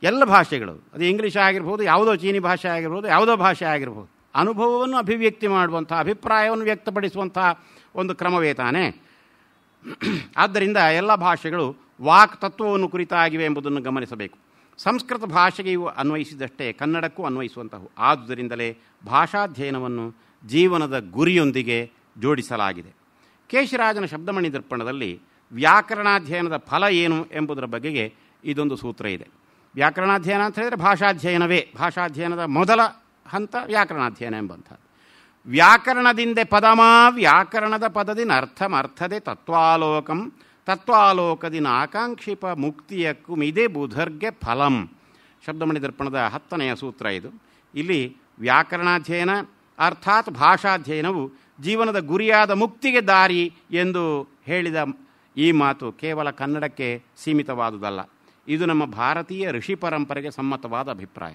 ಎಲ್ಲ ಭಾಷೆಗಳು, ಅದು ಇಂಗ್ಲೀಷ್ ಆಗಿರ್ಬೋದು, ಯಾವುದೋ ಚೀನಿ ಭಾಷೆ ಆಗಿರ್ಬೋದು, ಯಾವುದೋ ಭಾಷೆ ಆಗಿರ್ಬೋದು, ಅನುಭವವನ್ನು ಅಭಿವ್ಯಕ್ತಿ ಮಾಡುವಂಥ, ಅಭಿಪ್ರಾಯವನ್ನು ವ್ಯಕ್ತಪಡಿಸುವಂಥ ಒಂದು ಕ್ರಮವೇ ತಾನೆ. ಆದ್ದರಿಂದ ಎಲ್ಲ ಭಾಷೆಗಳು ವಾಕ್ ತತ್ವವನ್ನು ಕುರಿತಾಗಿವೆ ಎಂಬುದನ್ನು ಗಮನಿಸಬೇಕು. ಸಂಸ್ಕೃತ ಭಾಷೆಗೆ ಇವು ಅನ್ವಯಿಸಿದಷ್ಟೇ ಕನ್ನಡಕ್ಕೂ ಅನ್ವಯಿಸುವಂಥವು. ಆದುದರಿಂದಲೇ ಭಾಷಾಧ್ಯಯನವನ್ನು ಜೀವನದ ಗುರಿಯೊಂದಿಗೆ ಜೋಡಿಸಲಾಗಿದೆ. ಕೇಶರಾಜನ ಶಬ್ದಮಣಿ ದರ್ಪಣದಲ್ಲಿ ವ್ಯಾಕರಣಾಧ್ಯಯನದ ಫಲ ಏನು ಎಂಬುದರ ಬಗೆಗೆ ಇದೊಂದು ಸೂತ್ರ ಇದೆ. ವ್ಯಾಕರಣಾಧ್ಯಯನ ಅಂತ ಹೇಳಿದರೆ ಭಾಷಾಧ್ಯಯನವೇ, ಭಾಷಾಧ್ಯಯನದ ಮೊದಲ ಹಂತ ವ್ಯಾಕರಣಾಧ್ಯಯನ ಎಂಬಂಥದ್ದು. ವ್ಯಾಕರಣದಿಂದೆ ಪದಮಾ ವ್ಯಾಕರಣದ ಪದದಿನ ಅರ್ಥಮರ್ಥದೆ ತತ್ವಾಲೋಕಂ ತತ್ವಾಲೋಕದಿನ ಆಕಾಂಕ್ಷಿಪ ಮುಕ್ತಿಯಕ್ಕೂ ಇದೇ ಬುಧರ್ಗೆ ಫಲಂ. ಶಬ್ದಮಣಿ ದರ್ಪಣದ 10ನೆಯ ಸೂತ್ರ ಇದು. ಇಲ್ಲಿ ವ್ಯಾಕರಣಾಧ್ಯಯನ ಅರ್ಥಾತ್ ಭಾಷಾಧ್ಯಯನವು ಜೀವನದ ಗುರಿಯಾದ ಮುಕ್ತಿಗೆ ದಾರಿ ಎಂದು ಹೇಳಿದ ಈ ಮಾತು ಕೇವಲ ಕನ್ನಡಕ್ಕೆ ಸೀಮಿತವಾದುದಲ್ಲ, ಇದು ನಮ್ಮ ಭಾರತೀಯ ಋಷಿ ಪರಂಪರೆಗೆ ಸಮ್ಮತವಾದ ಅಭಿಪ್ರಾಯ.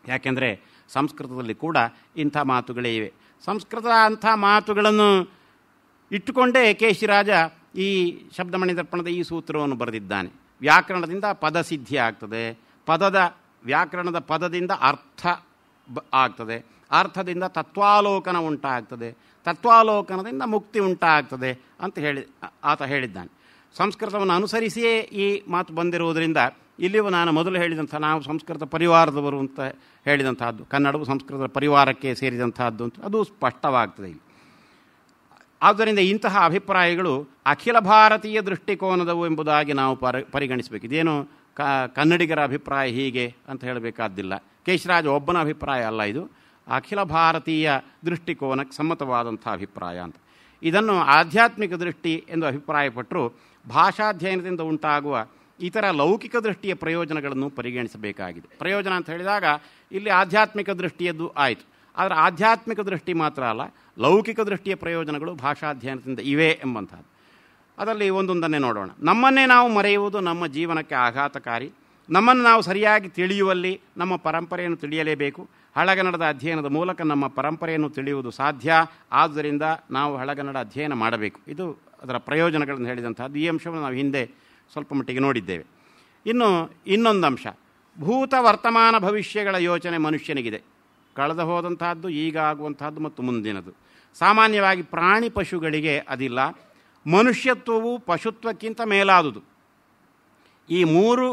ಯಾಕೆಂದರೆ ಸಂಸ್ಕೃತದಲ್ಲಿ ಕೂಡ ಇಂಥ ಮಾತುಗಳೇ ಇವೆ. ಸಂಸ್ಕೃತ ಅಂಥ ಮಾತುಗಳನ್ನು ಇಟ್ಟುಕೊಂಡೇ ಕೇಶಿರಾಜ ಈ ಶಬ್ದಮಣಿ ದರ್ಪಣದ ಈ ಸೂತ್ರವನ್ನು ಬರೆದಿದ್ದಾನೆ. ವ್ಯಾಕರಣದಿಂದ ಪದ ಸಿದ್ಧಿ ಆಗ್ತದೆ, ವ್ಯಾಕರಣದ ಪದದಿಂದ ಅರ್ಥ ಆಗ್ತದೆ, ಅರ್ಥದಿಂದ ತತ್ವಾಲೋಕನ ಉಂಟಾಗ್ತದೆ, ತತ್ವಾಲೋಕನದಿಂದ ಮುಕ್ತಿ ಉಂಟಾಗ್ತದೆ ಅಂತ ಆತ ಹೇಳಿದ್ದಾನೆ. ಸಂಸ್ಕೃತವನ್ನು ಅನುಸರಿಸಿಯೇ ಈ ಮಾತು ಬಂದಿರುವುದರಿಂದ ಇಲ್ಲಿಯೂ ನಾನು ಮೊದಲು ಹೇಳಿದಂಥ ನಾವು ಸಂಸ್ಕೃತ ಪರಿವಾರದವರು ಅಂತ ಹೇಳಿದಂತಹದ್ದು, ಕನ್ನಡವು ಸಂಸ್ಕೃತ ಪರಿವಾರಕ್ಕೆ ಸೇರಿದಂತಹದ್ದು ಅಂತ ಅದು ಸ್ಪಷ್ಟವಾಗ್ತದೆ ಇಲ್ಲಿ. ಆದ್ದರಿಂದ ಇಂತಹ ಅಭಿಪ್ರಾಯಗಳು ಅಖಿಲ ಭಾರತೀಯ ದೃಷ್ಟಿಕೋನದವು ಎಂಬುದಾಗಿ ನಾವು ಪರಿಗಣಿಸಬೇಕು. ಇದೇನು ಕನ್ನಡಿಗರ ಅಭಿಪ್ರಾಯ ಹೀಗೆ ಅಂತ ಹೇಳಬೇಕಾದ್ದಿಲ್ಲ. ಕೇಶರಾಜ ಒಬ್ಬನ ಅಭಿಪ್ರಾಯ ಅಲ್ಲ, ಇದು ಅಖಿಲ ಭಾರತೀಯ ದೃಷ್ಟಿಕೋನಕ್ಕೆ ಸಮ್ಮತವಾದಂಥ ಅಭಿಪ್ರಾಯ ಅಂತ. ಇದನ್ನು ಆಧ್ಯಾತ್ಮಿಕ ದೃಷ್ಟಿ ಎಂದು ಅಭಿಪ್ರಾಯಪಟ್ಟರು ಭಾಷಾಧ್ಯಯನದಿಂದ ಉಂಟಾಗುವ ಇತರ ಲೌಕಿಕ ದೃಷ್ಟಿಯ ಪ್ರಯೋಜನಗಳನ್ನು ಪರಿಗಣಿಸಬೇಕಾಗಿದೆ. ಪ್ರಯೋಜನ ಅಂತ ಹೇಳಿದಾಗ ಇಲ್ಲಿ ಆಧ್ಯಾತ್ಮಿಕ ದೃಷ್ಟಿಯದ್ದು ಆಯಿತು, ಆದರೆ ಆಧ್ಯಾತ್ಮಿಕ ದೃಷ್ಟಿ ಮಾತ್ರ ಅಲ್ಲ, ಲೌಕಿಕ ದೃಷ್ಟಿಯ ಪ್ರಯೋಜನಗಳು ಭಾಷಾಧ್ಯಯನದಿಂದ ಇವೆ ಎಂಬಂಥದ್ದು. ಅದರಲ್ಲಿ ಒಂದೊಂದನ್ನೇ ನೋಡೋಣ. ನಮ್ಮನ್ನೇ ನಾವು ಮರೆಯುವುದು ನಮ್ಮ ಜೀವನಕ್ಕೆ ಆಘಾತಕಾರಿ. ನಮ್ಮನ್ನು ನಾವು ಸರಿಯಾಗಿ ತಿಳಿಯುವಲ್ಲಿ ನಮ್ಮ ಪರಂಪರೆಯನ್ನು ತಿಳಿಯಲೇಬೇಕು. ಹಳಗನ್ನಡದ ಅಧ್ಯಯನದ ಮೂಲಕ ನಮ್ಮ ಪರಂಪರೆಯನ್ನು ತಿಳಿಯುವುದು ಸಾಧ್ಯ. ಆದ್ದರಿಂದ ನಾವು ಹಳಗನ್ನಡ ಅಧ್ಯಯನ ಮಾಡಬೇಕು. ಇದು ಅದರ ಪ್ರಯೋಜನಗಳನ್ನು ಹೇಳಿದಂಥದ್ದು. ಈ ಅಂಶವನ್ನು ನಾವು ಹಿಂದೆ ಸ್ವಲ್ಪ ಮಟ್ಟಿಗೆ ನೋಡಿದ್ದೇವೆ. ಇನ್ನೊಂದು ಅಂಶ, ಭೂತ ವರ್ತಮಾನ ಭವಿಷ್ಯಗಳ ಯೋಚನೆ ಮನುಷ್ಯನಿಗಿದೆ. ಕಳೆದು ಹೋದಂತಹದ್ದು, ಈಗ ಆಗುವಂತಹದ್ದು ಮತ್ತು ಮುಂದಿನದು. ಸಾಮಾನ್ಯವಾಗಿ ಪ್ರಾಣಿ ಪಶುಗಳಿಗೆ ಅದಿಲ್ಲ. ಮನುಷ್ಯತ್ವವು ಪಶುತ್ವಕ್ಕಿಂತ ಮೇಲಾದುದು. ಈ ಮೂರು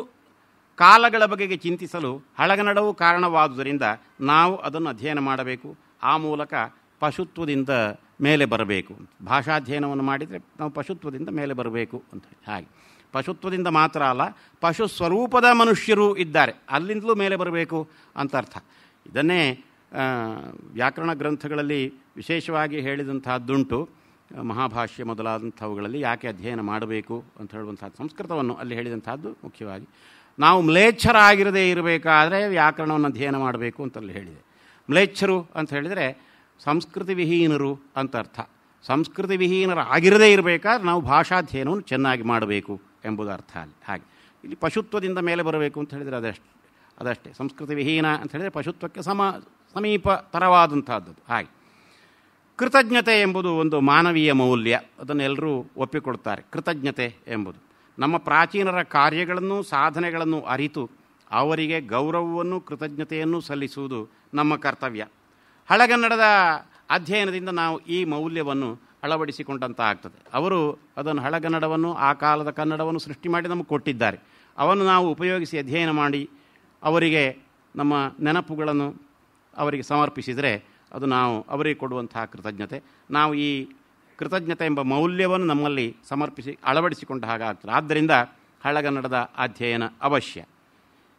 ಕಾಲಗಳ ಬಗೆಗೆ ಚಿಂತಿಸಲು ಹಳಗನ್ನಡವು ಕಾರಣವಾದುದರಿಂದ ನಾವು ಅದನ್ನು ಅಧ್ಯಯನ ಮಾಡಬೇಕು. ಆ ಮೂಲಕ ಪಶುತ್ವದಿಂದ ಮೇಲೆ ಬರಬೇಕು. ಭಾಷಾಧ್ಯಯನವನ್ನು ಮಾಡಿದರೆ ನಾವು ಪಶುತ್ವದಿಂದ ಮೇಲೆ ಬರಬೇಕು ಅಂತ ಹೇಳಿ, ಹಾಗೆ ಪಶುತ್ವದಿಂದ ಮಾತ್ರ ಅಲ್ಲ, ಪಶು ಸ್ವರೂಪದ ಮನುಷ್ಯರು ಇದ್ದಾರೆ, ಅಲ್ಲಿಂದಲೂ ಮೇಲೆ ಬರಬೇಕು ಅಂತ ಅರ್ಥ. ಇದನ್ನೇ ವ್ಯಾಕರಣ ಗ್ರಂಥಗಳಲ್ಲಿ ವಿಶೇಷವಾಗಿ ಹೇಳಿದಂತಹದ್ದುಂಟು. ಮಹಾಭಾಷ್ಯ ಮೊದಲಾದಂಥವುಗಳಲ್ಲಿ ಯಾಕೆ ಅಧ್ಯಯನ ಮಾಡಬೇಕು ಅಂತ ಹೇಳುವಂಥದ್ದು, ಸಂಸ್ಕೃತವನ್ನು ಅಲ್ಲಿ ಹೇಳಿದಂಥದ್ದು ಮುಖ್ಯವಾಗಿ. ನಾವು ಮ್ಲೇಚ್ಛರಾಗಿರದೇ ಇರಬೇಕಾದ್ರೆ ವ್ಯಾಕರಣವನ್ನು ಅಧ್ಯಯನ ಮಾಡಬೇಕು ಅಂತಲ್ಲಿ ಹೇಳಿದೆ. ಮ್ಲೇಚ್ಛರು ಅಂತ ಹೇಳಿದರೆ ಸಂಸ್ಕೃತಿ ವಿಹೀನರು ಅಂತ ಅರ್ಥ. ಸಂಸ್ಕೃತಿ ವಿಹೀನರಾಗಿರದೇ ಇರಬೇಕಾದ್ರೆ ನಾವು ಭಾಷಾಧ್ಯಯನವನ್ನು ಚೆನ್ನಾಗಿ ಮಾಡಬೇಕು ಎಂಬುದು ಅರ್ಥ ಅಲ್ಲಿ. ಹಾಗೆ ಇಲ್ಲಿ ಪಶುತ್ವದಿಂದ ಮೇಲೆ ಬರಬೇಕು ಅಂತ ಹೇಳಿದರೆ ಅದಷ್ಟೇ. ಸಂಸ್ಕೃತಿ ವಿಹೀನ ಅಂತ ಹೇಳಿದರೆ ಪಶುತ್ವಕ್ಕೆ ಸಮೀಪತರವಾದಂಥದ್ದು. ಹಾಗೆ ಕೃತಜ್ಞತೆ ಎಂಬುದು ಒಂದು ಮಾನವೀಯ ಮೌಲ್ಯ, ಅದನ್ನು ಎಲ್ಲರೂ ಒಪ್ಪಿಕೊಡ್ತಾರೆ. ಕೃತಜ್ಞತೆ ಎಂಬುದು ನಮ್ಮ ಪ್ರಾಚೀನರ ಕಾರ್ಯಗಳನ್ನು ಸಾಧನೆಗಳನ್ನು ಅರಿತು ಅವರಿಗೆ ಗೌರವವನ್ನು ಕೃತಜ್ಞತೆಯನ್ನು ಸಲ್ಲಿಸುವುದು ನಮ್ಮ ಕರ್ತವ್ಯ. ಹಳೆಗನ್ನಡದ ಅಧ್ಯಯನದಿಂದ ನಾವು ಈ ಮೌಲ್ಯವನ್ನು ಅಳವಡಿಸಿಕೊಂಡಂತ ಆಗ್ತದೆ. ಅವರು ಅದನ್ನು ಹಳೆಗನ್ನಡವನ್ನು, ಆ ಕಾಲದ ಕನ್ನಡವನ್ನು ಸೃಷ್ಟಿ ಮಾಡಿ ನಮಗೆ ಕೊಟ್ಟಿದ್ದಾರೆ. ಅವನ್ನು ನಾವು ಉಪಯೋಗಿಸಿ ಅಧ್ಯಯನ ಮಾಡಿ ಅವರಿಗೆ ನಮ್ಮ ನೆನಪುಗಳನ್ನು ಅವರಿಗೆ ಸಮರ್ಪಿಸಿದರೆ ಅದು ನಾವು ಅವರಿಗೆ ಕೊಡುವಂತಹ ಕೃತಜ್ಞತೆ. ನಾವು ಈ ಕೃತಜ್ಞತೆ ಎಂಬ ಮೌಲ್ಯವನ್ನು ನಮ್ಮಲ್ಲಿ ಸಮರ್ಪಿಸಿ ಅಳವಡಿಸಿಕೊಂಡ ಹಾಗಾಗ್ತದೆ. ಆದ್ದರಿಂದ ಹಳೆಗನ್ನಡದ ಅಧ್ಯಯನ ಅವಶ್ಯ.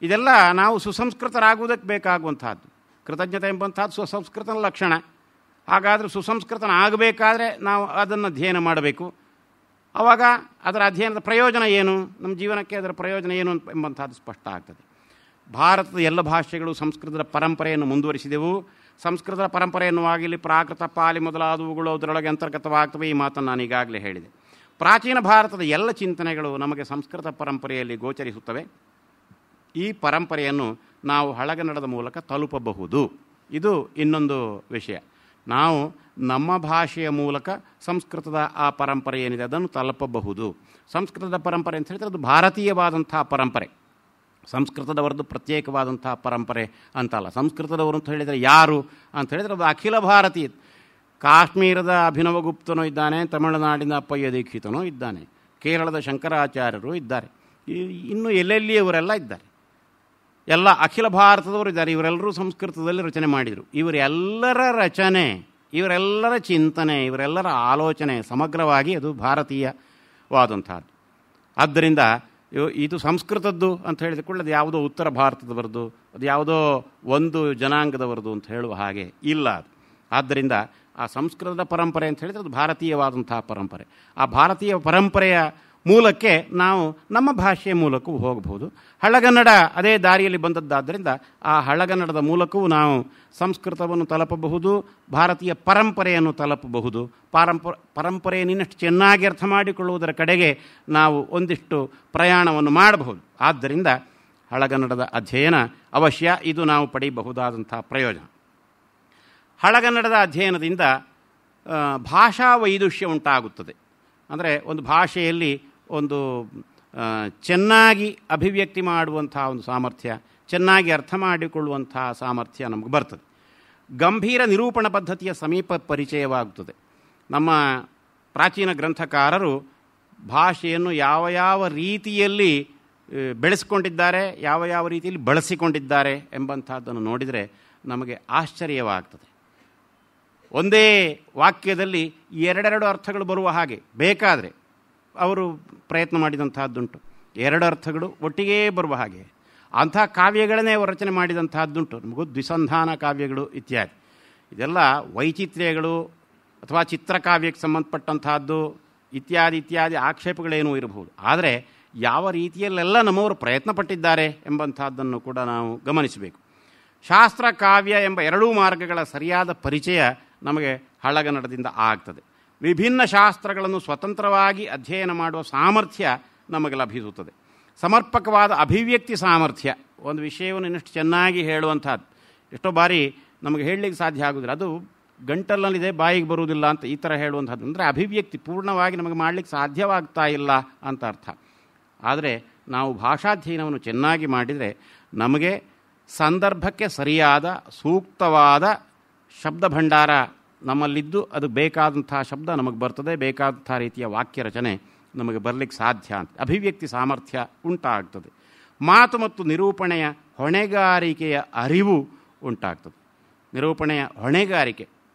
ಇದೆಲ್ಲ ನಾವು ಸುಸಂಸ್ಕೃತರಾಗುವುದಕ್ಕೆ ಬೇಕಾಗುವಂತಹದ್ದು. ಕೃತಜ್ಞತೆ ಎಂಬಂತಹದ್ದು ಸುಸಂಸ್ಕೃತನ ಲಕ್ಷಣ. ಹಾಗಾದರೆ ಸುಸಂಸ್ಕೃತನ ಆಗಬೇಕಾದ್ರೆ ನಾವು ಅದನ್ನು ಅಧ್ಯಯನ ಮಾಡಬೇಕು. ಆವಾಗ ಅದರ ಅಧ್ಯಯನದ ಪ್ರಯೋಜನ ಏನು, ನಮ್ಮ ಜೀವನಕ್ಕೆ ಅದರ ಪ್ರಯೋಜನ ಏನು ಎಂಬಂಥದ್ದು ಸ್ಪಷ್ಟ ಆಗ್ತದೆ. ಭಾರತದ ಎಲ್ಲ ಭಾಷೆಗಳು ಸಂಸ್ಕೃತದ ಪರಂಪರೆಯನ್ನು ಮುಂದುವರಿಸಿದೆವು. ಸಂಸ್ಕೃತದ ಪರಂಪರೆಯನ್ನು ಇಲ್ಲಿ ಪ್ರಾಕೃತ, ಪಾಲಿ ಮೊದಲಾದವುಗಳು ಅದರೊಳಗೆ ಅಂತರ್ಗತವಾಗ್ತವೆ. ಈ ಮಾತನ್ನು ನಾನು ಈಗಾಗಲೇ ಹೇಳಿದೆ. ಪ್ರಾಚೀನ ಭಾರತದ ಎಲ್ಲ ಚಿಂತನೆಗಳು ನಮಗೆ ಸಂಸ್ಕೃತ ಪರಂಪರೆಯಲ್ಲಿ ಗೋಚರಿಸುತ್ತವೆ. ಈ ಪರಂಪರೆಯನ್ನು ನಾವು ಹಳೆಗನ್ನಡದ ಮೂಲಕ ತಲುಪಬಹುದು. ಇದು ಇನ್ನೊಂದು ವಿಷಯ. ನಾವು ನಮ್ಮ ಭಾಷೆಯ ಮೂಲಕ ಸಂಸ್ಕೃತದ ಆ ಪರಂಪರೆ ಏನಿದೆ ಅದನ್ನು ತಲುಪಬಹುದು. ಸಂಸ್ಕೃತದ ಪರಂಪರೆ ಅಂತ ಹೇಳಿದರೆ ಅದು ಭಾರತೀಯವಾದಂಥ ಪರಂಪರೆ, ಸಂಸ್ಕೃತದವರದ್ದು ಪ್ರತ್ಯೇಕವಾದಂಥ ಪರಂಪರೆ ಅಂತಲ್ಲ. ಸಂಸ್ಕೃತದವರು ಅಂತ ಹೇಳಿದರೆ ಯಾರು ಅಂತ ಹೇಳಿದರೆ ಅದು ಅಖಿಲ ಭಾರತೀಯ. ಕಾಶ್ಮೀರದ ಅಭಿನವಗುಪ್ತನೂ ಇದ್ದಾನೆ, ತಮಿಳುನಾಡಿನ ಅಪ್ಪಯ್ಯ ದೀಕ್ಷಿತನೂ ಇದ್ದಾನೆ, ಕೇರಳದ ಶಂಕರಾಚಾರ್ಯರು ಇದ್ದಾರೆ, ಇನ್ನು ಎಲ್ಲೆಲ್ಲಿಯವರೆಲ್ಲ ಇದ್ದಾರೆ. ಎಲ್ಲ ಅಖಿಲ ಭಾರತದವರು ಇದ್ದಾರೆ. ಇವರೆಲ್ಲರೂ ಸಂಸ್ಕೃತದಲ್ಲಿ ರಚನೆ ಮಾಡಿದರು. ಇವರೆಲ್ಲರ ರಚನೆ, ಇವರೆಲ್ಲರ ಚಿಂತನೆ, ಇವರೆಲ್ಲರ ಆಲೋಚನೆ ಸಮಗ್ರವಾಗಿ ಅದು ಭಾರತೀಯವಾದಂಥದ್ದು. ಆದ್ದರಿಂದ ಇದು ಸಂಸ್ಕೃತದ್ದು ಅಂತ ಹೇಳಿದ ಕೂಡಲೇ ಅದು ಯಾವುದೋ ಉತ್ತರ ಭಾರತದವರದು, ಅದು ಯಾವುದೋ ಒಂದು ಜನಾಂಗದವರದು ಅಂತ ಹೇಳುವ ಹಾಗೆ ಇಲ್ಲ ಅದು. ಆದ್ದರಿಂದ ಆ ಸಂಸ್ಕೃತದ ಪರಂಪರೆ ಅಂತ ಹೇಳಿದರೆ ಅದು ಭಾರತೀಯವಾದಂತಹ ಪರಂಪರೆ. ಆ ಭಾರತೀಯ ಪರಂಪರೆಯ ಮೂಲಕ್ಕೆ ನಾವು ನಮ್ಮ ಭಾಷೆಯ ಮೂಲಕವೂ ಹೋಗಬಹುದು. ಹಳೆಗನ್ನಡ ಅದೇ ದಾರಿಯಲ್ಲಿ ಬಂದದ್ದಾದ್ದರಿಂದ ಆ ಹಳೆಗನ್ನಡದ ಮೂಲಕವೂ ನಾವು ಸಂಸ್ಕೃತವನ್ನು ತಲುಪಬಹುದು, ಭಾರತೀಯ ಪರಂಪರೆಯನ್ನು ತಲುಪಬಹುದು. ಪರಂಪರೆಯನ್ನು ಇನ್ನಷ್ಟು ಚೆನ್ನಾಗಿ ಅರ್ಥ ಮಾಡಿಕೊಳ್ಳುವುದರ ಕಡೆಗೆ ನಾವು ಒಂದಿಷ್ಟು ಪ್ರಯಾಣವನ್ನು ಮಾಡಬಹುದು. ಆದ್ದರಿಂದ ಹಳೆಗನ್ನಡದ ಅಧ್ಯಯನ ಅವಶ್ಯ. ಇದು ನಾವು ಪಡೆಯಬಹುದಾದಂಥ ಪ್ರಯೋಜನ. ಹಳೆಗನ್ನಡದ ಅಧ್ಯಯನದಿಂದ ಭಾಷಾ ವೈದುಷ್ಯ ಉಂಟಾಗುತ್ತದೆ. ಅಂದರೆ ಒಂದು ಭಾಷೆಯಲ್ಲಿ ಒಂದು ಚೆನ್ನಾಗಿ ಅಭಿವ್ಯಕ್ತಿ ಮಾಡುವಂಥ ಒಂದು ಸಾಮರ್ಥ್ಯ, ಚೆನ್ನಾಗಿ ಅರ್ಥ ಮಾಡಿಕೊಳ್ಳುವಂಥ ಸಾಮರ್ಥ್ಯ ನಮಗೆ ಬರ್ತದೆ. ಗಂಭೀರ ನಿರೂಪಣ ಪದ್ಧತಿಯ ಸಮೀಪ ಪರಿಚಯವಾಗುತ್ತದೆ. ನಮ್ಮ ಪ್ರಾಚೀನ ಗ್ರಂಥಕಾರರು ಭಾಷೆಯನ್ನು ಯಾವ ಯಾವ ರೀತಿಯಲ್ಲಿ ಬೆಳೆಸಿಕೊಂಡಿದ್ದಾರೆ, ಯಾವ ಯಾವ ರೀತಿಯಲ್ಲಿ ಬಳಸಿಕೊಂಡಿದ್ದಾರೆ ಎಂಬಂಥದ್ದನ್ನು ನೋಡಿದರೆ ನಮಗೆ ಆಶ್ಚರ್ಯವಾಗ್ತದೆ. ಒಂದೇ ವಾಕ್ಯದಲ್ಲಿ ಎರಡೆರಡು ಅರ್ಥಗಳು ಬರುವ ಹಾಗೆ ಬೇಕಾದರೆ ಅವರು ಪ್ರಯತ್ನ ಮಾಡಿದಂತಹದ್ದುಂಟು. ಎರಡು ಅರ್ಥಗಳು ಒಟ್ಟಿಗೇ ಬರುವ ಹಾಗೆ ಅಂಥ ಕಾವ್ಯಗಳನ್ನೇ ಅವರು ರಚನೆ ಮಾಡಿದಂತಹದ್ದುಂಟು. ನಮಗೂ ದ್ವಿಸಂಧಾನ ಕಾವ್ಯಗಳು ಇತ್ಯಾದಿ. ಇದೆಲ್ಲ ವೈಚಿತ್ರ್ಯಗಳು ಅಥವಾ ಚಿತ್ರಕಾವ್ಯಕ್ಕೆ ಸಂಬಂಧಪಟ್ಟಂತಹದ್ದು ಇತ್ಯಾದಿ ಇತ್ಯಾದಿ ಆಕ್ಷೇಪಗಳೇನೂ ಇರಬಹುದು. ಆದರೆ ಯಾವ ರೀತಿಯಲ್ಲೆಲ್ಲ ನಮ್ಮವರು ಪ್ರಯತ್ನ ಪಟ್ಟಿದ್ದಾರೆ ಎಂಬಂಥದ್ದನ್ನು ಕೂಡ ನಾವು ಗಮನಿಸಬೇಕು. ಶಾಸ್ತ್ರ ಕಾವ್ಯ ಎಂಬ ಎರಡೂ ಮಾರ್ಗಗಳ ಸರಿಯಾದ ಪರಿಚಯ ನಮಗೆ ಹಳೆಗನ್ನಡದಿಂದ ಆಗ್ತದೆ. ವಿಭಿನ್ನ ಶಾಸ್ತ್ರಗಳನ್ನು ಸ್ವತಂತ್ರವಾಗಿ ಅಧ್ಯಯನ ಮಾಡುವ ಸಾಮರ್ಥ್ಯ ನಮಗೆ ಲಭಿಸುತ್ತದೆ. ಸಮರ್ಪಕವಾದ ಅಭಿವ್ಯಕ್ತಿ ಸಾಮರ್ಥ್ಯ, ಒಂದು ವಿಷಯವನ್ನು ಇನ್ನಷ್ಟು ಚೆನ್ನಾಗಿ ಹೇಳುವಂಥದ್ದು. ಎಷ್ಟೋ ಬಾರಿ ನಮಗೆ ಹೇಳಲಿಕ್ಕೆ ಸಾಧ್ಯ ಆಗೋದಿಲ್ಲ, ಅದು ಗಂಟಲಿನಲ್ಲಿದೆ ಬಾಯಿಗೆ ಬರುವುದಿಲ್ಲ ಅಂತ ಈ ಥರ ಹೇಳುವಂಥದ್ದು. ಅಂದರೆ ಅಭಿವ್ಯಕ್ತಿ ಪೂರ್ಣವಾಗಿ ನಮಗೆ ಮಾಡಲಿಕ್ಕೆ ಸಾಧ್ಯವಾಗ್ತಾ ಇಲ್ಲ ಅಂತ ಅರ್ಥ. ಆದರೆ ನಾವು ಭಾಷಾಧ್ಯಯನವನ್ನು ಚೆನ್ನಾಗಿ ಮಾಡಿದರೆ ನಮಗೆ ಸಂದರ್ಭಕ್ಕೆ ಸರಿಯಾದ ಸೂಕ್ತವಾದ ಶಬ್ದ ಭಂಡಾರ ನಮ್ಮಲ್ಲಿದ್ದು ಅದು ಬೇಕಾದಂಥ ಶಬ್ದ ನಮಗೆ ಬರ್ತದೆ, ಬೇಕಾದಂಥ ರೀತಿಯ ವಾಕ್ಯ ರಚನೆ ನಮಗೆ ಬರಲಿಕ್ಕೆ ಸಾಧ್ಯ ಅಂತ ಅಭಿವ್ಯಕ್ತಿ ಸಾಮರ್ಥ್ಯ ಉಂಟಾಗ್ತದೆ. ಮಾತು ಮತ್ತು ನಿರೂಪಣೆಯ ಹೊಣೆಗಾರಿಕೆಯ ಅರಿವು ಉಂಟಾಗ್ತದೆ. ನಿರೂಪಣೆಯ ಹೊಣೆಗಾರಿಕೆ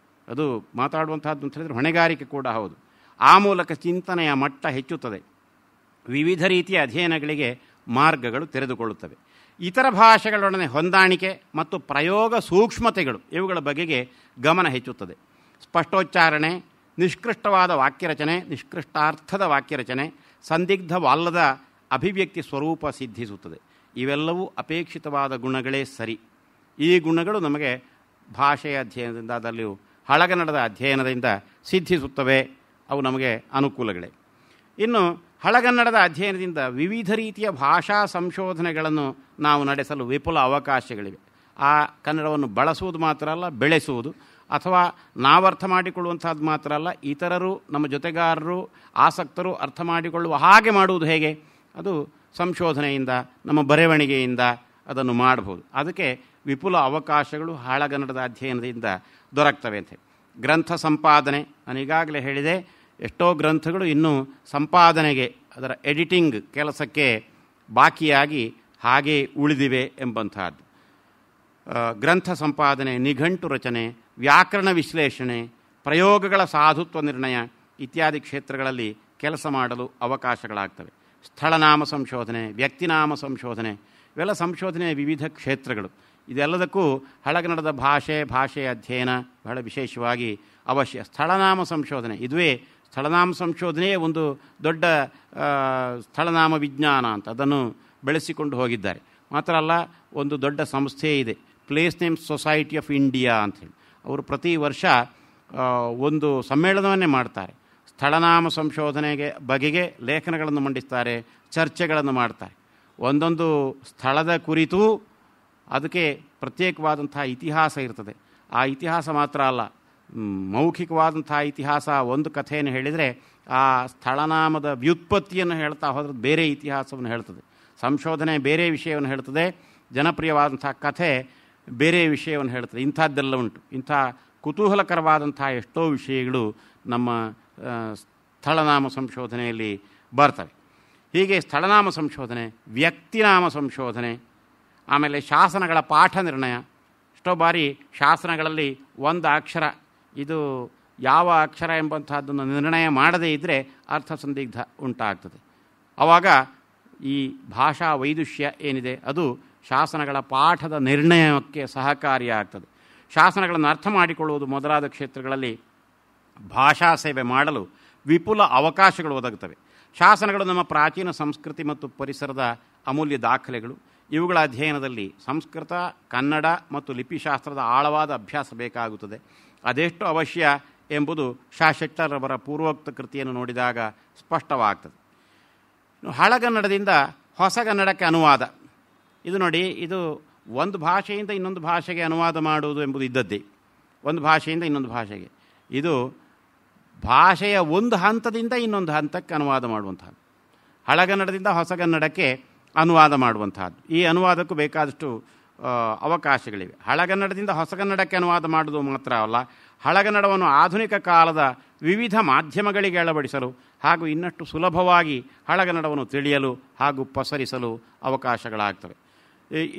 ಅದು ಮಾತಾಡುವಂಥದ್ದು ಅಂತ ಹೇಳಿದರೆ ಹೊಣೆಗಾರಿಕೆ ಕೂಡ ಹೌದು. ಆ ಮೂಲಕ ಚಿಂತನೆಯ ಮಟ್ಟ ಹೆಚ್ಚುತ್ತದೆ. ವಿವಿಧ ರೀತಿಯ ಅಧ್ಯಯನಗಳಿಗೆ ಮಾರ್ಗಗಳು ತೆರೆದುಕೊಳ್ಳುತ್ತವೆ. ಇತರ ಭಾಷೆಗಳೊಡನೆ ಹೊಂದಾಣಿಕೆ ಮತ್ತು ಪ್ರಯೋಗ ಸೂಕ್ಷ್ಮತೆಗಳು ಇವುಗಳ ಬಗೆಗೆ ಗಮನ ಹೆಚ್ಚುತ್ತದೆ. ಸ್ಪಷ್ಟೋಚ್ಚಾರಣೆ, ನಿಷ್ಕೃಷ್ಟವಾದ ವಾಕ್ಯರಚನೆ, ನಿಷ್ಕೃಷ್ಟಾರ್ಥದ ವಾಕ್ಯರಚನೆ, ಸಂದಿಗ್ಧವಲ್ಲದ ಅಭಿವ್ಯಕ್ತಿ ಸ್ವರೂಪ ಸಿದ್ಧಿಸುತ್ತದೆ. ಇವೆಲ್ಲವೂ ಅಪೇಕ್ಷಿತವಾದ ಗುಣಗಳೇ ಸರಿ. ಈ ಗುಣಗಳು ನಮಗೆ ಭಾಷೆಯ ಅಧ್ಯಯನದಿಂದ, ಅದರಲ್ಲಿಯೂ ಹಳಗನ್ನಡದ ಅಧ್ಯಯನದಿಂದ ಸಿದ್ಧಿಸುತ್ತವೆ. ಅವು ನಮಗೆ ಅನುಕೂಲಗಳೇ. ಇನ್ನು ಹಳಗನ್ನಡದ ಅಧ್ಯಯನದಿಂದ ವಿವಿಧ ರೀತಿಯ ಭಾಷಾ ಸಂಶೋಧನೆಗಳನ್ನು ನಾವು ನಡೆಸಲು ವಿಪುಲ ಅವಕಾಶಗಳಿವೆ. ಆ ಕನ್ನಡವನ್ನು ಬಳಸುವುದು ಮಾತ್ರ ಅಲ್ಲ, ಬೆಳೆಸುವುದು, ಅಥವಾ ನಾವು ಅರ್ಥ ಮಾಡಿಕೊಳ್ಳುವಂಥದ್ದು ಮಾತ್ರ ಅಲ್ಲ, ಇತರರು, ನಮ್ಮ ಜೊತೆಗಾರರು, ಆಸಕ್ತರು ಅರ್ಥ ಮಾಡಿಕೊಳ್ಳುವ ಹಾಗೆ ಮಾಡುವುದು ಹೇಗೆ? ಅದು ಸಂಶೋಧನೆಯಿಂದ, ನಮ್ಮ ಬರವಣಿಗೆಯಿಂದ ಅದನ್ನು ಮಾಡಬಹುದು. ಅದಕ್ಕೆ ವಿಪುಲ ಅವಕಾಶಗಳು ಹಳಗನ್ನಡದ ಅಧ್ಯಯನದಿಂದ ದೊರಕ್ತವೆ ಅಂತ. ಗ್ರಂಥ ಸಂಪಾದನೆ, ನಾನು ಈಗಾಗಲೇ ಹೇಳಿದೆ, ಎಷ್ಟೋ ಗ್ರಂಥಗಳು ಇನ್ನೂ ಸಂಪಾದನೆಗೆ, ಅದರ ಎಡಿಟಿಂಗ್ ಕೆಲಸಕ್ಕೆ ಬಾಕಿಯಾಗಿ ಹಾಗೇ ಉಳಿದಿವೆ ಎಂಬಂತಹದ್ದು. ಗ್ರಂಥ ಸಂಪಾದನೆ, ನಿಘಂಟು ರಚನೆ, ವ್ಯಾಕರಣ ವಿಶ್ಲೇಷಣೆ, ಪ್ರಯೋಗಗಳ ಸಾಧುತ್ವ ನಿರ್ಣಯ ಇತ್ಯಾದಿ ಕ್ಷೇತ್ರಗಳಲ್ಲಿ ಕೆಲಸ ಮಾಡಲು ಅವಕಾಶಗಳಾಗ್ತವೆ. ಸ್ಥಳನಾಮ ಸಂಶೋಧನೆ, ವ್ಯಕ್ತಿನಾಮ ಸಂಶೋಧನೆ, ಇವೆಲ್ಲ ಸಂಶೋಧನೆಯ ವಿವಿಧ ಕ್ಷೇತ್ರಗಳು. ಇದೆಲ್ಲದಕ್ಕೂ ಹಳಗನ್ನಡದ ಭಾಷೆಯ ಅಧ್ಯಯನ ಬಹಳ ವಿಶೇಷವಾಗಿ ಅವಶ್ಯ. ಸ್ಥಳನಾಮ ಸಂಶೋಧನೆ, ಇದುವೇ ಸ್ಥಳನಾಮ ಸಂಶೋಧನೆಯೇ ಒಂದು ದೊಡ್ಡ ಸ್ಥಳನಾಮ ವಿಜ್ಞಾನ ಅಂತ ಅದನ್ನು ಬೆಳೆಸಿಕೊಂಡು ಹೋಗಿದ್ದಾರೆ. ಮಾತ್ರ ಅಲ್ಲ, ಒಂದು ದೊಡ್ಡ ಸಂಸ್ಥೆ ಇದೆ, place name society of India ಅಂಥೇಳಿ. ಅವರು ಪ್ರತಿ ವರ್ಷ ಒಂದು ಸಮ್ಮೇಳನವನ್ನೇ ಮಾಡ್ತಾರೆ. ಸ್ಥಳನಾಮ ಸಂಶೋಧನೆಗೆ ಬಗೆಗೆ ಲೇಖನಗಳನ್ನು ಮಂಡಿಸ್ತಾರೆ, ಚರ್ಚೆಗಳನ್ನು ಮಾಡ್ತಾರೆ. ಒಂದೊಂದು ಸ್ಥಳದ ಕುರಿತು ಅದಕ್ಕೆ ಪ್ರತ್ಯೇಕವಾದಂಥ ಇತಿಹಾಸ ಇರ್ತದೆ. ಆ ಇತಿಹಾಸ ಮಾತ್ರ ಅಲ್ಲ, ಮೌಖಿಕವಾದಂಥ ಇತಿಹಾಸ. ಒಂದು ಕಥೆಯನ್ನು ಹೇಳಿದರೆ ಆ ಸ್ಥಳನಾಮದ ವ್ಯುತ್ಪತ್ತಿಯನ್ನು ಹೇಳ್ತಾ ಹೋದ್ರೆ ಬೇರೆ ಇತಿಹಾಸವನ್ನು ಹೇಳ್ತದೆ. ಸಂಶೋಧನೆ ಬೇರೆ ವಿಷಯವನ್ನು ಹೇಳ್ತದೆ, ಜನಪ್ರಿಯವಾದಂಥ ಕಥೆ ಬೇರೆ ವಿಷಯವನ್ನು ಹೇಳ್ತದೆ. ಇಂಥದ್ದೆಲ್ಲ ಉಂಟು. ಇಂಥ ಕುತೂಹಲಕರವಾದಂಥ ಎಷ್ಟೋ ವಿಷಯಗಳು ನಮ್ಮ ಸ್ಥಳನಾಮ ಸಂಶೋಧನೆಯಲ್ಲಿ ಬರ್ತವೆ. ಹೀಗೆ ಸ್ಥಳನಾಮ ಸಂಶೋಧನೆ, ವ್ಯಕ್ತಿನಾಮ ಸಂಶೋಧನೆ, ಆಮೇಲೆ ಶಾಸನಗಳ ಪಾಠ ನಿರ್ಣಯ. ಎಷ್ಟೋ ಬಾರಿ ಶಾಸನಗಳಲ್ಲಿ ಒಂದು ಅಕ್ಷರ, ಇದು ಯಾವ ಅಕ್ಷರ ಎಂಬಂತಹದ್ದನ್ನು ನಿರ್ಣಯ ಮಾಡದೇ ಇದ್ದರೆ ಅರ್ಥ ಸಂದಿಗ್ಧ ಉಂಟಾಗ್ತದೆ. ಆವಾಗ ಈ ಭಾಷಾ ವೈದುಷ್ಯ ಏನಿದೆ ಅದು ಶಾಸನಗಳ ಪಾಠದ ನಿರ್ಣಯಕ್ಕೆ ಸಹಕಾರಿಯಾಗ್ತದೆ. ಶಾಸನಗಳನ್ನು ಅರ್ಥ ಮಾಡಿಕೊಳ್ಳುವುದು ಮೊದಲಾದ ಕ್ಷೇತ್ರಗಳಲ್ಲಿ ಭಾಷಾ ಸೇವೆ ಮಾಡಲು ವಿಪುಲ ಅವಕಾಶಗಳು ಒದಗುತ್ತವೆ. ಶಾಸನಗಳು ನಮ್ಮ ಪ್ರಾಚೀನ ಸಂಸ್ಕೃತಿ ಮತ್ತು ಪರಿಸರದ ಅಮೂಲ್ಯ ದಾಖಲೆಗಳು. ಇವುಗಳ ಅಧ್ಯಯನದಲ್ಲಿ ಸಂಸ್ಕೃತ, ಕನ್ನಡ ಮತ್ತು ಲಿಪಿಶಾಸ್ತ್ರದ ಆಳವಾದ ಅಭ್ಯಾಸ ಬೇಕಾಗುತ್ತದೆ. ಅದೆಷ್ಟು ಅವಶ್ಯ ಎಂಬುದು ಶಾ ಶೆಟ್ಟರ್ರವರ ಪೂರ್ವೋಕ್ತ ಕೃತಿಯನ್ನು ನೋಡಿದಾಗ ಸ್ಪಷ್ಟವಾಗ್ತದೆ. ಹಳಗನ್ನಡದಿಂದ ಹೊಸಗನ್ನಡಕ್ಕೆ ಅನುವಾದ, ಇದು ನೋಡಿ, ಇದು ಒಂದು ಭಾಷೆಯಿಂದ ಇನ್ನೊಂದು ಭಾಷೆಗೆ ಅನುವಾದ ಮಾಡುವುದು ಎಂಬುದು ಇದ್ದದ್ದೇ. ಒಂದು ಭಾಷೆಯಿಂದ ಇನ್ನೊಂದು ಭಾಷೆಗೆ, ಇದು ಭಾಷೆಯ ಒಂದು ಹಂತದಿಂದ ಇನ್ನೊಂದು ಹಂತಕ್ಕೆ ಅನುವಾದ ಮಾಡುವಂಥದ್ದು. ಹಳಗನ್ನಡದಿಂದ ಹೊಸಗನ್ನಡಕ್ಕೆ ಅನುವಾದ ಮಾಡುವಂಥದ್ದು. ಈ ಅನುವಾದಕ್ಕೂ ಬೇಕಾದಷ್ಟು ಅವಕಾಶಗಳಿವೆ. ಹಳಗನ್ನಡದಿಂದ ಹೊಸಗನ್ನಡಕ್ಕೆ ಅನುವಾದ ಮಾಡುವುದು ಮಾತ್ರ ಅಲ್ಲ, ಹಳಗನ್ನಡವನ್ನು ಆಧುನಿಕ ಕಾಲದ ವಿವಿಧ ಮಾಧ್ಯಮಗಳಿಗೆ ಅಳವಡಿಸಲು ಹಾಗೂ ಇನ್ನಷ್ಟು ಸುಲಭವಾಗಿ ಹಳಗನ್ನಡವನ್ನು ತಿಳಿಯಲು ಹಾಗೂ ಪಸರಿಸಲು ಅವಕಾಶಗಳಾಗ್ತವೆ.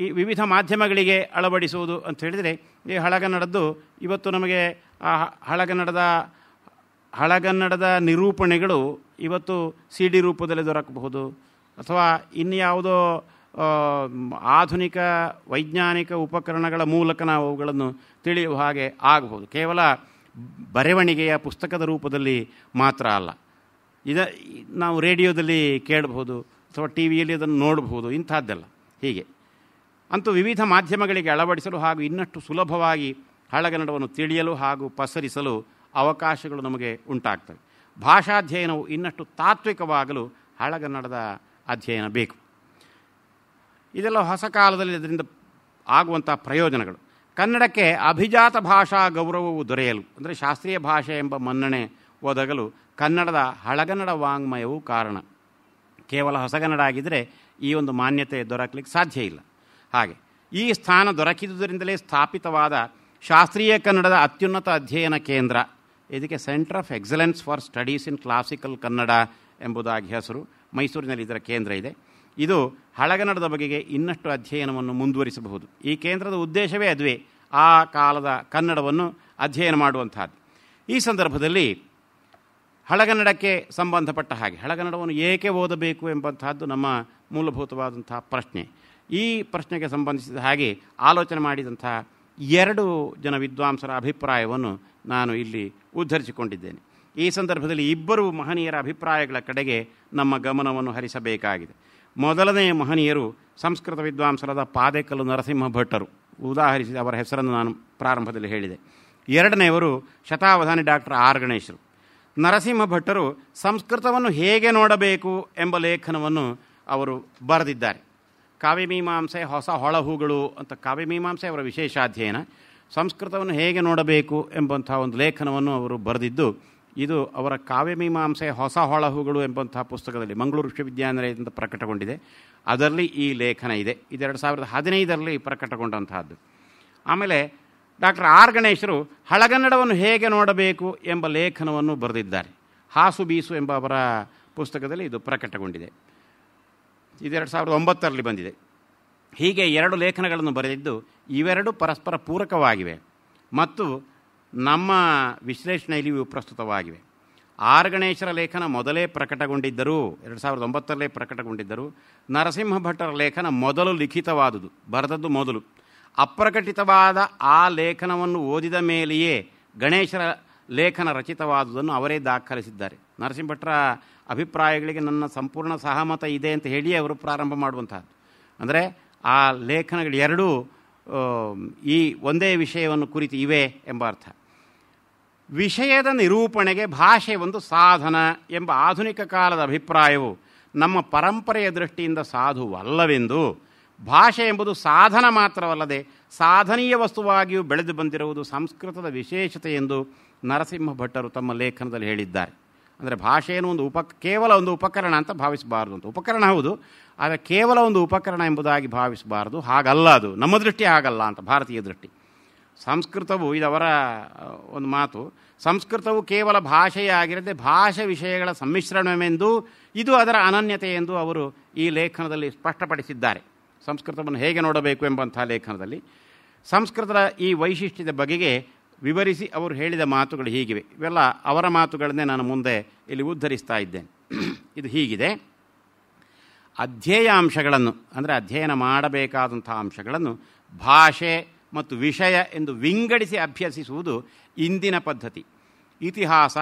ಈ ವಿವಿಧ ಮಾಧ್ಯಮಗಳಿಗೆ ಅಳವಡಿಸುವುದು ಅಂತ ಹೇಳಿದರೆ, ಈ ಹಳಗನ್ನಡದ್ದು ಇವತ್ತು ನಮಗೆ ಹಳಗನ್ನಡದ ನಿರೂಪಣೆಗಳು ಇವತ್ತು CD ರೂಪದಲ್ಲಿ ದೊರಕಬಹುದು, ಅಥವಾ ಇನ್ಯಾವುದೋ ಆಧುನಿಕ ವೈಜ್ಞಾನಿಕ ಉಪಕರಣಗಳ ಮೂಲಕ ನಾವು ಅವುಗಳನ್ನು ತಿಳಿಯುವ ಹಾಗೆ ಆಗಬಹುದು. ಕೇವಲ ಬರವಣಿಗೆಯ ಪುಸ್ತಕದ ರೂಪದಲ್ಲಿ ಮಾತ್ರ ಅಲ್ಲ, ನಾವು ರೇಡಿಯೋದಲ್ಲಿ ಕೇಳಬಹುದು ಅಥವಾ ಟಿವಿಯಲ್ಲಿ ಅದನ್ನು ನೋಡಬಹುದು, ಇಂಥದ್ದೆಲ್ಲ. ಹೀಗೆ ಅಂತೂ ವಿವಿಧ ಮಾಧ್ಯಮಗಳಿಗೆ ಅಳವಡಿಸಲು ಹಾಗೂ ಇನ್ನಷ್ಟು ಸುಲಭವಾಗಿ ಹಳಗನ್ನಡವನ್ನು ತಿಳಿಯಲು ಹಾಗೂ ಪಸರಿಸಲು ಅವಕಾಶಗಳು ನಮಗೆ ಉಂಟಾಗ್ತವೆ. ಭಾಷಾಧ್ಯಯನವು ಇನ್ನಷ್ಟು ತಾತ್ವಿಕವಾಗಲು ಹಳಗನ್ನಡದ ಅಧ್ಯಯನ ಬೇಕು. ಇದೆಲ್ಲ ಹೊಸ ಕಾಲದಲ್ಲಿ ಇದರಿಂದ ಆಗುವಂಥ ಪ್ರಯೋಜನಗಳು. ಕನ್ನಡಕ್ಕೆ ಅಭಿಜಾತ ಭಾಷಾ ಗೌರವವು ದೊರೆಯಲು, ಅಂದರೆ ಶಾಸ್ತ್ರೀಯ ಭಾಷೆ ಎಂಬ ಮನ್ನಣೆ ಒದಗಲು ಕನ್ನಡದ ಹಳಗನ್ನಡ ವಾಂಗ್ಮಯವು ಕಾರಣ. ಕೇವಲ ಹೊಸಗನ್ನಡ ಆಗಿದ್ದರೆ ಈ ಒಂದು ಮಾನ್ಯತೆ ದೊರಕಲಿಕ್ಕೆ ಸಾಧ್ಯ ಇಲ್ಲ. ಹಾಗೆ ಈ ಸ್ಥಾನ ದೊರಕಿದುದರಿಂದಲೇ ಸ್ಥಾಪಿತವಾದ ಶಾಸ್ತ್ರೀಯ ಕನ್ನಡದ ಅತ್ಯುನ್ನತ ಅಧ್ಯಯನ ಕೇಂದ್ರ, ಇದಕ್ಕೆ centre of excellence for studies in classical Kannada ಎಂಬುದಾಗಿ ಹೆಸರು. ಮೈಸೂರಿನಲ್ಲಿ ಇದರ ಕೇಂದ್ರ ಇದೆ. ಇದು ಹಳಗನ್ನಡದ ಬಗೆಗೆ ಇನ್ನಷ್ಟು ಅಧ್ಯಯನವನ್ನು ಮುಂದುವರಿಸಬಹುದು. ಈ ಕೇಂದ್ರದ ಉದ್ದೇಶವೇ ಅದುವೇ, ಆ ಕಾಲದ ಕನ್ನಡವನ್ನು ಅಧ್ಯಯನ ಮಾಡುವಂಥದ್ದು. ಈ ಸಂದರ್ಭದಲ್ಲಿ ಹಳಗನ್ನಡಕ್ಕೆ ಸಂಬಂಧಪಟ್ಟ ಹಾಗೆ ಹಳಗನ್ನಡವನ್ನು ಏಕೆ ಓದಬೇಕು ಎಂಬಂತಹದ್ದು ನಮ್ಮ ಮೂಲಭೂತವಾದಂಥ ಪ್ರಶ್ನೆ. ಈ ಪ್ರಶ್ನೆಗೆ ಸಂಬಂಧಿಸಿದ ಹಾಗೆ ಆಲೋಚನೆ ಮಾಡಿದಂಥ 2 ಜನ ವಿದ್ವಾಂಸರ ಅಭಿಪ್ರಾಯವನ್ನು ನಾನು ಇಲ್ಲಿ ಉದ್ಧರಿಸಿಕೊಂಡಿದ್ದೇನೆ. ಈ ಸಂದರ್ಭದಲ್ಲಿ 2 ಮಹನೀಯರ ಅಭಿಪ್ರಾಯಗಳ ಕಡೆಗೆ ನಮ್ಮ ಗಮನವನ್ನು ಹರಿಸಬೇಕಾಗಿದೆ. ಮೊದಲನೆಯ ಮಹನೀಯರು ಸಂಸ್ಕೃತ ವಿದ್ವಾಂಸರಾದ ಪಾದೇಕಲ್ಲು ನರಸಿಂಹ ಭಟ್ಟರು, ಉದಾಹರಿಸಿದ ಅವರ ಹೆಸರನ್ನು ನಾನು ಪ್ರಾರಂಭದಲ್ಲಿ ಹೇಳಿದೆ. 2ನೆಯವರು ಶತಾವಧಾನಿ ಡಾಕ್ಟರ್ ಆರ್ ಗಣೇಶರು. ನರಸಿಂಹ ಭಟ್ಟರು ಸಂಸ್ಕೃತವನ್ನು ಹೇಗೆ ನೋಡಬೇಕು ಎಂಬ ಲೇಖನವನ್ನು ಅವರು ಬರೆದಿದ್ದಾರೆ. ಕಾವ್ಯಮೀಮಾಂಸೆ ಹೊಸ ಹೊಳಹುಗಳು ಅಂತ. ಕಾವ್ಯಮೀಮಾಂಸೆ ಅವರ ವಿಶೇಷಾಧ್ಯಯನ. ಸಂಸ್ಕೃತವನ್ನು ಹೇಗೆ ನೋಡಬೇಕು ಎಂಬಂಥ ಒಂದು ಲೇಖನವನ್ನು ಅವರು ಬರೆದಿದ್ದು, ಇದು ಅವರ ಕಾವ್ಯಮೀಮಾಂಸೆ ಹೊಸ ಹೊಳಹುಗಳು ಎಂಬಂಥ ಪುಸ್ತಕದಲ್ಲಿ ಮಂಗಳೂರು ವಿಶ್ವವಿದ್ಯಾನಿಲಯದಿಂದ ಪ್ರಕಟಗೊಂಡಿದೆ. ಅದರಲ್ಲಿ ಈ ಲೇಖನ ಇದೆ. ಇದು 2015ರಲ್ಲಿ ಪ್ರಕಟಗೊಂಡಂತಹದ್ದು. ಆಮೇಲೆ ಡಾಕ್ಟರ್ ಆರ್ ಗಣೇಶರು ಹಳಗನ್ನಡವನ್ನು ಹೇಗೆ ನೋಡಬೇಕು ಎಂಬ ಲೇಖನವನ್ನು ಬರೆದಿದ್ದಾರೆ. ಹಾಸು ಬೀಸು ಎಂಬ ಅವರ ಪುಸ್ತಕದಲ್ಲಿ ಇದು ಪ್ರಕಟಗೊಂಡಿದೆ. ಇದು 2009ರಲ್ಲಿ ಬಂದಿದೆ. ಹೀಗೆ 2 ಲೇಖನಗಳನ್ನು ಬರೆದಿದ್ದು ಇವೆರಡು ಪರಸ್ಪರ ಪೂರಕವಾಗಿವೆ ಮತ್ತು ನಮ್ಮ ವಿಶ್ಲೇಷಣೆಯಲ್ಲಿ ಇವು ಪ್ರಸ್ತುತವಾಗಿವೆ. ಆರ್ ಗಣೇಶರ ಲೇಖನ ಮೊದಲೇ ಪ್ರಕಟಗೊಂಡಿದ್ದರೂ 2009ರಲ್ಲೇ ಪ್ರಕಟಗೊಂಡಿದ್ದರು. ನರಸಿಂಹ ಭಟ್ಟರ ಲೇಖನ ಮೊದಲು ಲಿಖಿತವಾದುದು, ಬರೆದದ್ದು ಮೊದಲು. ಅಪ್ರಕಟಿತವಾದ ಆ ಲೇಖನವನ್ನು ಓದಿದ ಮೇಲೆಯೇ ಗಣೇಶರ ಲೇಖನ ರಚಿತವಾದುದನ್ನು ಅವರೇ ದಾಖಲಿಸಿದ್ದಾರೆ. ನರಸಿಂಹ ಭಟ್ಟರ ಅಭಿಪ್ರಾಯಗಳಿಗೆ ನನ್ನ ಸಂಪೂರ್ಣ ಸಹಮತ ಇದೆ ಅಂತ ಹೇಳಿ ಅವರು ಪ್ರಾರಂಭ ಮಾಡುವಂತಹದ್ದು. ಅಂದರೆ ಆ ಲೇಖನಗಳು 2 ಈ ಒಂದೇ ವಿಷಯವನ್ನು ಕುರಿತು ಇವೆ ಎಂಬ ಅರ್ಥ. ವಿಷಯದ ನಿರೂಪಣೆಗೆ ಭಾಷೆ ಒಂದು ಸಾಧನ ಎಂಬ ಆಧುನಿಕ ಕಾಲದ ಅಭಿಪ್ರಾಯವು ನಮ್ಮ ಪರಂಪರೆಯ ದೃಷ್ಟಿಯಿಂದ ಸಾಧುವಲ್ಲವೆಂದು, ಭಾಷೆ ಎಂಬುದು ಸಾಧನ ಮಾತ್ರವಲ್ಲದೆ ಸಾಧನೀಯ ವಸ್ತುವಾಗಿಯೂ ಬೆಳೆದು ಬಂದಿರುವುದು ಸಂಸ್ಕೃತದ ವಿಶೇಷತೆ ಎಂದು ನರಸಿಂಹ ಭಟ್ಟರು ತಮ್ಮ ಲೇಖನದಲ್ಲಿ ಹೇಳಿದ್ದಾರೆ. ಅಂದರೆ ಭಾಷೆಯನ್ನು ಒಂದು ಕೇವಲ ಒಂದು ಉಪಕರಣ ಅಂತ ಭಾವಿಸಬಾರ್ದು ಅಂತ. ಉಪಕರಣ ಹೌದು, ಆದರೆ ಕೇವಲ ಒಂದು ಉಪಕರಣ ಎಂಬುದಾಗಿ ಭಾವಿಸಬಾರ್ದು. ಹಾಗಲ್ಲ, ಅದು ನಮ್ಮ ದೃಷ್ಟಿ ಹಾಗಲ್ಲ ಅಂತ, ಭಾರತೀಯ ದೃಷ್ಟಿ. ಸಂಸ್ಕೃತವು, ಇದವರ ಒಂದು ಮಾತು, ಸಂಸ್ಕೃತವು ಕೇವಲ ಭಾಷೆಯೇ ಆಗಿರದೆ ಭಾಷೆ ವಿಷಯಗಳ ಸಮ್ಮಿಶ್ರಣವೆಂದು, ಇದು ಅದರ ಅನನ್ಯತೆ ಎಂದು ಅವರು ಈ ಲೇಖನದಲ್ಲಿ ಸ್ಪಷ್ಟಪಡಿಸಿದ್ದಾರೆ. ಸಂಸ್ಕೃತವನ್ನು ಹೇಗೆ ನೋಡಬೇಕು ಎಂಬಂಥ ಲೇಖನದಲ್ಲಿ ಸಂಸ್ಕೃತದ ಈ ವೈಶಿಷ್ಟ್ಯದ ಬಗೆಗೆ ವಿವರಿಸಿ ಅವರು ಹೇಳಿದ ಮಾತುಗಳು ಹೀಗಿವೆ. ಇವೆಲ್ಲ ಅವರ ಮಾತುಗಳನ್ನೇ ನಾನು ಮುಂದೆ ಇಲ್ಲಿ ಉದ್ಧರಿಸ್ತಾ ಇದ್ದೇನೆ. ಇದು ಹೀಗಿದೆ: ಅಧ್ಯೇಯಾಂಶಗಳನ್ನು, ಅಂದರೆ ಅಧ್ಯಯನ ಮಾಡಬೇಕಾದಂಥ ಅಂಶಗಳನ್ನು ಭಾಷೆ ಮತ್ತು ವಿಷಯ ಎಂದು ವಿಂಗಡಿಸಿ ಅಭ್ಯಸಿಸುವುದು ಇಂದಿನ ಪದ್ಧತಿ. ಇತಿಹಾಸ,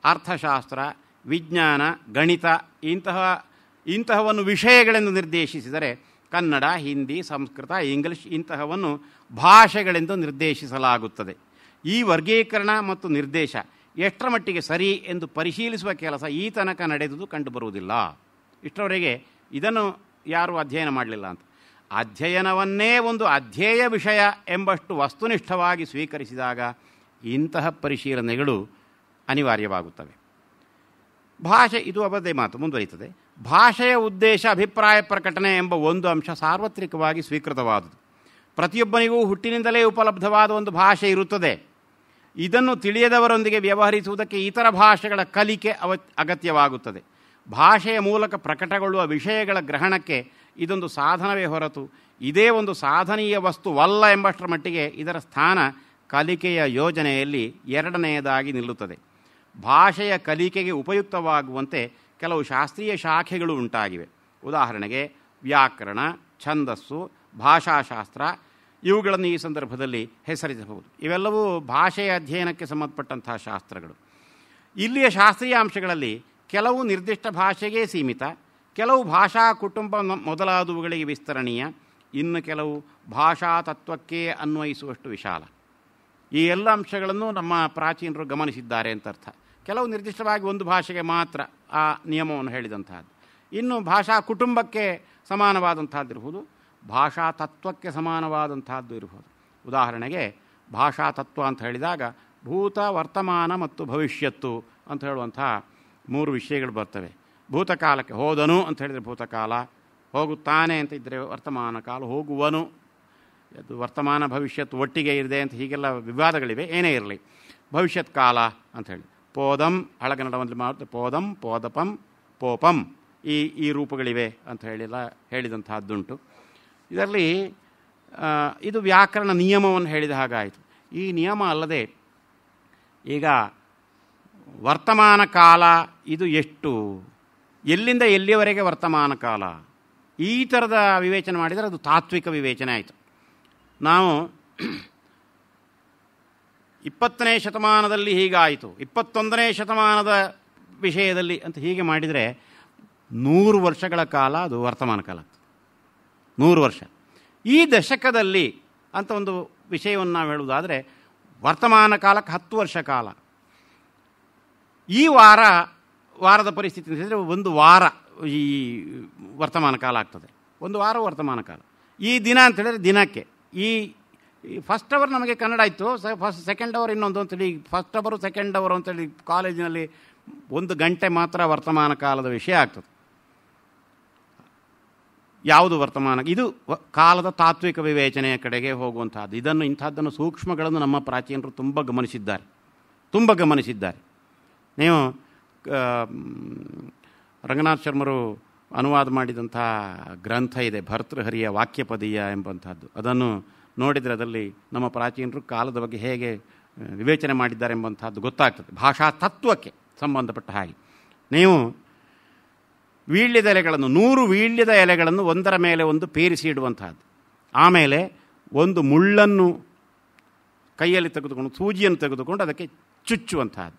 ಅರ್ಥಶಾಸ್ತ್ರ, ವಿಜ್ಞಾನ, ಗಣಿತ ಇಂತಹವನ್ನು ವಿಷಯಗಳೆಂದು ನಿರ್ದೇಶಿಸಿದರೆ, ಕನ್ನಡ, ಹಿಂದಿ, ಸಂಸ್ಕೃತ, ಇಂಗ್ಲಿಷ್ ಇಂತಹವನ್ನು ಭಾಷೆಗಳೆಂದು ನಿರ್ದೇಶಿಸಲಾಗುತ್ತದೆ. ಈ ವರ್ಗೀಕರಣ ಮತ್ತು ನಿರ್ದೇಶ ಎಷ್ಟರ ಮಟ್ಟಿಗೆ ಸರಿ ಎಂದು ಪರಿಶೀಲಿಸುವ ಕೆಲಸ ಈ ತನಕ ನಡೆದುದು ಕಂಡುಬರುವುದಿಲ್ಲ. ಇಷ್ಟರವರೆಗೆ ಇದನ್ನು ಯಾರೂ ಅಧ್ಯಯನ ಮಾಡಲಿಲ್ಲ ಅಂತ. ಅಧ್ಯಯನವನ್ನೇ ಒಂದು ಅಧ್ಯೇಯ ವಿಷಯ ಎಂಬಷ್ಟು ವಸ್ತುನಿಷ್ಠವಾಗಿ ಸ್ವೀಕರಿಸಿದಾಗ ಇಂತಹ ಪರಿಶೀಲನೆಗಳು ಅನಿವಾರ್ಯವಾಗುತ್ತವೆ. ಭಾಷೆ, ಇದು ಅವರದೇ ಮಾತು ಮುಂದುವರಿಯುತ್ತದೆ. ಭಾಷೆಯ ಉದ್ದೇಶ ಅಭಿಪ್ರಾಯ ಪ್ರಕಟಣೆ ಎಂಬ ಒಂದು ಅಂಶ ಸಾರ್ವತ್ರಿಕವಾಗಿ ಸ್ವೀಕೃತವಾದುದು. ಪ್ರತಿಯೊಬ್ಬನಿಗೂ ಹುಟ್ಟಿನಿಂದಲೇ ಉಪಲಬ್ಧವಾದ ಒಂದು ಭಾಷೆ ಇರುತ್ತದೆ. ಇದನ್ನು ತಿಳಿಯದವರೊಂದಿಗೆ ವ್ಯವಹರಿಸುವುದಕ್ಕೆ ಇತರ ಭಾಷೆಗಳ ಕಲಿಕೆ ಅಗತ್ಯವಾಗುತ್ತದೆ. ಭಾಷೆಯ ಮೂಲಕ ಪ್ರಕಟಗೊಳ್ಳುವ ವಿಷಯಗಳ ಗ್ರಹಣಕ್ಕೆ ಇದೊಂದು ಸಾಧನವೇ ಹೊರತು ಇದೇ ಒಂದು ಸಾಧನೀಯ ವಸ್ತುವಲ್ಲ ಎಂಬಷ್ಟರ ಮಟ್ಟಿಗೆ ಇದರ ಸ್ಥಾನ ಕಲಿಕೆಯ ಯೋಜನೆಯಲ್ಲಿ 2ನೆಯದಾಗಿ ನಿಲ್ಲುತ್ತದೆ. ಭಾಷೆಯ ಕಲಿಕೆಗೆ ಉಪಯುಕ್ತವಾಗುವಂತೆ ಕೆಲವು ಶಾಸ್ತ್ರೀಯ ಶಾಖೆಗಳು ಉಂಟಾಗಿವೆ. ಉದಾಹರಣೆಗೆ ವ್ಯಾಕರಣ, ಛಂದಸ್ಸು, ಭಾಷಾಶಾಸ್ತ್ರ ಇವುಗಳನ್ನು ಈ ಸಂದರ್ಭದಲ್ಲಿ ಹೆಸರಿಸಬಹುದು. ಇವೆಲ್ಲವೂ ಭಾಷೆಯ ಅಧ್ಯಯನಕ್ಕೆ ಸಂಬಂಧಪಟ್ಟಂತಹ ಶಾಸ್ತ್ರಗಳು. ಇಲ್ಲಿಯ ಶಾಸ್ತ್ರೀಯ ಅಂಶಗಳಲ್ಲಿ ಕೆಲವು ನಿರ್ದಿಷ್ಟ ಭಾಷೆಗೆ ಸೀಮಿತ, ಕೆಲವು ಭಾಷಾ ಕುಟುಂಬ ಮೊದಲಾದವುಗಳಿಗೆ ವಿಸ್ತರಣೀಯ, ಇನ್ನು ಕೆಲವು ಭಾಷಾ ತತ್ವಕ್ಕೆ ಅನ್ವಯಿಸುವಷ್ಟು ವಿಶಾಲ. ಈ ಎಲ್ಲ ಅಂಶಗಳನ್ನು ನಮ್ಮ ಪ್ರಾಚೀನರು ಗಮನಿಸಿದ್ದಾರೆ ಅಂತ ಅರ್ಥ. ಕೆಲವು ನಿರ್ದಿಷ್ಟವಾಗಿ ಒಂದು ಭಾಷೆಗೆ ಮಾತ್ರ ಆ ನಿಯಮವನ್ನು ಹೇಳಿದಂತಹದ್ದು. ಇನ್ನು ಭಾಷಾ ಕುಟುಂಬಕ್ಕೆ ಸಮಾನವಾದಂಥದ್ದು ಇರಬಹುದು, ಭಾಷಾ ತತ್ವಕ್ಕೆ ಸಮಾನವಾದಂತಹದ್ದು ಇರಬಹುದು. ಉದಾಹರಣೆಗೆ ಭಾಷಾ ತತ್ವ ಅಂತ ಹೇಳಿದಾಗ ಭೂತ, ವರ್ತಮಾನ ಮತ್ತು ಭವಿಷ್ಯತ್ತು ಅಂತ ಹೇಳುವಂಥ 3 ವಿಷಯಗಳು ಬರ್ತವೆ. ಭೂತಕಾಲಕ್ಕೆ ಹೋದನು ಅಂತ ಹೇಳಿದರೆ ಭೂತಕಾಲ, ಹೋಗುತ್ತಾನೆ ಅಂತ ಇದ್ದರೆ ವರ್ತಮಾನ ಕಾಲ, ಹೋಗುವನು, ಅದು ವರ್ತಮಾನ ಭವಿಷ್ಯತ್ತು ಒಟ್ಟಿಗೆ ಇದೆ ಅಂತ ಹೀಗೆಲ್ಲ ವಿವಾದಗಳಿವೆ. ಏನೇ ಇರಲಿ, ಭವಿಷ್ಯತ್ ಕಾಲ ಅಂಥೇಳಿ ಪೋದಂ, ಹಳಗನ್ನಡದಲ್ಲಿ ಮಾಡುತ್ತೆ ಪೋದಂ, ಪೋದಪಂ, ಪೋಪಂ, ಈ ರೂಪಗಳಿವೆ ಅಂತ ಹೇಳಿದಂತಹದ್ದುಂಟು. ಇದರಲ್ಲಿ ಇದು ವ್ಯಾಕರಣ ನಿಯಮವನ್ನು ಹೇಳಿದ ಹಾಗಾಯಿತು. ಈ ನಿಯಮ ಅಲ್ಲದೆ ಈಗ ವರ್ತಮಾನ ಕಾಲ ಇದು ಎಷ್ಟು, ಎಲ್ಲಿಂದ ಎಲ್ಲಿಯವರೆಗೆ ವರ್ತಮಾನ ಕಾಲ, ಈ ಥರದ ವಿವೇಚನೆ ಮಾಡಿದರೆ ಅದು ತಾತ್ವಿಕ ವಿವೇಚನೆ ಆಯಿತು. ನಾವು 20ನೇ ಶತಮಾನದಲ್ಲಿ ಹೀಗಾಯಿತು, 21ನೇ ಶತಮಾನದ ವಿಷಯದಲ್ಲಿ ಅಂತ ಹೀಗೆ ಮಾಡಿದರೆ 100 ವರ್ಷಗಳ ಕಾಲ ಅದು ವರ್ತಮಾನ ಕಾಲ ಆಗ್ತದೆ. 100 ವರ್ಷ. ಈ ದಶಕದಲ್ಲಿ ಅಂತ ಒಂದು ವಿಷಯವನ್ನು ನಾವು ಹೇಳುವುದಾದರೆ ವರ್ತಮಾನ ಕಾಲಕ್ಕೆ 10 ವರ್ಷ ಕಾಲ. ಈ ವಾರದ ಪರಿಸ್ಥಿತಿ ಅಂತಂದರೆ ಒಂದು ವಾರ ಈ ವರ್ತಮಾನ ಕಾಲ ಆಗ್ತದೆ. ಒಂದು ವಾರ ವರ್ತಮಾನ ಕಾಲ. ಈ ದಿನ ಅಂತೇಳಿದರೆ ದಿನಕ್ಕೆ ಈ ಫಸ್ಟ್ ಅವರ್ ನಮಗೆ ಕನ್ನಡ ಇತ್ತು, ಸೆಕೆಂಡ್ ಅವರ್ ಇನ್ನೊಂದು ಅಂತೇಳಿ, ಫಸ್ಟ್ ಅವರು ಸೆಕೆಂಡ್ ಅವರು ಅಂತೇಳಿ ಕಾಲೇಜಿನಲ್ಲಿ 1 ಗಂಟೆ ಮಾತ್ರ ವರ್ತಮಾನ ಕಾಲದ ವಿಷಯ ಆಗ್ತದೆ. ಯಾವುದು ವರ್ತಮಾನ? ಇದು ಕಾಲದ ತಾತ್ವಿಕ ವಿವೇಚನೆಯ ಕಡೆಗೆ ಹೋಗುವಂತಹದ್ದು. ಇಂಥದ್ದನ್ನು ಸೂಕ್ಷ್ಮಗಳನ್ನು ನಮ್ಮ ಪ್ರಾಚೀನರು ತುಂಬ ಗಮನಿಸಿದ್ದಾರೆ. ನೀವು ರಂಗನಾಥ್ ಶರ್ಮರು ಅನುವಾದ ಮಾಡಿದಂಥ ಗ್ರಂಥ ಇದೆ, ಭರ್ತೃಹರಿಯ ವಾಕ್ಯಪದೀಯ ಎಂಬಂಥದ್ದು. ಅದನ್ನು ನೋಡಿದರೆ ಅದರಲ್ಲಿ ನಮ್ಮ ಪ್ರಾಚೀನರು ಕಾಲದ ಬಗ್ಗೆ ಹೇಗೆ ವಿವೇಚನೆ ಮಾಡಿದ್ದಾರೆ ಎಂಬಂಥದ್ದು ಗೊತ್ತಾಗ್ತದೆ. ಭಾಷಾ ತತ್ವಕ್ಕೆ ಸಂಬಂಧಪಟ್ಟ ಹಾಗೆ ನೀವು ವೀಳ್ಯದ ಎಲೆಗಳನ್ನು 100 ವೀಳ್ಯದ ಎಲೆಗಳನ್ನು ಒಂದರ ಮೇಲೆ ಒಂದು ಪೇರಿಸಿ ಇಡುವಂತಹದ್ದು. ಆಮೇಲೆ ಒಂದು ಮುಳ್ಳನ್ನು ಕೈಯಲ್ಲಿ ತೆಗೆದುಕೊಂಡು, ಸೂಜಿಯನ್ನು ತೆಗೆದುಕೊಂಡು ಅದಕ್ಕೆ ಚುಚ್ಚುವಂತಹದ್ದು.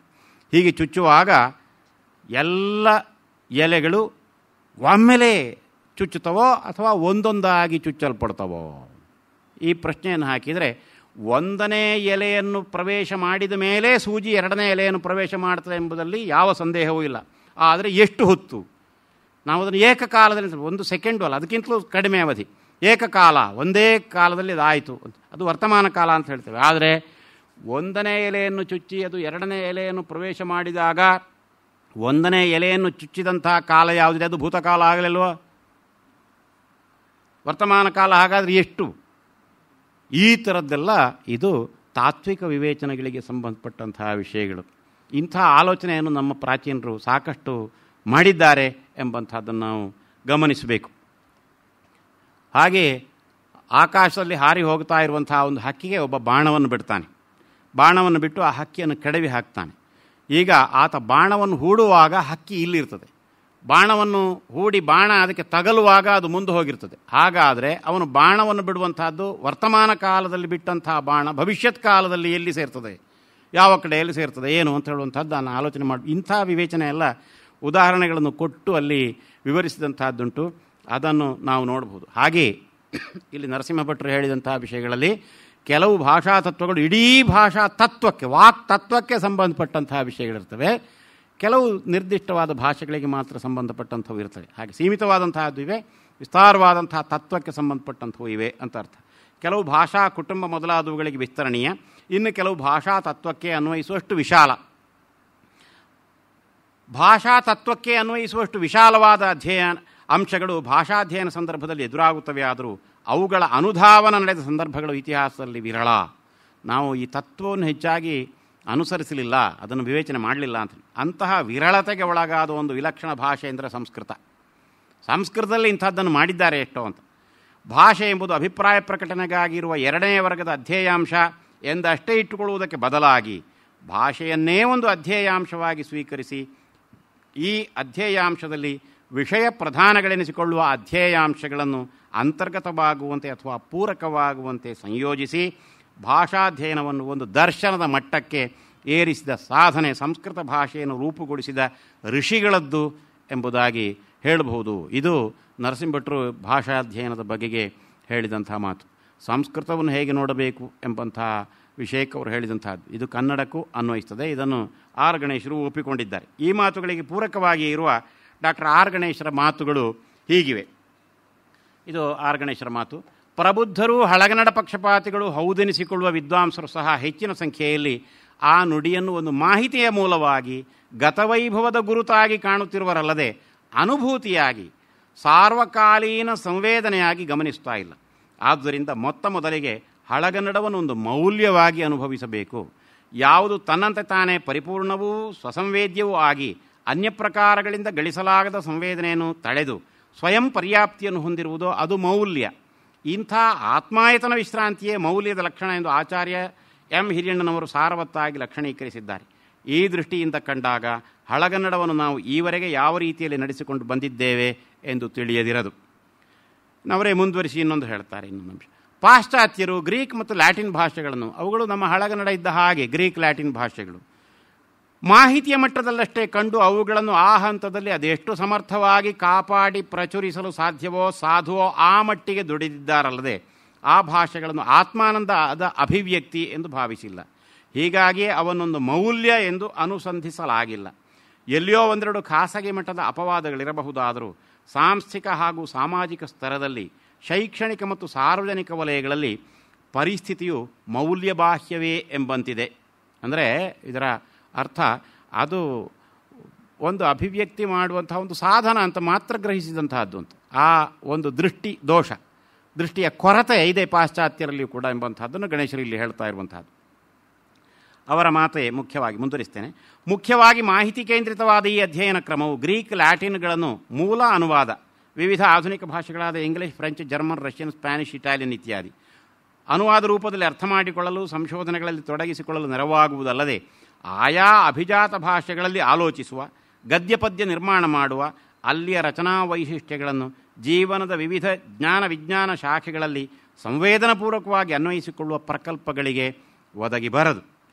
ಹೀಗೆ ಚುಚ್ಚುವಾಗ ಎಲ್ಲ ಎಲೆಗಳು ಒಮ್ಮೆಲೆ ಚುಚ್ಚುತ್ತವೋ ಅಥವಾ ಒಂದೊಂದಾಗಿ ಚುಚ್ಚಲ್ಪಡ್ತವೋ? ಈ ಪ್ರಶ್ನೆಯನ್ನು ಹಾಕಿದರೆ 1ನೇ ಎಲೆಯನ್ನು ಪ್ರವೇಶ ಮಾಡಿದ ಮೇಲೆ ಸೂಜಿ 2ನೇ ಎಲೆಯನ್ನು ಪ್ರವೇಶ ಮಾಡ್ತದೆ ಎಂಬುದರಲ್ಲಿ ಯಾವ ಸಂದೇಹವೂ ಇಲ್ಲ. ಆದರೆ ಎಷ್ಟು ಹೊತ್ತು? ನಾವು ಅದನ್ನು ಏಕಕಾಲದಲ್ಲಿ, 1 ಸೆಕೆಂಡು ಅಲ್ಲ, ಅದಕ್ಕಿಂತಲೂ ಕಡಿಮೆ ಅವಧಿ, ಏಕಕಾಲ, ಒಂದೇ ಕಾಲದಲ್ಲಿ ಅದಾಯಿತು, ಅದು ವರ್ತಮಾನ ಕಾಲ ಅಂತ ಹೇಳ್ತೇವೆ. ಆದರೆ 1ನೇ ಎಲೆಯನ್ನು ಚುಚ್ಚಿ ಅದು 2ನೇ ಎಲೆಯನ್ನು ಪ್ರವೇಶ ಮಾಡಿದಾಗ 1ನೇ ಎಲೆಯನ್ನು ಚುಚ್ಚಿದಂತಹ ಕಾಲ ಯಾವುದಿದೆ ಅದು ಭೂತಕಾಲ ಆಗಲಿಲ್ವೋ? ವರ್ತಮಾನ ಕಾಲ ಹಾಗಾದರೆ ಎಷ್ಟು? ಈ ಥರದ್ದೆಲ್ಲ ಇದು ತಾತ್ವಿಕ ವಿವೇಚನೆಗಳಿಗೆ ಸಂಬಂಧಪಟ್ಟಂತಹ ವಿಷಯಗಳು. ಇಂಥ ಆಲೋಚನೆಯನ್ನು ನಮ್ಮ ಪ್ರಾಚೀನರು ಸಾಕಷ್ಟು ಮಾಡಿದ್ದಾರೆ ಎಂಬಂಥದ್ದನ್ನು ನಾವು ಗಮನಿಸಬೇಕು. ಹಾಗೆ ಆಕಾಶದಲ್ಲಿ ಹಾರಿ ಹೋಗ್ತಾ ಇರುವಂತಹ ಒಂದು ಹಕ್ಕಿಗೆ ಒಬ್ಬ ಬಾಣವನ್ನು ಬಿಡ್ತಾನೆ. ಬಾಣವನ್ನು ಬಿಟ್ಟು ಆ ಹಕ್ಕಿಯನ್ನು ಕೆಡವಿ ಹಾಕ್ತಾನೆ. ಈಗ ಆತ ಬಾಣವನ್ನು ಹೂಡುವಾಗ ಹಕ್ಕಿ ಇಲ್ಲಿರ್ತದೆ. ಬಾಣವನ್ನು ಹೂಡಿ ಬಾಣ ಅದಕ್ಕೆ ತಗಲುವಾಗ ಅದು ಮುಂದೆ ಹೋಗಿರ್ತದೆ. ಹಾಗಾದರೆ ಅವನು ಬಾಣವನ್ನು ಬಿಡುವಂತಹದ್ದು ವರ್ತಮಾನ ಕಾಲದಲ್ಲಿ ಬಿಟ್ಟಂತಹ ಬಾಣ ಭವಿಷ್ಯತ್ ಕಾಲದಲ್ಲಿ ಎಲ್ಲಿ ಸೇರ್ತದೆ, ಯಾವ ಕಡೆಯಲ್ಲಿ ಸೇರ್ತದೆ, ಏನು ಅಂತ ಹೇಳುವಂಥದ್ದು ನಾನು ಆಲೋಚನೆ ಮಾಡಿ ಇಂಥ ವಿವೇಚನೆ ಎಲ್ಲ ಉದಾಹರಣೆಗಳನ್ನು ಕೊಟ್ಟು ಅಲ್ಲಿ ವಿವರಿಸಿದಂತಹದ್ದುಂಟು. ಅದನ್ನು ನಾವು ನೋಡಬಹುದು. ಹಾಗೆ ಇಲ್ಲಿ ನರಸಿಂಹ ಭಟ್ರು ಹೇಳಿದಂತಹ ವಿಷಯಗಳಲ್ಲಿ ಕೆಲವು ಭಾಷಾ ತತ್ವಗಳು ಇಡೀ ಭಾಷಾ ತತ್ವಕ್ಕೆ, ವಾಕ್ ತತ್ವಕ್ಕೆ ಸಂಬಂಧಪಟ್ಟಂತಹ ವಿಷಯಗಳಿರ್ತವೆ. ಕೆಲವು ನಿರ್ದಿಷ್ಟವಾದ ಭಾಷೆಗಳಿಗೆ ಮಾತ್ರ ಸಂಬಂಧಪಟ್ಟಂಥವು ಇರ್ತವೆ. ಹಾಗೆ ಸೀಮಿತವಾದಂತಹದ್ದು ಇವೆ, ವಿಸ್ತಾರವಾದಂತಹ ತತ್ವಕ್ಕೆ ಸಂಬಂಧಪಟ್ಟಂಥವು ಇವೆ ಅಂತ ಅರ್ಥ. ಕೆಲವು ಭಾಷಾ ಕುಟುಂಬ ಮೊದಲಾದವುಗಳಿಗೆ ವಿಸ್ತರಣೀಯ, ಇನ್ನು ಕೆಲವು ಭಾಷಾ ತತ್ವಕ್ಕೆ ಅನ್ವಯಿಸುವಷ್ಟು ವಿಶಾಲ. ಭಾಷಾ ತತ್ವಕ್ಕೆ ಅನ್ವಯಿಸುವಷ್ಟು ವಿಶಾಲವಾದ ಅಧ್ಯಯನ ಅಂಶಗಳು ಭಾಷಾಧ್ಯಯನ ಸಂದರ್ಭದಲ್ಲಿ ಎದುರಾಗುತ್ತವೆ. ಆದರೂ ಅವುಗಳ ಅನುಧಾವನ ನಡೆದ ಸಂದರ್ಭಗಳು ಇತಿಹಾಸದಲ್ಲಿ ವಿರಳ. ನಾವು ಈ ತತ್ವವನ್ನು ಹೆಚ್ಚಾಗಿ ಅನುಸರಿಸಲಿಲ್ಲ, ಅದನ್ನು ವಿವೇಚನೆ ಮಾಡಲಿಲ್ಲ ಅಂತ. ಅಂತಹ ವಿರಳತೆಗೆ ಒಳಗಾದ ಒಂದು ವಿಲಕ್ಷಣ ಭಾಷೆ ಎಂದರೆ ಸಂಸ್ಕೃತ. ಸಂಸ್ಕೃತದಲ್ಲಿ ಇಂಥದ್ದನ್ನು ಮಾಡಿದ್ದಾರೆ ಎಷ್ಟೋ ಅಂತ. ಭಾಷೆ ಎಂಬುದು ಅಭಿಪ್ರಾಯ ಪ್ರಕಟಣೆಗಾಗಿರುವ 2ನೇ ವರ್ಗದ ಅಧ್ಯೇಯಾಂಶ ಎಂದಷ್ಟೇ ಇಟ್ಟುಕೊಳ್ಳುವುದಕ್ಕೆ ಬದಲಾಗಿ ಭಾಷೆಯನ್ನೇ ಒಂದು ಅಧ್ಯೇಯಾಂಶವಾಗಿ ಸ್ವೀಕರಿಸಿ ಈ ಅಧ್ಯೇಯಾಂಶದಲ್ಲಿ ವಿಷಯ ಪ್ರಧಾನಗಳೆನಿಸಿಕೊಳ್ಳುವ ಅಧ್ಯೇಯಾಂಶಗಳನ್ನು ಅಂತರ್ಗತವಾಗುವಂತೆ ಅಥವಾ ಪೂರಕವಾಗುವಂತೆ ಸಂಯೋಜಿಸಿ ಭಾಷಾಧ್ಯಯನವನ್ನು ಒಂದು ದರ್ಶನದ ಮಟ್ಟಕ್ಕೆ ಏರಿಸಿದ ಸಾಧನೆ ಸಂಸ್ಕೃತ ಭಾಷೆಯನ್ನು ರೂಪುಗೊಳಿಸಿದ ಋಷಿಗಳದ್ದು ಎಂಬುದಾಗಿ ಹೇಳಬಹುದು. ಇದು ನರಸಿಂಹಭಟ್ರು ಭಾಷಾಧ್ಯಯನದ ಬಗೆಗೆ ಹೇಳಿದಂಥ ಮಾತು. ಸಂಸ್ಕೃತವನ್ನು ಹೇಗೆ ನೋಡಬೇಕು ಎಂಬಂಥ ವಿಷಯಕ್ಕೆ ಅವರು ಹೇಳಿದಂಥದ್ದು ಇದು ಕನ್ನಡಕ್ಕೂ ಅನ್ವಯಿಸ್ತದೆ. ಇದನ್ನು ಆರ್ ಗಣೇಶರು ಒಪ್ಪಿಕೊಂಡಿದ್ದಾರೆ. ಈ ಮಾತುಗಳಿಗೆ ಪೂರಕವಾಗಿ ಇರುವ ಡಾಕ್ಟರ್ ಆರ್ ಗಣೇಶರ ಮಾತುಗಳು ಹೀಗಿವೆ. ಇದು ಆರ್ ಗಣೇಶರ ಮಾತು. ಪ್ರಬುದ್ಧರು, ಹಳಗನ್ನಡ ಪಕ್ಷಪಾತಿಗಳು, ಹೌದೆನಿಸಿಕೊಳ್ಳುವ ವಿದ್ವಾಂಸರು ಸಹ ಹೆಚ್ಚಿನ ಸಂಖ್ಯೆಯಲ್ಲಿ ಆ ನುಡಿಯನ್ನು ಒಂದು ಮಾಹಿತಿಯ ಮೂಲವಾಗಿ ಗತವೈಭವದ ಗುರುತಾಗಿ ಕಾಣುತ್ತಿರುವರಲ್ಲದೆ ಅನುಭೂತಿಯಾಗಿ ಸಾರ್ವಕಾಲೀನ ಸಂವೇದನೆಯಾಗಿ ಗಮನಿಸ್ತಾ ಇಲ್ಲ. ಆದ್ದರಿಂದ ಮೊದಲಿಗೆ ಹಳಗನ್ನಡವನ್ನು ಒಂದು ಮೌಲ್ಯವಾಗಿ ಅನುಭವಿಸಬೇಕು. ಯಾವುದು ತನ್ನಂತೆ ತಾನೇ ಪರಿಪೂರ್ಣವೂ ಸ್ವಸಂವೇದ್ಯವೂ ಆಗಿ ಅನ್ಯ ಪ್ರಕಾರಗಳಿಂದ ಗಳಿಸಲಾಗದ ಸಂವೇದನೆಯನ್ನು ತಳೆದು ಸ್ವಯಂ ಪರ್ಯಾಪ್ತಿಯನ್ನು ಹೊಂದಿರುವುದೋ ಅದು ಮೌಲ್ಯ. ಇಂಥ ಆತ್ಮಾಯತನ ವಿಶ್ರಾಂತಿಯೇ ಮೌಲ್ಯದ ಲಕ್ಷಣ ಎಂದು ಆಚಾರ್ಯ ಎಂ ಹಿರಿಯಣ್ಣನವರು ಸಾರವತ್ತಾಗಿ ಲಕ್ಷಣೀಕರಿಸಿದ್ದಾರೆ. ಈ ದೃಷ್ಟಿಯಿಂದ ಕಂಡಾಗ ಹಳಗನ್ನಡವನ್ನು ನಾವು ಈವರೆಗೆ ಯಾವ ರೀತಿಯಲ್ಲಿ ನಡೆಸಿಕೊಂಡು ಬಂದಿದ್ದೇವೆ ಎಂದು ತಿಳಿಯದಿರದು. ಅವರೇ ಮುಂದುವರಿಸಿ ಇನ್ನೊಂದು ಹೇಳ್ತಾರೆ, ಇನ್ನೊಂದು ಅಂಶ. ಪಾಶ್ಚಾತ್ಯರು ಗ್ರೀಕ್ ಮತ್ತು ಲ್ಯಾಟಿನ್ ಭಾಷೆಗಳನ್ನು, ಅವುಗಳು ನಮ್ಮ ಹಳಗನ್ನಡ ಇದ್ದ ಹಾಗೆ ಗ್ರೀಕ್ ಲ್ಯಾಟಿನ್ ಭಾಷೆಗಳು, ಮಾಹಿತಿಯ ಮಟ್ಟದಲ್ಲಷ್ಟೇ ಕಂಡು ಅವುಗಳನ್ನು ಆ ಹಂತದಲ್ಲಿ ಅದೆಷ್ಟು ಸಮರ್ಥವಾಗಿ ಕಾಪಾಡಿ ಪ್ರಚುರಿಸಲು ಸಾಧ್ಯವೋ ಸಾಧುವೋ ಆ ಮಟ್ಟಿಗೆ ದುಡಿದಿದ್ದಾರಲ್ಲದೆ ಆ ಭಾಷೆಗಳನ್ನು ಆತ್ಮಾನಂದದ ಅಭಿವ್ಯಕ್ತಿ ಎಂದು ಭಾವಿಸಿಲ್ಲ. ಹೀಗಾಗಿ ಅವನೊಂದು ಮೌಲ್ಯ ಎಂದು ಅನುಸಂಧಿಸಲಾಗಿಲ್ಲ. ಎಲ್ಲಿಯೋ ಒಂದೆರಡು ಖಾಸಗಿ ಮಟ್ಟದ ಅಪವಾದಗಳಿರಬಹುದಾದರೂ ಸಾಂಸ್ಥಿಕ ಹಾಗೂ ಸಾಮಾಜಿಕ ಸ್ತರದಲ್ಲಿ, ಶೈಕ್ಷಣಿಕ ಮತ್ತು ಸಾರ್ವಜನಿಕ ವಲಯಗಳಲ್ಲಿ ಪರಿಸ್ಥಿತಿಯು ಮೌಲ್ಯಬಾಹ್ಯವೇ ಎಂಬಂತಿದೆ. ಅಂದರೆ ಇದರ ಅರ್ಥ ಅದು ಒಂದು ಅಭಿವ್ಯಕ್ತಿ ಮಾಡುವಂಥ ಒಂದು ಸಾಧನ ಅಂತ ಮಾತ್ರ ಗ್ರಹಿಸಿದಂತಹದ್ದು ಅಂತ. ಆ ಒಂದು ದೃಷ್ಟಿಯ ಕೊರತೆ ಇದೆ ಪಾಶ್ಚಾತ್ಯರಲ್ಲಿಯೂ ಕೂಡ ಎಂಬಂಥದ್ದನ್ನು ಗಣೇಶರು ಇಲ್ಲಿ ಹೇಳ್ತಾ ಇರುವಂಥದ್ದು. ಅವರ ಮಾತೆ ಮುಖ್ಯವಾಗಿ ಮುಂದುವರಿಸ್ತೇನೆ. ಮುಖ್ಯವಾಗಿ ಮಾಹಿತಿ ಕೇಂದ್ರಿತವಾದ ಈ ಅಧ್ಯಯನ ಕ್ರಮವು ಗ್ರೀಕ್ ಲ್ಯಾಟಿನ್ಗಳನ್ನು ಮೂಲ ಅನುವಾದ, ವಿವಿಧ ಆಧುನಿಕ ಭಾಷೆಗಳಾದ English, French, German, Russian, Spanish, Italian ಇತ್ಯಾದಿ ಅನುವಾದ ರೂಪದಲ್ಲಿ ಅರ್ಥ ಮಾಡಿಕೊಳ್ಳಲು, ಸಂಶೋಧನೆಗಳಲ್ಲಿ ತೊಡಗಿಸಿಕೊಳ್ಳಲು ನೆರವಾಗುವುದಲ್ಲದೆ ಆಯಾ ಅಭಿಜಾತ ಭಾಷೆಗಳಲ್ಲಿ ಆಲೋಚಿಸುವ, ಗದ್ಯಪದ್ಯ ನಿರ್ಮಾಣ ಮಾಡುವ, ಅಲ್ಲಿಯ ರಚನಾ ವೈಶಿಷ್ಟ್ಯಗಳನ್ನು ಜೀವನದ ವಿವಿಧ ಜ್ಞಾನ ವಿಜ್ಞಾನ ಶಾಖೆಗಳಲ್ಲಿ ಸಂವೇದನಪೂರ್ವಕವಾಗಿ ಅನ್ವಯಿಸಿಕೊಳ್ಳುವ ಪ್ರಕಲ್ಪಗಳಿಗೆ ಒದಗಿ ಬರದು.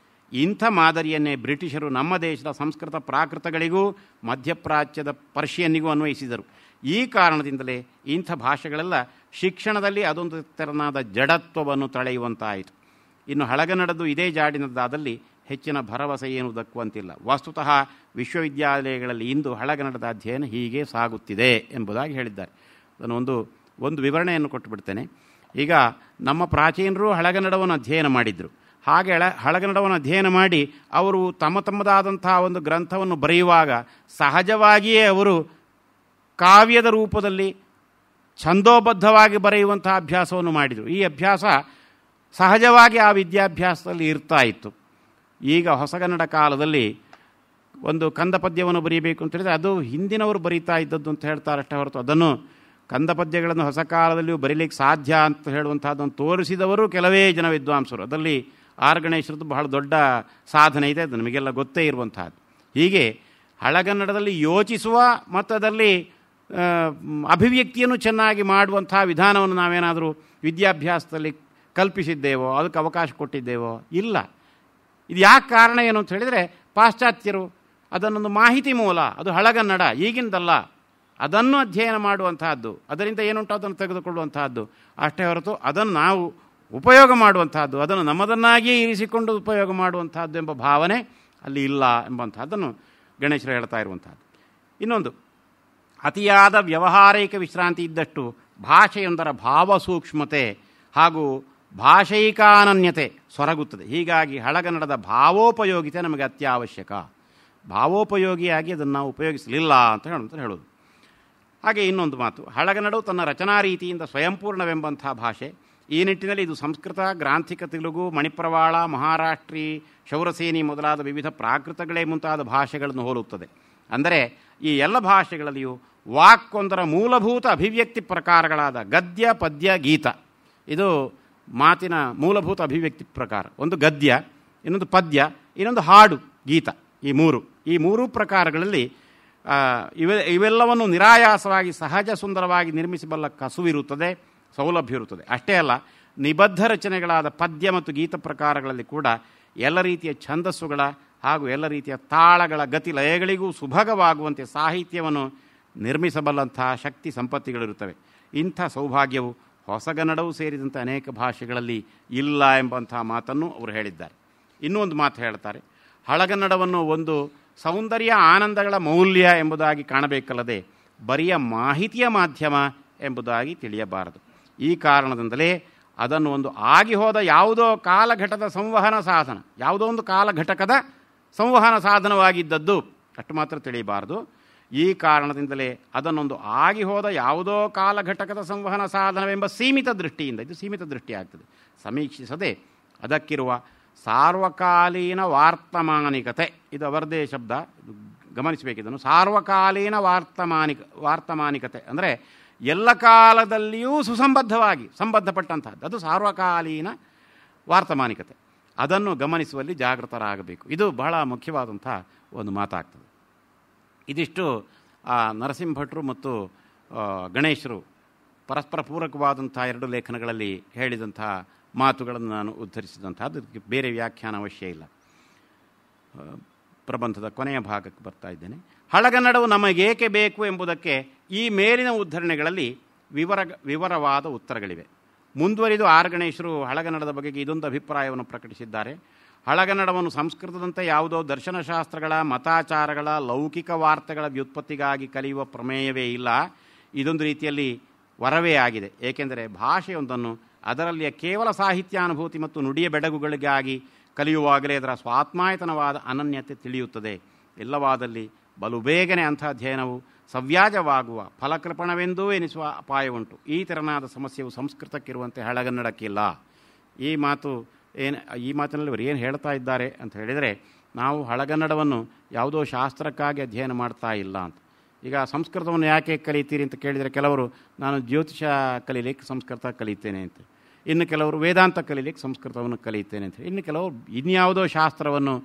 ಇಂಥ ಮಾದರಿಯನ್ನೇ ಬ್ರಿಟಿಷರು ನಮ್ಮ ದೇಶದ ಸಂಸ್ಕೃತ ಪ್ರಾಕೃತಗಳಿಗೂ ಮಧ್ಯಪ್ರಾಚ್ಯದ ಪರ್ಷಿಯನ್ನಿಗೂ ಅನ್ವಯಿಸಿದರು. ಈ ಕಾರಣದಿಂದಲೇ ಇಂಥ ಭಾಷೆಗಳೆಲ್ಲ ಶಿಕ್ಷಣದಲ್ಲಿ ಅದೊಂದು ತೆರನಾದ ಜಡತ್ವವನ್ನು ತಳೆಯುವಂತಾಯಿತು. ಇನ್ನು ಹಳಗನ್ನಡದ್ದು ಇದೇ ಜಾಡಿನದ್ದಾದಲ್ಲಿ ಹೆಚ್ಚಿನ ಭರವಸೆ ಏನು ದಕ್ಕುವಂತಿಲ್ಲ. ವಸ್ತುತಃ ವಿಶ್ವವಿದ್ಯಾಲಯಗಳಲ್ಲಿ ಇಂದು ಹಳಗನ್ನಡದ ಅಧ್ಯಯನ ಹೀಗೆ ಸಾಗುತ್ತಿದೆ ಎಂಬುದಾಗಿ ಹೇಳಿದ್ದಾರೆ. ಅದನ್ನು ಒಂದು ವಿವರಣೆಯನ್ನು ಕೊಟ್ಟು ಬಿಡ್ತೇನೆ. ಈಗ ನಮ್ಮ ಪ್ರಾಚೀನರು ಹಳಗನ್ನಡವನ್ನು ಅಧ್ಯಯನ ಮಾಡಿದರು. ಹಾಗೆ ಹಳಗನ್ನಡವನ್ನು ಅಧ್ಯಯನ ಮಾಡಿ ಅವರು ತಮ್ಮದಾದಂಥ ಒಂದು ಗ್ರಂಥವನ್ನು ಬರೆಯುವಾಗ ಸಹಜವಾಗಿಯೇ ಅವರು ಕಾವ್ಯದ ರೂಪದಲ್ಲಿ ಛಂದೋಬದ್ಧವಾಗಿ ಬರೆಯುವಂಥ ಅಭ್ಯಾಸವನ್ನು ಮಾಡಿದರು. ಈ ಅಭ್ಯಾಸ ಸಹಜವಾಗಿ ಆ ವಿದ್ಯಾಭ್ಯಾಸದಲ್ಲಿ ಇರ್ತಾ ಇತ್ತು. ಈಗ ಹೊಸಗನ್ನಡ ಕಾಲದಲ್ಲಿ ಒಂದು ಕಂದ ಪದ್ಯವನ್ನು ಬರೀಬೇಕು ಅಂತ ಹೇಳಿದರೆ ಅದು ಹಿಂದಿನವರು ಬರೀತಾ ಇದ್ದದ್ದು ಅಂತ ಹೇಳ್ತಾರಷ್ಟೇ ಹೊರತು ಅದನ್ನು ಕಂದ ಪದ್ಯಗಳನ್ನು ಹೊಸ ಕಾಲದಲ್ಲಿಯೂ ಬರೀಲಿಕ್ಕೆ ಸಾಧ್ಯ ಅಂತ ಹೇಳುವಂಥದ್ದನ್ನು ತೋರಿಸಿದವರು ಕೆಲವೇ ಜನ ವಿದ್ವಾಂಸರು. ಅದರಲ್ಲಿ ಆರ್ ಗಣೇಶರದ್ದು ಬಹಳ ದೊಡ್ಡ ಸಾಧನೆ ಇದೆ, ಅದು ನಮಗೆಲ್ಲ ಗೊತ್ತೇ ಇರುವಂಥದ್ದು. ಹೀಗೆ ಹಳಗನ್ನಡದಲ್ಲಿ ಯೋಚಿಸುವ ಮತ್ತು ಅದರಲ್ಲಿ ಅಭಿವ್ಯಕ್ತಿಯನ್ನು ಚೆನ್ನಾಗಿ ಮಾಡುವಂಥ ವಿಧಾನವನ್ನು ನಾವೇನಾದರೂ ವಿದ್ಯಾಭ್ಯಾಸದಲ್ಲಿ ಕಲ್ಪಿಸಿದ್ದೇವೋ, ಅದಕ್ಕೆ ಅವಕಾಶ ಕೊಟ್ಟಿದ್ದೇವೋ? ಇಲ್ಲ. ಇದು ಯಾಕೆ ಕಾರಣ ಏನು ಅಂತ ಹೇಳಿದರೆ, ಪಾಶ್ಚಾತ್ಯರು ಅದನ್ನೊಂದು ಮಾಹಿತಿ ಮೂಲ, ಅದು ಹಳಗನ್ನಡ ಈಗಿಂದಲ್ಲ, ಅದನ್ನು ಅಧ್ಯಯನ ಮಾಡುವಂತಹದ್ದು, ಅದರಿಂದ ಏನುಂಟು ಅದನ್ನು ತೆಗೆದುಕೊಳ್ಳುವಂತಹದ್ದು ಅಷ್ಟೇ ಹೊರತು ಅದನ್ನು ನಾವು ಉಪಯೋಗ ಮಾಡುವಂತಹದ್ದು, ಅದನ್ನು ನಮ್ಮದನ್ನಾಗಿಯೇ ಇರಿಸಿಕೊಂಡು ಉಪಯೋಗ ಮಾಡುವಂತಹದ್ದು ಎಂಬ ಭಾವನೆ ಅಲ್ಲಿ ಇಲ್ಲ ಎಂಬಂಥದ್ದನ್ನು ಗಣೇಶರು ಹೇಳ್ತಾ ಇರುವಂಥದ್ದು. ಇನ್ನೊಂದು, ಅತಿಯಾದ ವ್ಯವಹಾರಿಕ ವಿಶ್ರಾಂತಿ ಇದ್ದಷ್ಟು ಭಾಷೆಯೊಂದರ ಭಾವಸೂಕ್ಷ್ಮತೆ ಹಾಗೂ ಭಾಷೈಕಾನನ್ಯತೆ ಸೊರಗುತ್ತದೆ. ಹೀಗಾಗಿ ಹಳಗನ್ನಡದ ಭಾವೋಪಯೋಗಿತೆ ನಮಗೆ ಅತ್ಯವಶ್ಯಕ. ಭಾವೋಪಯೋಗಿಯಾಗಿ ಅದನ್ನು ನಾವು ಉಪಯೋಗಿಸಲಿಲ್ಲ ಅಂತ ಹೇಳೋದು. ಹಾಗೆ ಇನ್ನೊಂದು ಮಾತು, ಹಳಗನ್ನಡವು ತನ್ನ ರಚನಾ ರೀತಿಯಿಂದ ಸ್ವಯಂಪೂರ್ಣವೆಂಬಂಥ ಭಾಷೆ. ಈ ನಿಟ್ಟಿನಲ್ಲಿ ಇದು ಸಂಸ್ಕೃತ, ಗ್ರಾಂಥಿಕ ತೆಲುಗು, ಮಣಿಪ್ರವಾಳ, ಮಹಾರಾಷ್ಟ್ರೀ, ಶೌರಸೇನಿ ಮೊದಲಾದ ವಿವಿಧ ಪ್ರಾಕೃತಗಳೇ ಮುಂತಾದ ಭಾಷೆಗಳನ್ನು ಹೋಲುತ್ತದೆ. ಅಂದರೆ ಈ ಎಲ್ಲ ಭಾಷೆಗಳಲ್ಲಿಯೂ ವಾಕ್ಕೊಂದರ ಮೂಲಭೂತ ಅಭಿವ್ಯಕ್ತಿ ಪ್ರಕಾರಗಳಾದ ಗದ್ಯ, ಪದ್ಯ, ಗೀತ, ಇದು ಮಾತಿನ ಮೂಲಭೂತ ಅಭಿವ್ಯಕ್ತಿ ಪ್ರಕಾರ. ಒಂದು ಗದ್ಯ, ಇನ್ನೊಂದು ಪದ್ಯ, ಇನ್ನೊಂದು ಹಾಡು, ಗೀತ. ಈ ಮೂರು ಪ್ರಕಾರಗಳಲ್ಲಿ ಇವೆಲ್ಲವನ್ನು ನಿರಾಯಾಸವಾಗಿ ಸಹಜ ಸುಂದರವಾಗಿ ನಿರ್ಮಿಸಬಲ್ಲ ಕಸುವಿರುತ್ತದೆ, ಸೌಲಭ್ಯ ಇರುತ್ತದೆ. ಅಷ್ಟೇ ಅಲ್ಲ, ನಿಬದ್ಧ ರಚನೆಗಳಾದ ಪದ್ಯ ಮತ್ತು ಗೀತ ಪ್ರಕಾರಗಳಲ್ಲಿ ಕೂಡ ಎಲ್ಲ ರೀತಿಯ ಛಂದಸ್ಸುಗಳ ಹಾಗೂ ಎಲ್ಲ ರೀತಿಯ ತಾಳಗಳ ಗತಿ ಲಯಗಳಿಗೂ ಸುಭಗವಾಗುವಂತೆ ಸಾಹಿತ್ಯವನ್ನು ನಿರ್ಮಿಸಬಲ್ಲಂತಹ ಶಕ್ತಿ ಸಂಪತ್ತಿಗಳಿರುತ್ತವೆ. ಇಂಥ ಸೌಭಾಗ್ಯವು ಹೊಸಗನ್ನಡವೂ ಸೇರಿದಂತೆ ಅನೇಕ ಭಾಷೆಗಳಲ್ಲಿ ಇಲ್ಲ ಎಂಬಂಥ ಮಾತನ್ನು ಅವರು ಹೇಳಿದ್ದಾರೆ. ಇನ್ನೂ ಒಂದು ಮಾತು ಹೇಳ್ತಾರೆ, ಹಳಗನ್ನಡವನ್ನು ಒಂದು ಸೌಂದರ್ಯ ಆನಂದಗಳ ಮೌಲ್ಯ ಎಂಬುದಾಗಿ ಕಾಣಬೇಕಲ್ಲದೆ ಬರಿಯ ಮಾಹಿತಿಯ ಮಾಧ್ಯಮ ಎಂಬುದಾಗಿ ತಿಳಿಯಬಾರದು. ಈ ಕಾರಣದಿಂದಲೇ ಅದನ್ನು ಒಂದು ಆಗಿ ಹೋದ ಯಾವುದೋ ಕಾಲಘಟ್ಟದ ಸಂವಹನ ಸಾಧನ, ಯಾವುದೋ ಒಂದು ಕಾಲಘಟಕದ ಸಂವಹನ ಸಾಧನವಾಗಿದ್ದದ್ದು ಅಷ್ಟು ಮಾತ್ರ ತಿಳಿಯಬಾರದು. ಈ ಕಾರಣದಿಂದಲೇ ಅದನ್ನೊಂದು ಆಗಿ ಹೋದ ಯಾವುದೋ ಕಾಲಘಟಕದ ಸಂವಹನ ಸಾಧನವೆಂಬ ಸೀಮಿತ ದೃಷ್ಟಿಯಿಂದ, ಇದು ಸೀಮಿತ ದೃಷ್ಟಿ ಆಗ್ತದೆ, ಸಮೀಕ್ಷಿಸದೆ ಅದಕ್ಕಿರುವ ಸಾರ್ವಕಾಲೀನ ವಾರ್ತಮಾನಿಕತೆ, ಇದು ಅವರದೇ ಶಬ್ದ, ಗಮನಿಸಬೇಕಿದನ್ನು. ಸಾರ್ವಕಾಲೀನ ವಾರ್ತಮಾನಿಕತೆ ಅಂದರೆ ಎಲ್ಲ ಕಾಲದಲ್ಲಿಯೂ ಸಂಬದ್ಧಪಟ್ಟಂಥದ್ದು, ಅದು ಸಾರ್ವಕಾಲೀನ ವಾರ್ತಮಾನಿಕತೆ. ಅದನ್ನು ಗಮನಿಸುವಲ್ಲಿ ಜಾಗೃತರಾಗಬೇಕು. ಇದು ಬಹಳ ಮುಖ್ಯವಾದಂಥ ಒಂದು ಮಾತಾಗ್ತದೆ. ಇದಿಷ್ಟು ನರಸಿಂಹ ಭಟ್ರು ಮತ್ತು ಗಣೇಶರು ಪರಸ್ಪರ ಪೂರಕವಾದಂಥ ಎರಡು ಲೇಖನಗಳಲ್ಲಿ ಹೇಳಿದಂಥ ಮಾತುಗಳನ್ನು ನಾನು ಉದ್ಧರಿಸಿದಂಥದ್ದು. ಅದಕ್ಕೆ ಬೇರೆ ವ್ಯಾಖ್ಯಾನ ಅವಶ್ಯ ಇಲ್ಲ. ಪ್ರಬಂಧದ ಕೊನೆಯ ಭಾಗಕ್ಕೆ ಬರ್ತಾ ಇದ್ದೇನೆ. ಹಳಗನ್ನಡವು ನಮಗೇಕೆ ಬೇಕು ಎಂಬುದಕ್ಕೆ ಈ ಮೇಲಿನ ಉದ್ಧರಣೆಗಳಲ್ಲಿ ವಿವರವಾದ ಉತ್ತರಗಳಿವೆ. ಮುಂದುವರಿದು ಆರ್ ಗಣೇಶರು ಹಳಗನ್ನಡದ ಬಗೆಗೆ ಇದೊಂದು ಅಭಿಪ್ರಾಯವನ್ನು ಪ್ರಕಟಿಸಿದ್ದಾರೆ. ಹಳಗನ್ನಡವನ್ನು ಸಂಸ್ಕೃತದಂತೆ ಯಾವುದೋ ದರ್ಶನಶಾಸ್ತ್ರಗಳ, ಮತಾಚಾರಗಳ, ಲೌಕಿಕ ವಾರ್ತೆಗಳ ವ್ಯುತ್ಪತ್ತಿಗಾಗಿ ಕಲಿಯುವ ಪ್ರಮೇಯವೇ ಇಲ್ಲ. ಇದೊಂದು ರೀತಿಯಲ್ಲಿ ವರವೇ ಆಗಿದೆ. ಏಕೆಂದರೆ ಭಾಷೆಯೊಂದನ್ನು ಅದರಲ್ಲಿಯ ಕೇವಲ ಸಾಹಿತ್ಯಾನುಭೂತಿ ಮತ್ತು ನುಡಿಯ ಬೆಡಗುಗಳಿಗಾಗಿ ಕಲಿಯುವಾಗಲೇ ಅದರ ಸ್ವಾತ್ಮಾಯತನವಾದ ಅನನ್ಯತೆ ತಿಳಿಯುತ್ತದೆ. ಇಲ್ಲವಾದಲ್ಲಿ ಬಲು ಬೇಗನೆ ಅಂಥ ಅಧ್ಯಯನವು ಸವ್ಯಾಜವಾಗುವ ಫಲಕೃಪಣವೆಂದೂ ಎನಿಸುವ ಅಪಾಯವುಂಟು. ಈ ತೆರನಾದ ಸಮಸ್ಯೆಯು ಸಂಸ್ಕೃತಕ್ಕಿರುವಂತೆ ಹಳಗನ್ನಡಕ್ಕಿಲ್ಲ. ಈ ಮಾತಿನಲ್ಲಿ ಅವರು ಏನು ಹೇಳ್ತಾ ಇದ್ದಾರೆ ಅಂತ ಹೇಳಿದರೆ, ನಾವು ಹಳಗನ್ನಡವನ್ನು ಯಾವುದೋ ಶಾಸ್ತ್ರಕ್ಕಾಗಿ ಅಧ್ಯಯನ ಮಾಡ್ತಾ ಇಲ್ಲ ಅಂತ. ಈಗ ಸಂಸ್ಕೃತವನ್ನು ಯಾಕೆ ಕಲಿತೀರಿ ಅಂತ ಕೇಳಿದರೆ, ಕೆಲವರು ನಾನು ಜ್ಯೋತಿಷ ಕಲೀಲಿಕ್ಕೆ ಸಂಸ್ಕೃತ ಕಲಿತೇನೆ ಅಂತ, ಇನ್ನು ಕೆಲವರು ವೇದಾಂತ ಕಲೀಲಿಕ್ಕೆ ಸಂಸ್ಕೃತವನ್ನು ಕಲಿತೇನೆ ಅಂತ, ಇನ್ನು ಕೆಲವರು ಇನ್ಯಾವುದೋ ಶಾಸ್ತ್ರವನ್ನು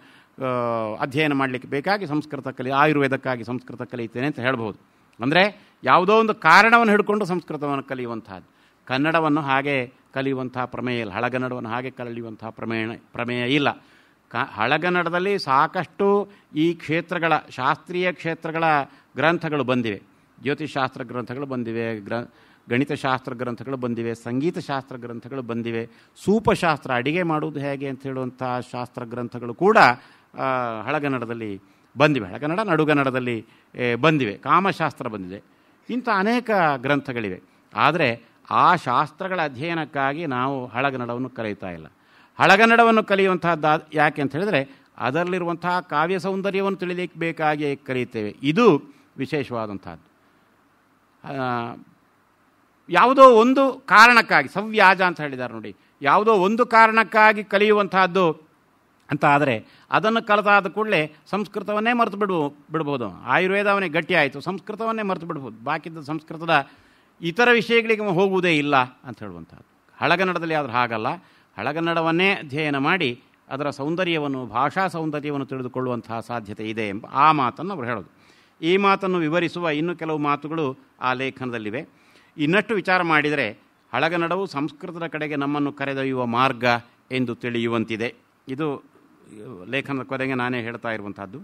ಅಧ್ಯಯನ ಮಾಡಲಿಕ್ಕೆ ಬೇಕಾಗಿ ಸಂಸ್ಕೃತ ಆಯುರ್ವೇದಕ್ಕಾಗಿ ಸಂಸ್ಕೃತ ಕಲಿತೇನೆ ಅಂತ ಹೇಳ್ಬೋದು. ಅಂದರೆ ಯಾವುದೋ ಒಂದು ಕಾರಣವನ್ನು ಹಿಡ್ಕೊಂಡು ಸಂಸ್ಕೃತವನ್ನು ಕಲಿಯುವಂಥದ್ದು. ಕನ್ನಡವನ್ನು ಹಾಗೆ ಕಲಿಯುವಂಥ ಪ್ರಮೇಯ ಇಲ್ಲ, ಹಳಗನ್ನಡವನ್ನು ಹಾಗೆ ಕಲಿಯುವಂಥ ಪ್ರಮೇಯ ಇಲ್ಲ. ಹಳಗನ್ನಡದಲ್ಲಿ ಸಾಕಷ್ಟು ಈ ಕ್ಷೇತ್ರಗಳ, ಶಾಸ್ತ್ರೀಯ ಕ್ಷೇತ್ರಗಳ ಗ್ರಂಥಗಳು ಬಂದಿವೆ. ಜ್ಯೋತಿಷಾಸ್ತ್ರ ಗ್ರಂಥಗಳು ಬಂದಿವೆ, ಗಣಿತಶಾಸ್ತ್ರ ಗ್ರಂಥಗಳು ಬಂದಿವೆ, ಸಂಗೀತ ಶಾಸ್ತ್ರ ಗ್ರಂಥಗಳು ಬಂದಿವೆ, ಸೂಪಶಾಸ್ತ್ರ, ಅಡಿಗೆ ಮಾಡುವುದು ಹೇಗೆ ಅಂತ ಹೇಳುವಂಥ ಶಾಸ್ತ್ರ ಗ್ರಂಥಗಳು ಕೂಡ ಹಳಗನ್ನಡದಲ್ಲಿ ಬಂದಿವೆ. ಹಳಗನ್ನಡ, ನಡುಗನ್ನಡದಲ್ಲಿ ಬಂದಿವೆ. ಕಾಮಶಾಸ್ತ್ರ ಬಂದಿದೆ. ಇಂಥ ಅನೇಕ ಗ್ರಂಥಗಳಿವೆ. ಆದರೆ ಆ ಶಾಸ್ತ್ರಗಳ ಅಧ್ಯಯನಕ್ಕಾಗಿ ನಾವು ಹಳಗನ್ನಡವನ್ನು ಕಲಿತಾ ಇಲ್ಲ. ಹಳಗನ್ನಡವನ್ನು ಕಲಿಯುವಂಥದ್ದು ಯಾಕೆ ಅಂತ ಹೇಳಿದರೆ, ಅದರಲ್ಲಿರುವಂತಹ ಕಾವ್ಯ ಸೌಂದರ್ಯವನ್ನು ತಿಳಿಲಿಕ್ಕೆ ಬೇಕಾಗಿ ಕಲಿಯುತ್ತೇವೆ. ಇದು ವಿಶೇಷವಾದಂಥದ್ದು. ಯಾವುದೋ ಒಂದು ಕಾರಣಕ್ಕಾಗಿ, ಸವ್ಯಾಜ ಅಂತ ಹೇಳಿದ್ದಾರೆ ನೋಡಿ, ಯಾವುದೋ ಒಂದು ಕಾರಣಕ್ಕಾಗಿ ಕಲಿಯುವಂತಹದ್ದು ಅಂತ ಆದರೆ ಅದನ್ನು ಕಲಿತಾದ ಕೂಡಲೇ ಸಂಸ್ಕೃತವನ್ನೇ ಮರೆತು ಬಿಡ್ಬೋದು. ಆಯುರ್ವೇದ ಅವನೇ ಗಟ್ಟಿ ಆಯಿತು, ಸಂಸ್ಕೃತವನ್ನೇ ಮರೆತು ಬಿಡ್ಬೋದು. ಬಾಕಿದ್ದ ಸಂಸ್ಕೃತದ ಇತರ ವಿಷಯಗಳಿಗೆ ಹೋಗುವುದೇ ಇಲ್ಲ ಅಂತ ಹೇಳುವಂಥದ್ದು. ಹಳಗನ್ನಡದಲ್ಲಿ ಆದ್ರೆ ಹಾಗಲ್ಲ. ಹಳಗನ್ನಡವನ್ನೇ ಅಧ್ಯಯನ ಮಾಡಿ ಅದರ ಸೌಂದರ್ಯವನ್ನು, ಭಾಷಾ ಸೌಂದರ್ಯವನ್ನು ತಿಳಿದುಕೊಳ್ಳುವಂತಹ ಸಾಧ್ಯತೆ ಇದೆ ಎಂಬ ಆ ಮಾತನ್ನು ಅವರು ಹೇಳೋದು. ಈ ಮಾತನ್ನು ವಿವರಿಸುವ ಇನ್ನೂ ಕೆಲವು ಮಾತುಗಳು ಆ ಲೇಖನದಲ್ಲಿವೆ. ಇನ್ನಷ್ಟು ವಿಚಾರ ಮಾಡಿದರೆ ಹಳಗನ್ನಡವು ಸಂಸ್ಕೃತದ ಕಡೆಗೆ ನಮ್ಮನ್ನು ಕರೆದೊಯ್ಯುವ ಮಾರ್ಗ ಎಂದು ತಿಳಿಯುವಂತಿದೆ. ಇದು ಲೇಖನದ ಕೊನೆಗೆ ನಾನೇ ಹೇಳ್ತಾ ಇರುವಂಥದ್ದು.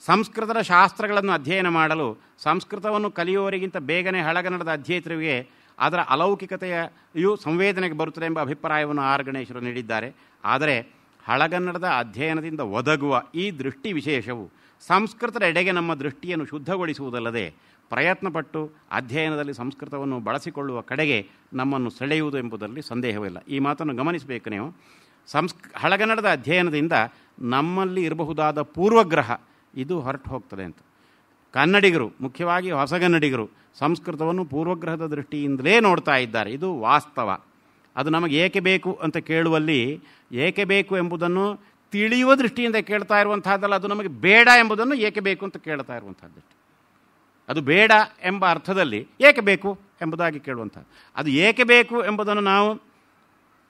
ಸಂಸ್ಕೃತದ ಶಾಸ್ತ್ರಗಳನ್ನು ಅಧ್ಯಯನ ಮಾಡಲು ಸಂಸ್ಕೃತವನ್ನು ಕಲಿಯುವವರಿಗಿಂತ ಬೇಗನೆ ಹಳಗನ್ನಡದ ಅಧ್ಯೇತರಿಗೆ ಅದರ ಅಲೌಕಿಕತೆಯು ಸಂವೇದನೆಗೆ ಬರುತ್ತದೆ ಎಂಬ ಅಭಿಪ್ರಾಯವನ್ನು ಆರ್ ಗಣೇಶರು ನೀಡಿದ್ದಾರೆ. ಆದರೆ ಹಳಗನ್ನಡದ ಅಧ್ಯಯನದಿಂದ ಒದಗುವ ಈ ದೃಷ್ಟಿ ವಿಶೇಷವು ಸಂಸ್ಕೃತದ ಎಡೆಗೆ ನಮ್ಮ ದೃಷ್ಟಿಯನ್ನು ಶುದ್ಧಗೊಳಿಸುವುದಲ್ಲದೆ ಪ್ರಯತ್ನಪಟ್ಟು ಅಧ್ಯಯನದಲ್ಲಿ ಸಂಸ್ಕೃತವನ್ನು ಬಳಸಿಕೊಳ್ಳುವ ಕಡೆಗೆ ನಮ್ಮನ್ನು ಸೆಳೆಯುವುದು ಎಂಬುದರಲ್ಲಿ ಸಂದೇಹವಿಲ್ಲ. ಈ ಮಾತನ್ನು ಗಮನಿಸಬೇಕು ನೀವು. ಹಳಗನ್ನಡದ ಅಧ್ಯಯನದಿಂದ ನಮ್ಮಲ್ಲಿ ಇರಬಹುದಾದ ಪೂರ್ವಗ್ರಹ ಇದು ಹೊರಟು ಹೋಗ್ತದೆ ಅಂತ. ಕನ್ನಡಿಗರು, ಮುಖ್ಯವಾಗಿ ಹೊಸಗನ್ನಡಿಗರು, ಸಂಸ್ಕೃತವನ್ನು ಪೂರ್ವಗ್ರಹದ ದೃಷ್ಟಿಯಿಂದಲೇ ನೋಡ್ತಾ ಇದ್ದಾರೆ. ಇದು ವಾಸ್ತವ. ಅದು ನಮಗೆ ಏಕೆ ಬೇಕು ಅಂತ ಕೇಳುವಲ್ಲಿ ಏಕೆ ಬೇಕು ಎಂಬುದನ್ನು ತಿಳಿಯುವ ದೃಷ್ಟಿಯಿಂದ ಕೇಳ್ತಾ ಇರುವಂತಹದ್ದಲ್ಲ, ಅದು ನಮಗೆ ಬೇಡ ಎಂಬುದನ್ನು ಏಕೆ ಬೇಕು ಅಂತ ಕೇಳ್ತಾ ಇರುವಂಥದ್ದು. ಅದು ಬೇಡ ಎಂಬ ಅರ್ಥದಲ್ಲಿ ಏಕೆ ಬೇಕು ಎಂಬುದಾಗಿ ಕೇಳುವಂಥದ್ದು. ಅದು ಏಕೆ ಬೇಕು ಎಂಬುದನ್ನು ನಾವು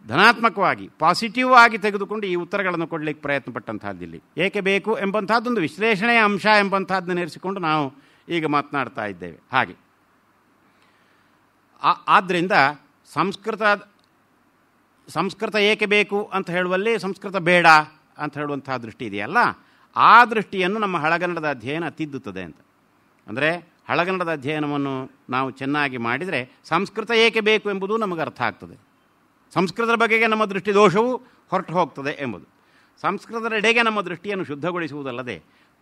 ಧನಾತ್ಮಕವಾಗಿ, ಪಾಸಿಟಿವ್ ಆಗಿ ತೆಗೆದುಕೊಂಡು ಈ ಉತ್ತರಗಳನ್ನು ಕೊಡಲಿಕ್ಕೆ ಪ್ರಯತ್ನ ಪಟ್ಟಂತಹದ್ದಿಲ್ಲಿ. ಏಕೆ ಬೇಕು ಎಂಬಂತಹದ್ದೊಂದು ವಿಶ್ಲೇಷಣೆಯ ಅಂಶ ಎಂಬಂತಹದ್ದನ್ನು ಇರಿಸಿಕೊಂಡು ನಾವು ಈಗ ಮಾತನಾಡ್ತಾ ಇದ್ದೇವೆ. ಹಾಗೆ ಆದ್ದರಿಂದ ಸಂಸ್ಕೃತ ಏಕೆ ಬೇಕು ಅಂತ ಹೇಳುವಲ್ಲಿ ಸಂಸ್ಕೃತ ಬೇಡ ಅಂತ ಹೇಳುವಂತಹ ದೃಷ್ಟಿ ಇದೆಯಲ್ಲ, ಆ ದೃಷ್ಟಿಯನ್ನು ನಮ್ಮ ಹಳಗನ್ನಡದ ಅಧ್ಯಯನ ತಿದ್ದುತ್ತದೆ ಅಂತ. ಅಂದರೆ ಹಳಗನ್ನಡದ ಅಧ್ಯಯನವನ್ನು ನಾವು ಚೆನ್ನಾಗಿ ಮಾಡಿದರೆ ಸಂಸ್ಕೃತ ಏಕೆ ಬೇಕು ಎಂಬುದು ನಮಗೆ ಅರ್ಥ ಆಗ್ತದೆ. ಸಂಸ್ಕೃತದ ಬಗೆಗೆ ನಮ್ಮ ದೃಷ್ಟಿ ದೋಷವು ಹೊರಟು ಹೋಗ್ತದೆ ಎಂಬುದು. ಸಂಸ್ಕೃತದೆಡೆಗೆ ನಮ್ಮ ದೃಷ್ಟಿಯನ್ನು ಶುದ್ಧಗೊಳಿಸುವುದಲ್ಲದೆ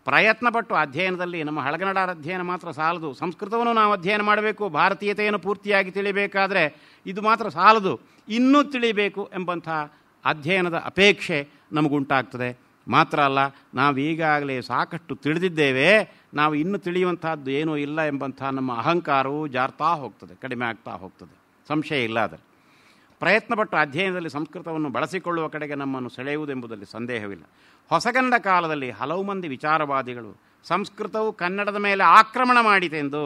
ಪ್ರಯತ್ನಪಟ್ಟು ಅಧ್ಯಯನದಲ್ಲಿ ನಮ್ಮ ಹಳಗನ್ನಡ ಅಧ್ಯಯನ ಮಾತ್ರ ಸಾಲದು, ಸಂಸ್ಕೃತವನ್ನು ನಾವು ಅಧ್ಯಯನ ಮಾಡಬೇಕು. ಭಾರತೀಯತೆಯನ್ನು ಪೂರ್ತಿಯಾಗಿ ತಿಳಿಬೇಕಾದರೆ ಇದು ಮಾತ್ರ ಸಾಲದು, ಇನ್ನೂ ತಿಳಿಬೇಕು ಎಂಬಂಥ ಅಧ್ಯಯನದ ಅಪೇಕ್ಷೆ ನಮಗುಂಟಾಗ್ತದೆ. ಮಾತ್ರ ಅಲ್ಲ, ನಾವೀಗಾಗಲೇ ಸಾಕಷ್ಟು ತಿಳಿದಿದ್ದೇವೆ, ನಾವು ಇನ್ನೂ ತಿಳಿಯುವಂತಹದ್ದು ಏನೂ ಇಲ್ಲ ಎಂಬಂಥ ನಮ್ಮ ಅಹಂಕಾರವು ಜಾರ್ತಾ ಹೋಗ್ತದೆ, ಕಡಿಮೆ ಆಗ್ತಾ ಹೋಗ್ತದೆ. ಸಂಶಯ ಇಲ್ಲ. ಅದರಲ್ಲಿ ಪ್ರಯತ್ನಪಟ್ಟು ಅಧ್ಯಯನದಲ್ಲಿ ಸಂಸ್ಕೃತವನ್ನು ಬಳಸಿಕೊಳ್ಳುವ ಕಡೆಗೆ ನಮ್ಮನ್ನು ಸೆಳೆಯುವುದೆಂಬುದರಲ್ಲಿ ಸಂದೇಹವಿಲ್ಲ. ಹೊಸಗನ್ನಡ ಕಾಲದಲ್ಲಿ ಹಲವು ಮಂದಿ ವಿಚಾರವಾದಿಗಳು ಸಂಸ್ಕೃತವು ಕನ್ನಡದ ಮೇಲೆ ಆಕ್ರಮಣ ಮಾಡಿತೆಂದು,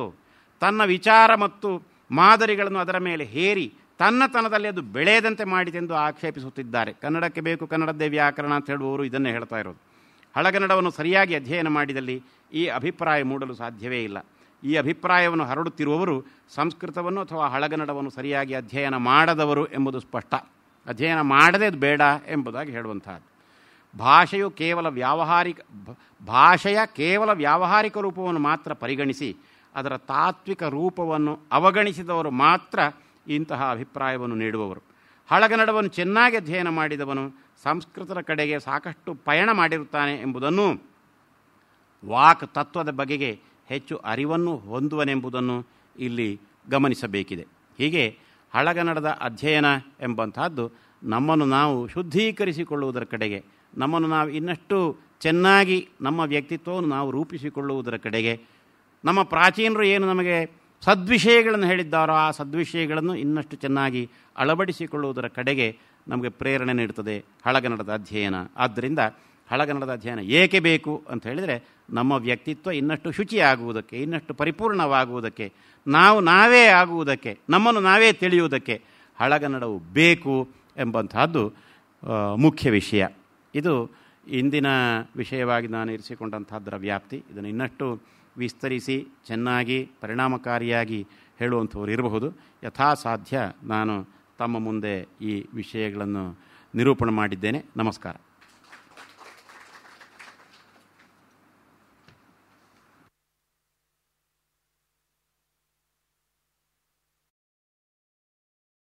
ತನ್ನ ವಿಚಾರ ಮತ್ತು ಮಾದರಿಗಳನ್ನು ಅದರ ಮೇಲೆ ಹೇರಿ ತನ್ನತನದಲ್ಲಿ ಅದು ಬೆಳೆಯದಂತೆ ಮಾಡಿತೆಂದು ಆಕ್ಷೇಪಿಸುತ್ತಿದ್ದಾರೆ. ಕನ್ನಡಕ್ಕೆ ಬೇಕು ಕನ್ನಡದ್ದೇ ವ್ಯಾಕರಣ ಅಂತ ಹೇಳುವವರು ಇದನ್ನೇ ಹೇಳ್ತಾ ಇರೋದು. ಹಳಗನ್ನಡವನ್ನು ಸರಿಯಾಗಿ ಅಧ್ಯಯನ ಮಾಡಿದಲ್ಲಿ ಈ ಅಭಿಪ್ರಾಯ ಮೂಡಲು ಸಾಧ್ಯವೇ ಇಲ್ಲ. ಈ ಅಭಿಪ್ರಾಯವನ್ನು ಹರಡುತ್ತಿರುವವರು ಸಂಸ್ಕೃತವನ್ನು ಅಥವಾ ಹಳಗನ್ನಡವನ್ನು ಸರಿಯಾಗಿ ಅಧ್ಯಯನ ಮಾಡದವರು ಎಂಬುದು ಸ್ಪಷ್ಟ. ಅಧ್ಯಯನ ಮಾಡದೇ ಬೇಡ ಎಂಬುದಾಗಿ ಹೇಳುವಂತಹದ್ದು. ಭಾಷೆಯ ಕೇವಲ ವ್ಯಾವಹಾರಿಕ ರೂಪವನ್ನು ಮಾತ್ರ ಪರಿಗಣಿಸಿ ಅದರ ತಾತ್ವಿಕ ರೂಪವನ್ನು ಅವಗಣಿಸಿದವರು ಮಾತ್ರ ಇಂತಹ ಅಭಿಪ್ರಾಯವನ್ನು ನೀಡುವವರು. ಹಳಗನ್ನಡವನ್ನು ಚೆನ್ನಾಗಿ ಅಧ್ಯಯನ ಮಾಡಿದವನು ಸಂಸ್ಕೃತದ ಕಡೆಗೆ ಸಾಕಷ್ಟು ಪಯಣ ಮಾಡಿರುತ್ತಾನೆ ಎಂಬುದನ್ನು, ವಾಕ್ ತತ್ವದ ಬಗೆಗೆ ಹೆಚ್ಚು ಅರಿವನ್ನು ಹೊಂದುವನೆಂಬುದನ್ನು ಇಲ್ಲಿ ಗಮನಿಸಬೇಕಿದೆ. ಹೀಗೆ ಹಳಗನ್ನಡದ ಅಧ್ಯಯನ ಎಂಬಂತಹದ್ದು ನಮ್ಮನ್ನು ನಾವು ಶುದ್ಧೀಕರಿಸಿಕೊಳ್ಳುವುದರ ಕಡೆಗೆ, ನಮ್ಮನ್ನು ನಾವು ಇನ್ನಷ್ಟು ಚೆನ್ನಾಗಿ ನಮ್ಮ ವ್ಯಕ್ತಿತ್ವವನ್ನು ನಾವು ರೂಪಿಸಿಕೊಳ್ಳುವುದರ ಕಡೆಗೆ, ನಮ್ಮ ಪ್ರಾಚೀನರು ಏನು ನಮಗೆ ಸದ್ವಿಷಯಗಳನ್ನು ಹೇಳಿದ್ದಾರೋ ಆ ಸದ್ವಿಷಯಗಳನ್ನು ಇನ್ನಷ್ಟು ಚೆನ್ನಾಗಿ ಅಳವಡಿಸಿಕೊಳ್ಳುವುದರ ಕಡೆಗೆ ನಮಗೆ ಪ್ರೇರಣೆ ನೀಡುತ್ತದೆ ಹಳಗನ್ನಡದ ಅಧ್ಯಯನ. ಆದ್ದರಿಂದ ಹಳಗನ್ನಡದ ಅಧ್ಯಯನ ಏಕೆ ಬೇಕು ಅಂತ ಹೇಳಿದರೆ, ನಮ್ಮ ವ್ಯಕ್ತಿತ್ವ ಇನ್ನಷ್ಟು ಶುಚಿಯಾಗುವುದಕ್ಕೆ, ಇನ್ನಷ್ಟು ಪರಿಪೂರ್ಣವಾಗುವುದಕ್ಕೆ, ನಾವೇ ಆಗುವುದಕ್ಕೆ, ನಮ್ಮನ್ನು ನಾವೇ ತಿಳಿಯುವುದಕ್ಕೆ ಹಳಗನ್ನಡವು ಬೇಕು ಎಂಬಂತಹದ್ದು ಮುಖ್ಯ ವಿಷಯ. ಇದು ಇಂದಿನ ವಿಷಯವಾಗಿ ನಾನು ಇರಿಸಿಕೊಂಡಂತಹದ್ದರ ವ್ಯಾಪ್ತಿ. ಇದನ್ನು ಇನ್ನಷ್ಟು ವಿಸ್ತರಿಸಿ ಚೆನ್ನಾಗಿ ಪರಿಣಾಮಕಾರಿಯಾಗಿ ಹೇಳುವಂಥವ್ರು ಇರಬಹುದು. ಯಥಾಸಾಧ್ಯ ನಾನು ತಮ್ಮ ಮುಂದೆ ಈ ವಿಷಯಗಳನ್ನು ನಿರೂಪಣೆ ಮಾಡಿದ್ದೇನೆ. ನಮಸ್ಕಾರ.